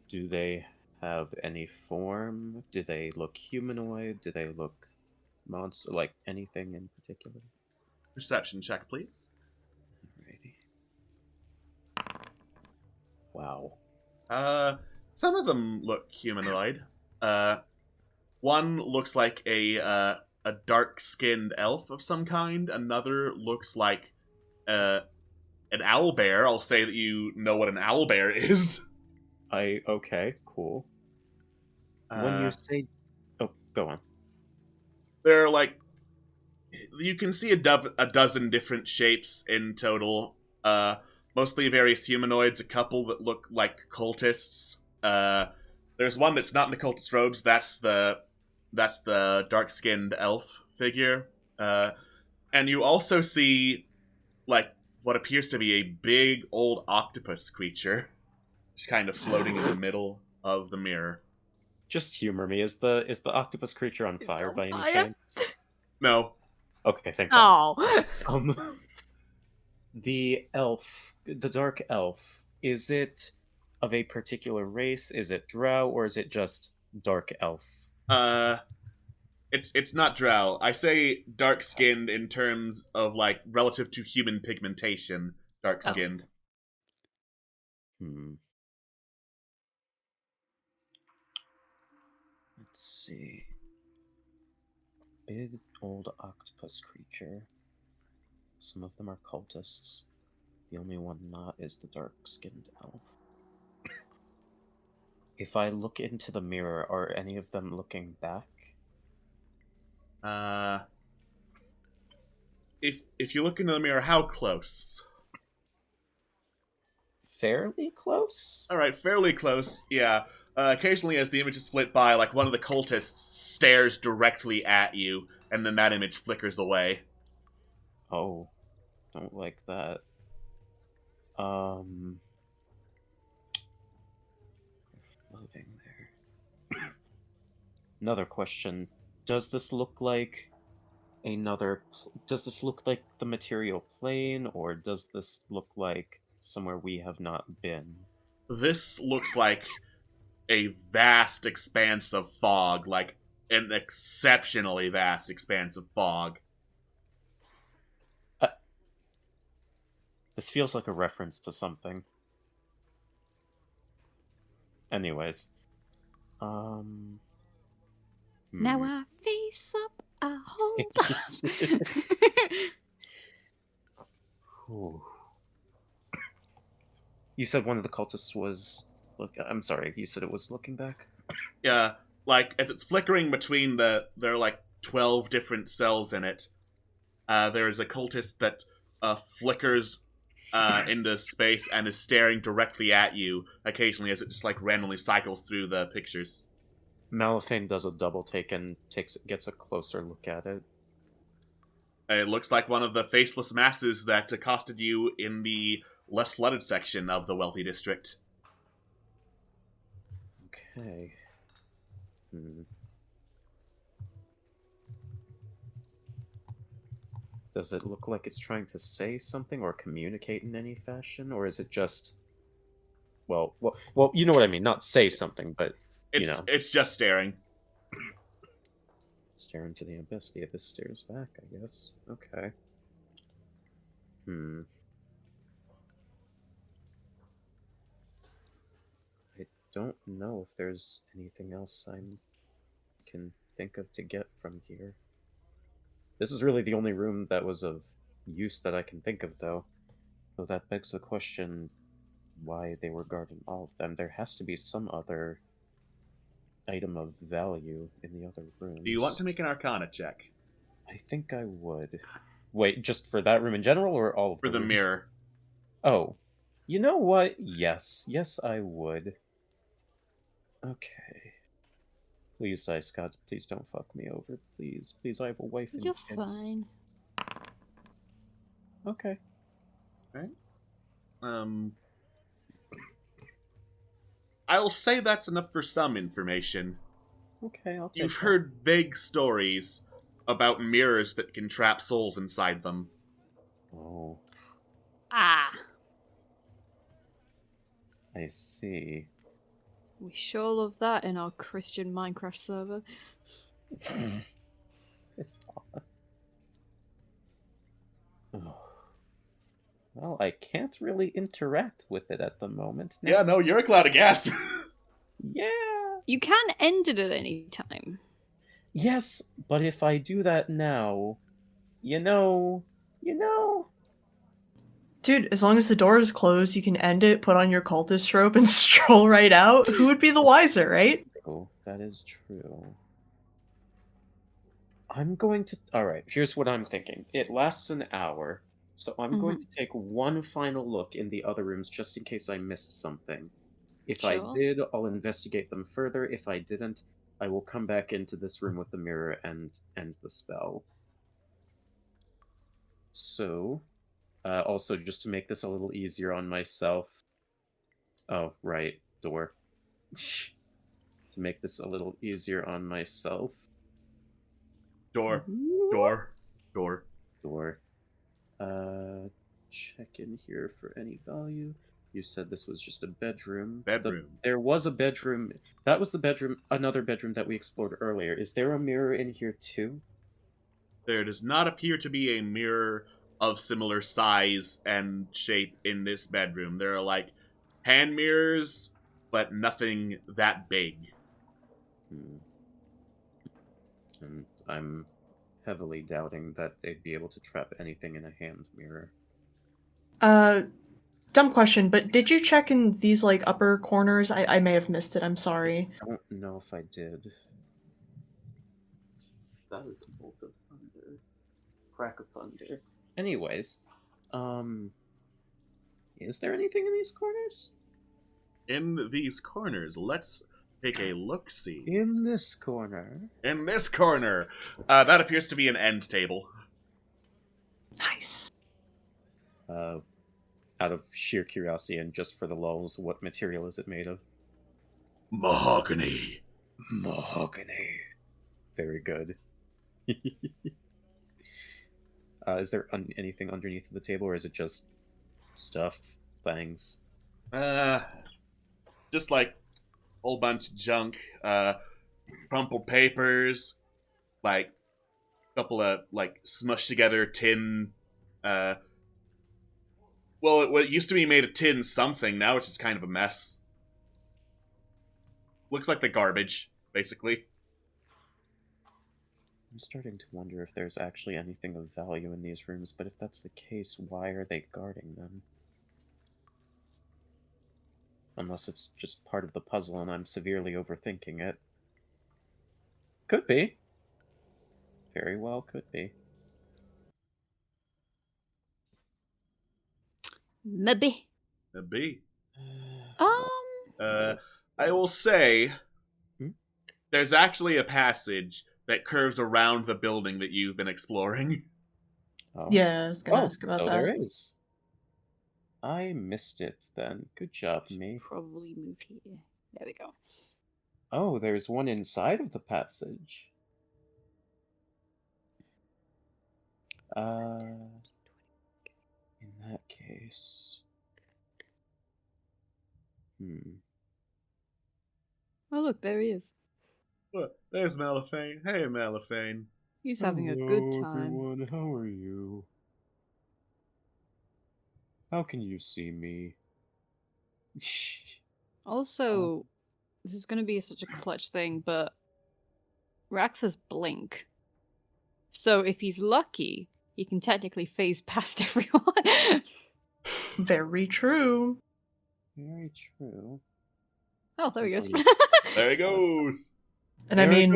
Do they have any form? Do they look humanoid? Do they look monster? Like anything in particular? Perception check, please. Alrighty. Wow. Some of them look humanoid. One looks like a dark-skinned elf of some kind. Another looks like an owlbear. I'll say that you know what an owlbear is. Okay, cool. When you say... Oh, go on. They're like... You can see a dozen different shapes in total. Mostly various humanoids, a couple that look like cultists. There's one that's not in the cultist robes. That's the dark-skinned elf figure. And you also see, like, what appears to be a big old octopus creature. just kind of floating in the middle of the mirror. Just humor me. Is the octopus creature on fire on by any fire? chance? No. Okay, thank God. Oh. The elf, the dark elf, is it of a particular race? Is it drow, or is it just dark elf? It's not drow. I say dark skinned in terms of like relative to human pigmentation. Dark skinned. Let's see. Big old octopus creature. Some of them are cultists. The only one not is the dark-skinned elf. If I look into the mirror, are any of them looking back? If you look into the mirror, how close? Fairly close? Alright, fairly close, yeah. Occasionally as the images flit by, like one of the cultists stares directly at you, and then that image flickers away. Oh, don't like that. Floating there. Another question. Does this look like does this look like the material plane, or does this look like somewhere we have not been? This looks like a vast expanse of fog, like an exceptionally vast expanse of fog. This feels like a reference to something. Anyways. Now I face up, I hold Ooh. You said one of the cultists was... I'm sorry, you said it was looking back? Yeah, like, as it's flickering between there are like 12 different cells in it. There is a cultist that flickers into space and is staring directly at you occasionally as it just like randomly cycles through the pictures. Malifane does a double take and gets a closer look at it. It looks like one of the faceless masses that accosted you in the less flooded section of the wealthy district. Okay. Does it look like it's trying to say something or communicate in any fashion, or is it just... Well, you know what I mean. Not say something, but, It's just staring. Staring to the abyss. The abyss stares back, I guess. Okay. I don't know if there's anything else I can think of to get from here. This is really the only room that was of use that I can think of, though. So that begs the question why they were guarding all of them. There has to be some other item of value in the other rooms. Do you want to make an Arcana check? I think I would. Wait, just for that room in general, or all of them? For the mirror. Oh. You know what? Yes. Yes, I would. Okay. Please, Dice Gods, please don't fuck me over. Please. Please, I have a wife and You're kids. fine. Okay. Right. I'll say that's enough for some information. Okay, I'll take You've that. heard vague stories about mirrors that can trap souls inside them. Oh, Ah. I see. We sure love that in our Christian Minecraft server. It's odd. Oh. Well, I can't really interact with it at the moment. Now. Yeah, no, you're a cloud of gas. Yeah. You can end it at any time. Yes, but if I do that now, you know... Dude, as long as the door is closed, you can end it, put on your cultist robe, and stroll right out. Who would be the wiser, right? Oh, that is true. I'm going to... Alright, here's what I'm thinking. It lasts an hour, so I'm going to take one final look in the other rooms just in case I missed something. If I Sure. did, I'll investigate them further. If I didn't, I will come back into this room with the mirror and end the spell. So... also, just to make this a little easier on myself, Oh, right. Door. To make this a little easier on myself. Door. Door. Check in here for any value. You said this was just a bedroom. Bedroom. There was a bedroom. That was the bedroom, another bedroom that we explored earlier. Is there a mirror in here too? There does not appear to be a mirror of similar size and shape in this bedroom. There are like hand mirrors, but nothing that big. And I'm heavily doubting that they'd be able to trap anything in a hand mirror. Dumb question, but did you check in these, like, upper corners? I may have missed it, I'm sorry. I don't know if I did. That is a bolt of thunder. Crack of thunder. Anyways, is there anything in these corners? In these corners, let's take a look-see. In this corner. In this corner, that appears to be an end table. Nice. Out of sheer curiosity and just for the lulz, what material is it made of? Mahogany. Mahogany. Very good. Is there anything underneath the table, or is it just stuff, things? Just like a whole bunch of junk, crumpled papers, like a couple of like smushed together tin. Well, it used to be made of tin something. Now it's just kind of a mess. Looks like the garbage, basically. I'm starting to wonder if there's actually anything of value in these rooms, but if that's the case, why are they guarding them? Unless it's just part of the puzzle and I'm severely overthinking it. Could be. Very well could be. Maybe. Maybe. Um. I will say, there's actually a passage that curves around the building that you've been exploring. Oh. Yeah, I was gonna ask about so that. there is. I missed it then. Good job, me. Probably move here. There we go. Oh, there's one inside of the passage. In that case... Oh, look, there he is. Look, there's Malifane. Hey, Malifane. He's having a good Hello, time. everyone. How are you? How can you see me? Also, this is going to be such a clutch thing, but Rax has blink. So if he's lucky, he can technically phase past everyone. Very true. Very true. Oh, there he goes. There he goes. And I mean,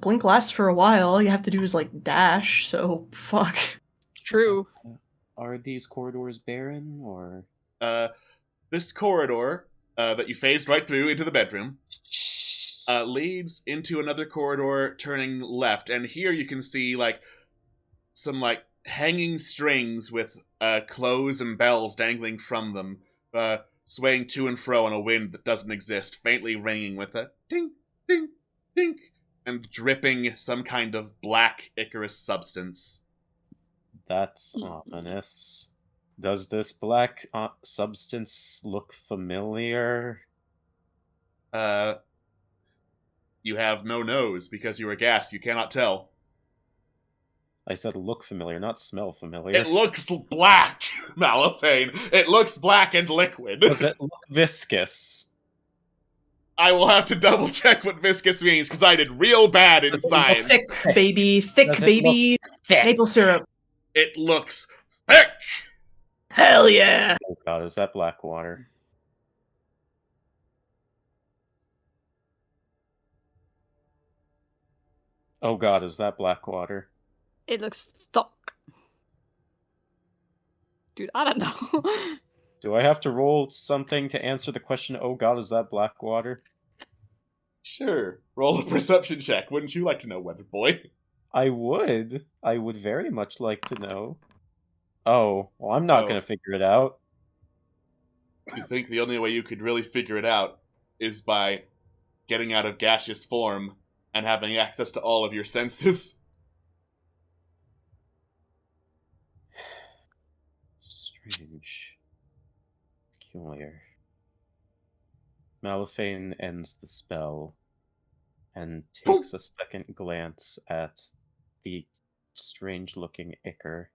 Blink lasts for a while. All you have to do is, like, dash, so fuck. True. Are these corridors barren, or...? This corridor that you phased right through into the bedroom leads into another corridor turning left. And here you can see, like, some, like, hanging strings with clothes and bells dangling from them, swaying to and fro on a wind that doesn't exist, faintly ringing with a ding, ding, ding, and dripping some kind of black Icarus substance. That's ominous. Does this black substance look familiar? You have no nose because you are gas. You cannot tell. I said look familiar, not smell familiar. It looks black, Malifane. It looks black and liquid. Does it look viscous? I will have to double check what viscous means because I did real bad in science. Thick, baby. Thick, Does it baby. thick? Maple syrup. It looks thick. Hell yeah. Oh god, is that black water? Oh god, is that black water? It looks thuck. Dude, I don't know. Do I have to roll something to answer the question, oh god, is that black water? Sure. Roll a perception check. Wouldn't you like to know, Weather Boy? I would. I would very much like to know. Oh, well, I'm not going to figure it out. You think the only way you could really figure it out is by getting out of gaseous form and having access to all of your senses? Strange. Peculiar. Malifane ends the spell and takes a second glance at the strange-looking ichor.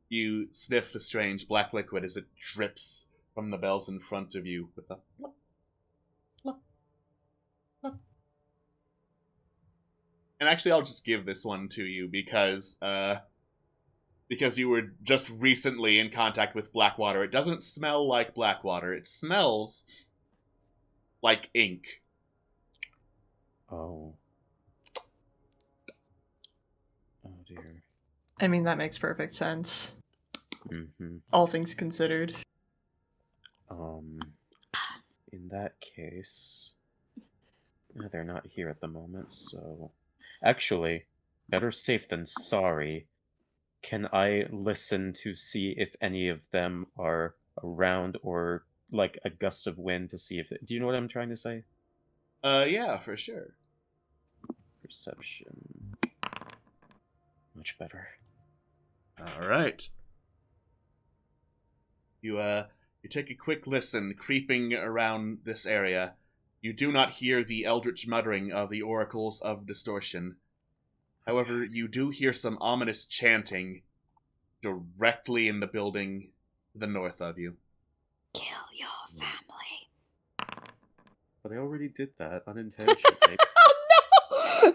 You sniff the strange black liquid as it drips from the bells in front of you with a plop, plop, plop. And actually, I'll just give this one to you because you were just recently in contact with black water. It doesn't smell like black water. It smells like ink. Oh. Oh dear. I mean, that makes perfect sense. Mm-hmm. All things considered. In that case, they're not here at the moment, so... Actually, better safe than sorry. Can I listen to see if any of them are around, or like a gust of wind to see if... Do you know what I'm trying to say? Yeah, for sure. Perception. Much better. All right. You take a quick listen, creeping around this area. You do not hear the eldritch muttering of the oracles of distortion. However, you do hear some ominous chanting directly in the building to the north of you. Kill your family. But I already did that unintentionally. Oh no!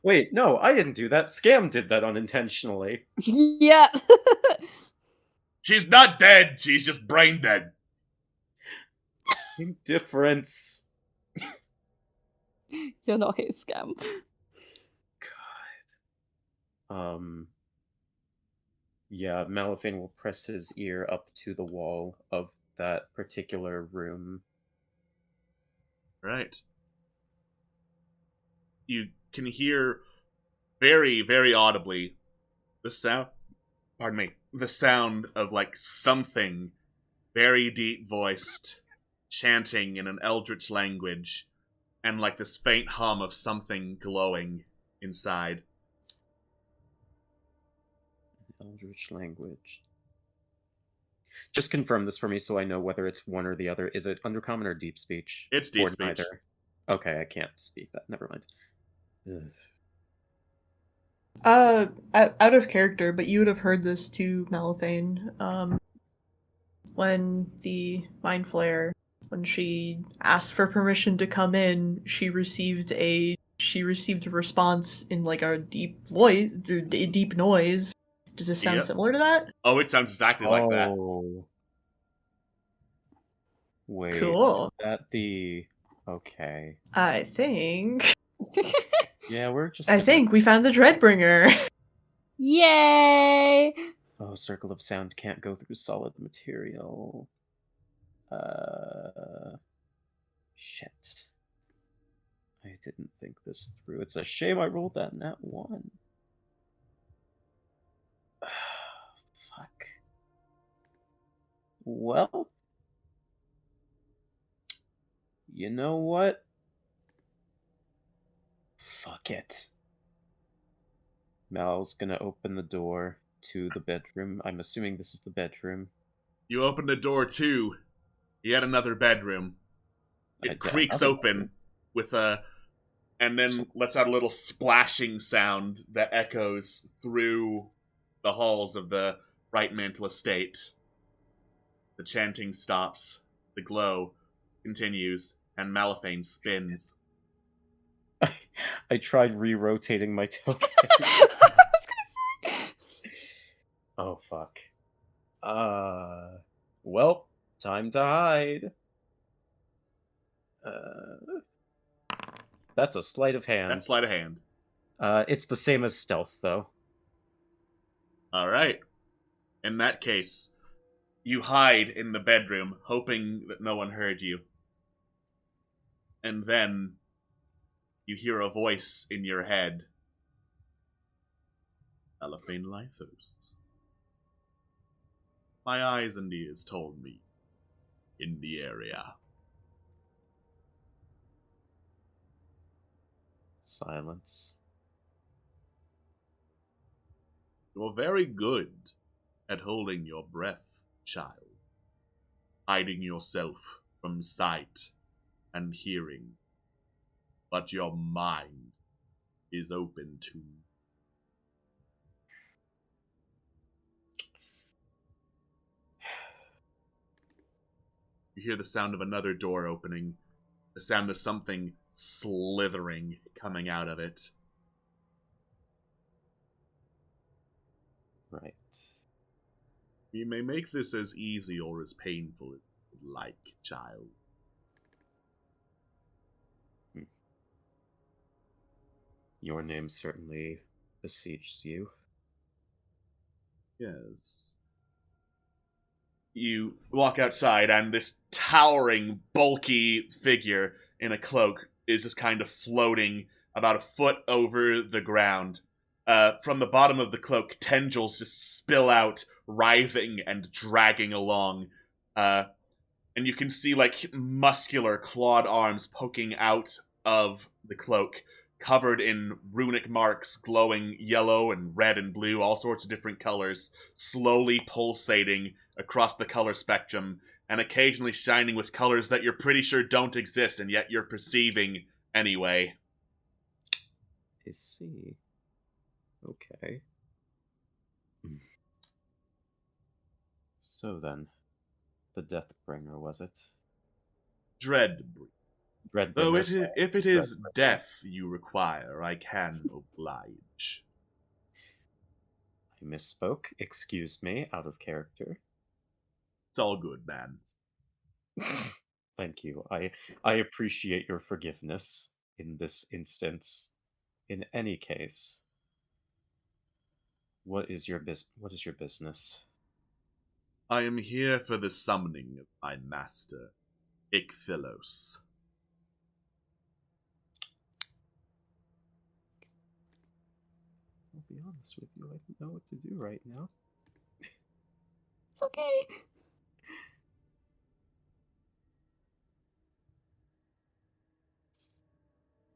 Wait, no, I didn't do that. Scam did that unintentionally. Yeah. She's not dead, she's just brain dead. Same difference. You're not his scam. God. Yeah, Malifane will press his ear up to the wall of that particular room. Right. You can hear very, very audibly the sound of like something very deep voiced chanting in an eldritch language, and like this faint hum of something glowing inside. Eldritch language. Just confirm this for me so I know whether it's one or the other. Is it Undercommon or Deep Speech? It's Deep or Speech. Neither? Okay, I can't speak that. Never mind. Ugh. Out of character, but you would have heard this to Malifane, when the Mind Flayer, when she asked for permission to come in, she received a response in like a deep voice, deep noise. Does this sound similar to that? Oh, it sounds exactly like that. Wait. Cool. Okay. I think. Yeah, we're just... I think we found the Dreadbringer. Yay! Oh, circle of sound can't go through solid material. Shit. I didn't think this through. It's a shame I rolled that nat 1. Fuck. Well... You know what? Fuck it. Mal's gonna open the door to the bedroom. I'm assuming this is the bedroom. You open the door to yet another bedroom. It creaks open with and then lets out a little splashing sound that echoes through the halls of the Bright Mantle Estate. The chanting stops, the glow continues, and Malifane spins. I tried re-rotating my token. Oh, fuck. Well, time to hide. That's a sleight of hand. That's sleight of hand. It's the same as stealth, though. Alright. In that case, you hide in the bedroom, hoping that no one heard you. And then you hear a voice in your head. Malifane Lithos. My eyes and ears told me in the area. Silence. You're very good at holding your breath, child. Hiding yourself from sight and hearing. But your mind is open to. You hear the sound of another door opening, the sound of something slithering coming out of it. Right. We may make this as easy or as painful as you would like, child. Your name certainly besieges you. Yes. You walk outside, and this towering, bulky figure in a cloak is just kind of floating about a foot over the ground. From the bottom of the cloak, tendrils just spill out, writhing and dragging along. And you can see, like, muscular, clawed arms poking out of the cloak, covered in runic marks glowing yellow and red and blue, all sorts of different colors, slowly pulsating across the color spectrum, and occasionally shining with colors that you're pretty sure don't exist, and yet you're perceiving anyway. I see. Okay. So then, the Deathbringer, was it? Dreadbringer. Though Dreadbringer. if it is death you require, I can oblige. I misspoke. Excuse me, out of character. It's all good, man. Thank you. I appreciate your forgiveness in this instance. In any case, what is your business? I am here for the summoning of my master, Ichthylos. I'll be honest with you, I don't know what to do right now. It's okay.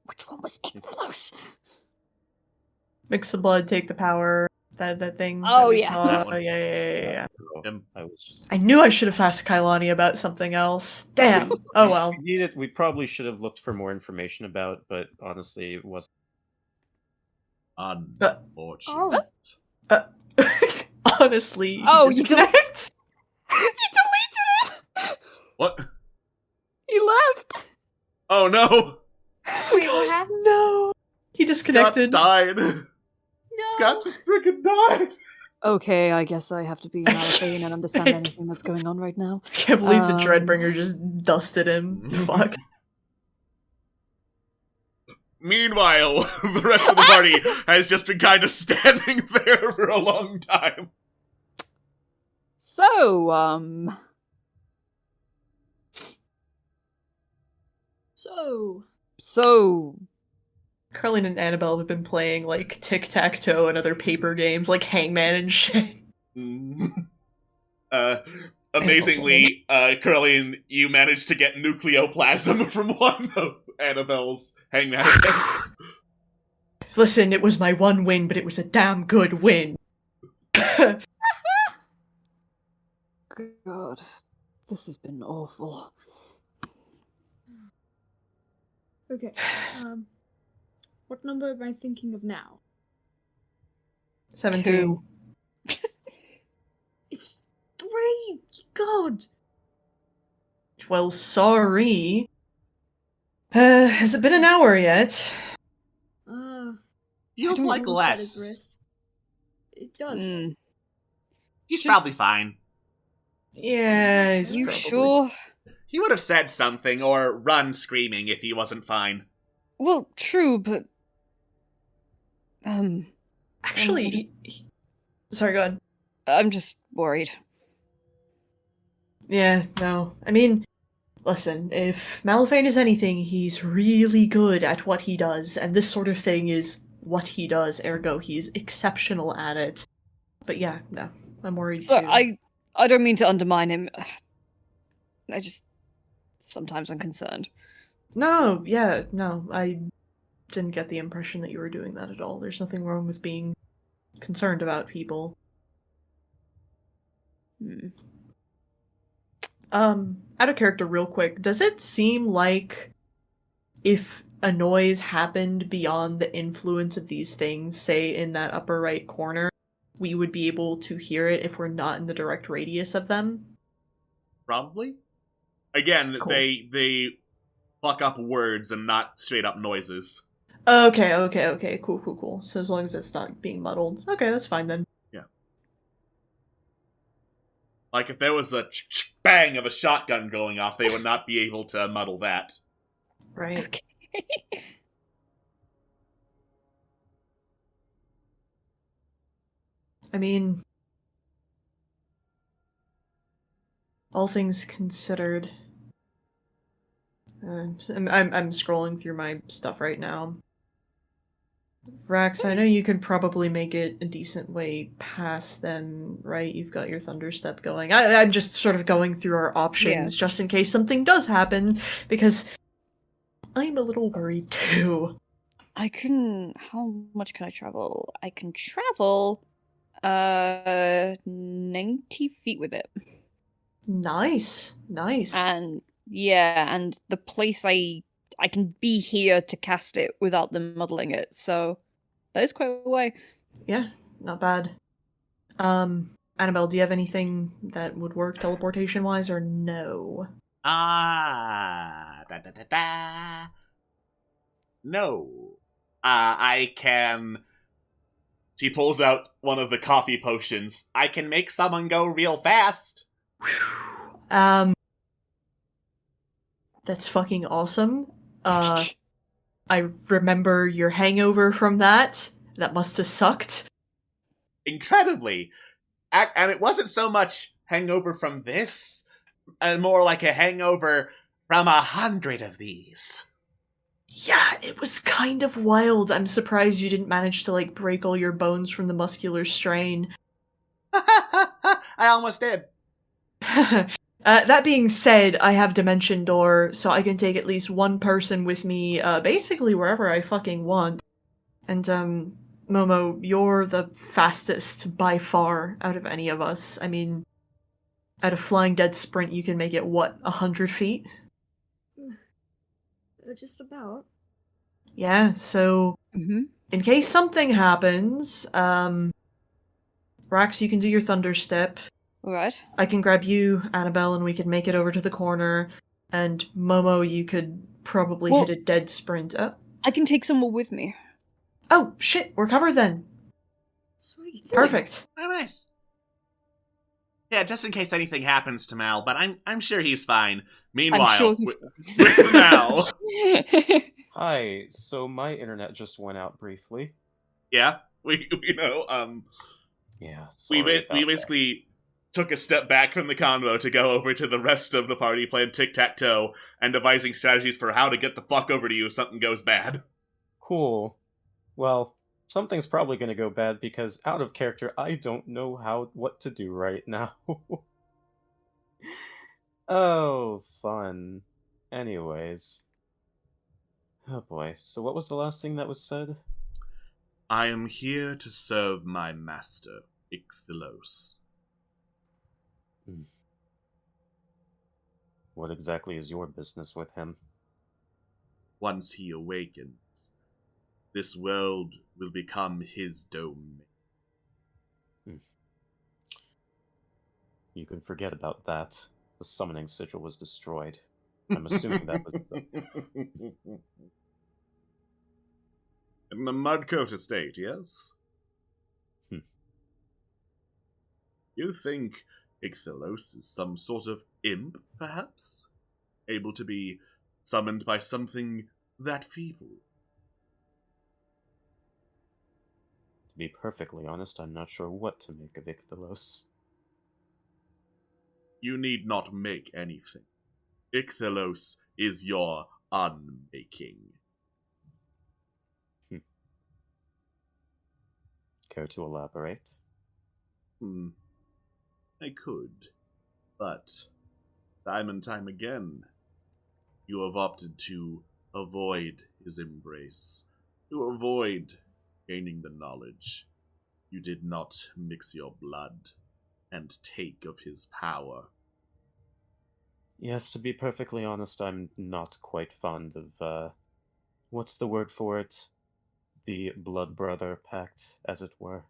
Which one was Ichthylos? Mix the blood, take the power. That thing. Oh, that we yeah. saw. That one. Yeah. I was just. I knew I should have asked Kailani about something else. Damn. Oh well. We probably should have looked for more information about, but honestly, it wasn't. Unfortunate. Honestly. Oh, you disconnect. You deleted it! What? He left! Oh no! Wait, what happened? No. He disconnected. Scott died. No. Scott just freaking died. Okay, I guess I have to be Malafane and understand anything that's going on right now. Can't believe the Dreadbringer just dusted him. Fuck. Meanwhile, the rest of the party has just been kind of standing there for a long time. So, So, Carlene and Annabelle have been playing like tic-tac-toe and other paper games like Hangman and shit. Amazingly, Curlian, you managed to get nucleoplasm from one of Annabelle's hangman attempts. Listen, it was my one win, but it was a damn good win. God, this has been awful. Okay. What number am I thinking of now? 17. It's 3! God! Well, sorry. Has it been an hour yet? Feels like less. It does. He's probably fine. Yeah, he's You probably... sure? He would have said something or run screaming if he wasn't fine. Well, true, but... Actually, sorry, go ahead. I'm just worried. Yeah, no. I mean, listen, if Malafane is anything, he's really good at what he does, and this sort of thing is what he does, ergo he's exceptional at it. But yeah, no, I'm worried So too. I don't mean to undermine him. I just... Sometimes I'm concerned. No, yeah, no, I didn't get the impression that you were doing that at all. There's nothing wrong with being concerned about people. Out of character real quick, does it seem like if a noise happened beyond the influence of these things, say in that upper right corner, we would be able to hear it if we're not in the direct radius of them? Probably. Again, Cool. they fuck up words and not straight up noises. Okay, cool. So as long as it's not being muddled. Okay, that's fine then. Yeah. Like, if there was a bang of a shotgun going off, they would not be able to muddle that. Right. I mean, all things considered, I'm scrolling through my stuff right now. Rax, I know you could probably make it a decent way past them, right? You've got your Thunderstep going. I'm just sort of going through our options just in case something does happen, because I'm a little worried too. How much can I travel? I can travel 90 feet with it. Nice. And the place I can be here to cast it without them muddling it, so that is quite a way. Yeah, not bad. Annabelle, do you have anything that would work teleportation-wise, or no? No. I can... She pulls out one of the coffee potions. I can make someone go real fast. That's fucking awesome. I remember your hangover from that. That must have sucked. Incredibly. And it wasn't so much hangover from this, more like a hangover from 100 of these. Yeah, it was kind of wild. I'm surprised you didn't manage to, like, break all your bones from the muscular strain. I almost did. That being said, I have Dimension Door, so I can take at least one person with me, basically wherever I fucking want. And, Momo, you're the fastest by far out of any of us. I mean, at a flying dead sprint, you can make it, what, 100 feet? Just about. Yeah, so, in case something happens, Rax, you can do your Thunder Step. Alright. I can grab you, Annabelle, and we can make it over to the corner. And Momo, you could probably hit a dead sprint. I can take someone with me. Oh, shit, we're covered then. Sweet. Perfect. Oh, nice. Yeah, just in case anything happens to Mal, but I'm sure he's fine. Meanwhile, I'm sure he's with Mal. Hi, so my internet just went out briefly. Yeah, we know, Yeah, we sorry about basically took a step back from the convo to go over to the rest of the party playing tic-tac-toe and devising strategies for how to get the fuck over to you if something goes bad. Cool. Well, something's probably going to go bad because out of character, I don't know what to do right now. Oh, fun. Anyways. Oh boy, so what was the last thing that was said? I am here to serve my master, Ichthylos. What exactly is your business with him? Once he awakens, this world will become his domain. You can forget about that. The summoning sigil was destroyed. I'm assuming that was In the Mudcoat estate, yes? You think Ichthylos is some sort of imp, perhaps? Able to be summoned by something that feeble? To be perfectly honest, I'm not sure what to make of Ichthylos. You need not make anything. Ichthylos is your unmaking. Care to elaborate? I could. But, time and time again, you have opted to avoid his embrace, to avoid gaining the knowledge. You did not mix your blood and take of his power. Yes, to be perfectly honest, I'm not quite fond of, what's the word for it? The blood brother pact, as it were.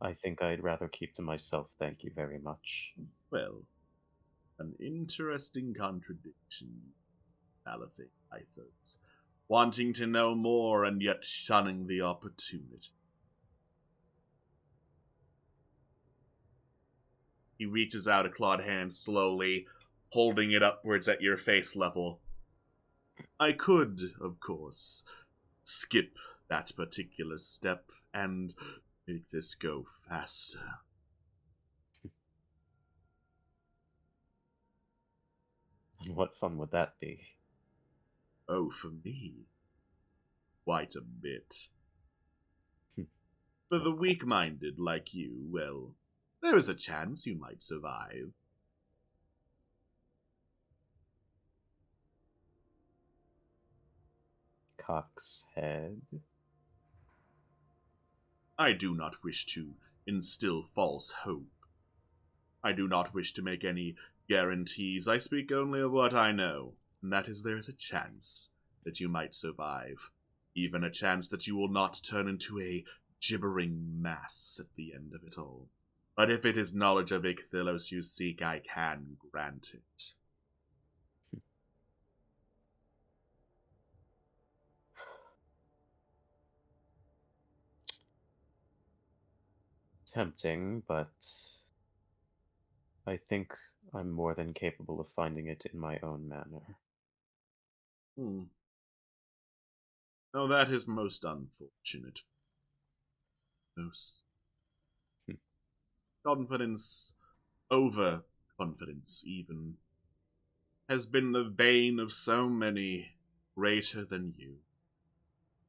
I think I'd rather keep to myself, thank you very much. Well, an interesting contradiction, Illithid Ithos, wanting to know more and yet shunning the opportunity. He reaches out a clawed hand slowly, holding it upwards at your face level. I could, of course, skip that particular step and make this go faster. And what fun would that be? Oh, for me, quite a bit. For the weak-minded like you, well, there is a chance you might survive. Cock's head. I do not wish to instill false hope. I do not wish to make any guarantees. I speak only of what I know, and that is there is a chance that you might survive. Even a chance that you will not turn into a gibbering mass at the end of it all. But if it is knowledge of Ichthylos you seek, I can grant it. Tempting, but I think I'm more than capable of finding it in my own manner. Oh, that is most unfortunate. Most confidence, overconfidence even, has been the bane of so many greater than you.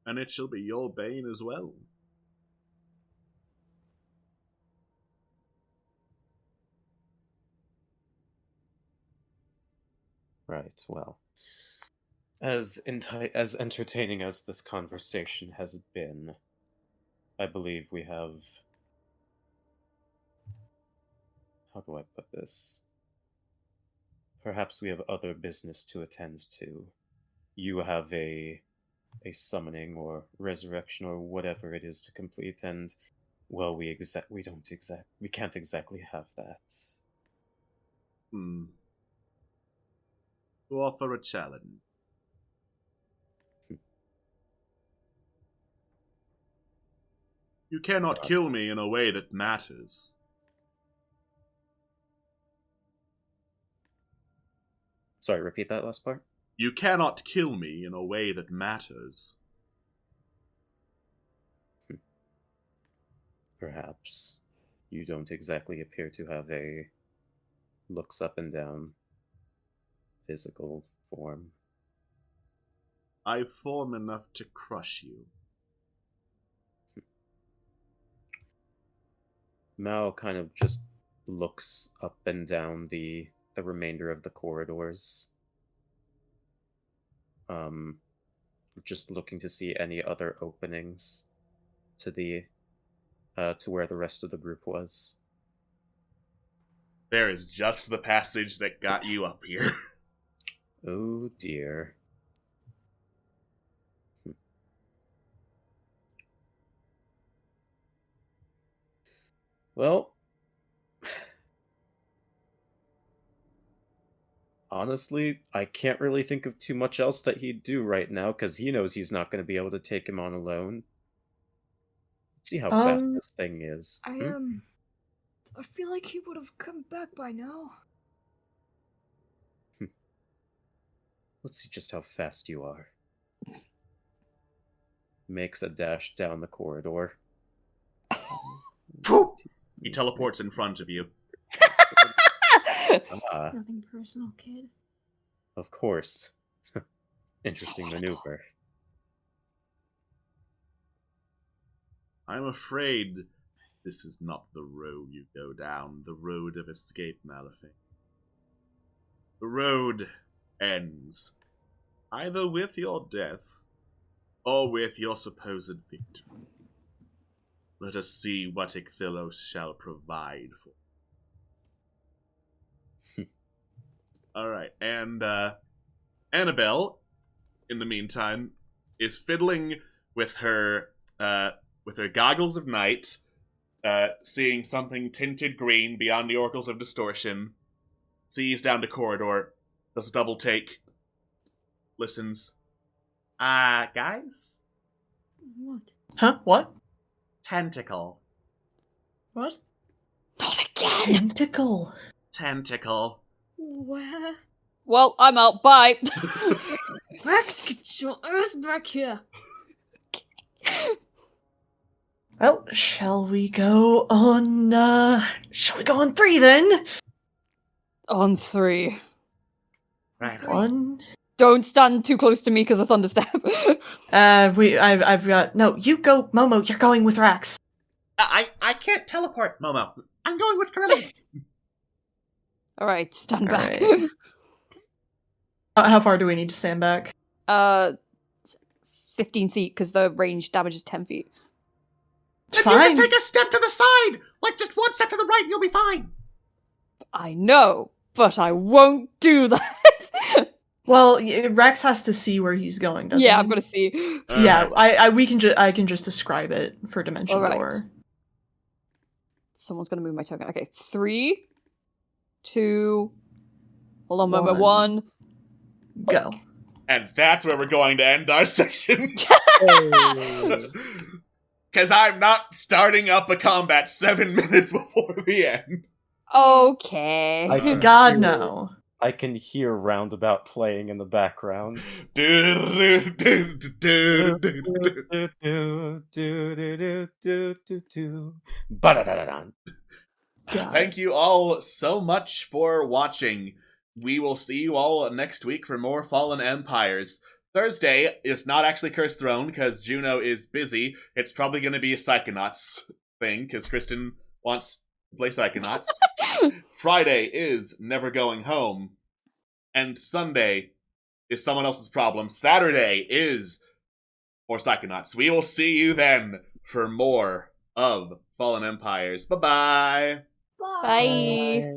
And it shall be your bane as well. Right, well. As entertaining as this conversation has been, I believe we have... How do I put this? Perhaps we have other business to attend to. You have a summoning or resurrection or whatever it is to complete, and well, we can't exactly have that. To offer a challenge. You cannot kill me in a way that matters. Sorry, repeat that last part? You cannot kill me in a way that matters. Perhaps. You don't exactly appear to have a looks up and down physical form. I form enough to crush you. Mao kind of just looks up and down the remainder of the corridors. Just looking to see any other openings to the to where the rest of the group was. There is just the passage that got you up here. Oh dear. Well, honestly, I can't really think of too much else that he'd do right now, because he knows he's not going to be able to take him on alone. Let's see how fast this thing is. I feel like he would have come back by now. Let's see just how fast you are. Makes a dash down the corridor. He teleports in front of you. Nothing personal, kid. Of course. Interesting maneuver. I'm afraid This is not the road you go down, the road of escape, Malifaux. The road ends either with your death or with your supposed victory. Let us see what Ichthylos shall provide for. Alright, and Annabelle, in the meantime, is fiddling with her goggles of night, seeing something tinted green beyond the oracles of distortion, sees down the corridor, does a double take, listens. Guys? What? Huh? What? Tentacle. What? Not again! Tentacle. Where? Well, I'm out. Bye. Rex, get your ass back here. Well, shall we go on 3 then? On 3. Right. 1. Don't stand too close to me because of thunderstab. I've got no. You go, Momo. You're going with Rax. I can't teleport, Momo. I'm going with Gorilla. All right, stand All back. right. How far do we need to stand back? 15 feet because the range damage is 10 feet. It's Then you fine. just take a step to the side! Like, just one step to the right and you'll be fine! I know, but I won't do that. Well, Rex has to see where he's going, doesn't he? Yeah, I've got to see. Yeah, I can just describe it for Dimension Alright. Door. Someone's gonna move my token. Okay, 3, 2. Hold on, moment. 1. 1. Go. And that's where we're going to end our session. Because I'm not starting up a combat 7 minutes before the end. Okay. I can God, hear- no. I can hear Roundabout playing in the background. Ba-da-da-da-dun. God. Thank you all so much for watching. We will see you all next week for more Fallen Empires. Thursday is not actually Cursed Throne because Juno is busy. It's probably going to be a Psychonauts thing because Kristen wants to play Psychonauts. Friday is Never Going Home. And Sunday is someone else's problem. Saturday is more Psychonauts. We will see you then for more of Fallen Empires. Bye-bye. Bye.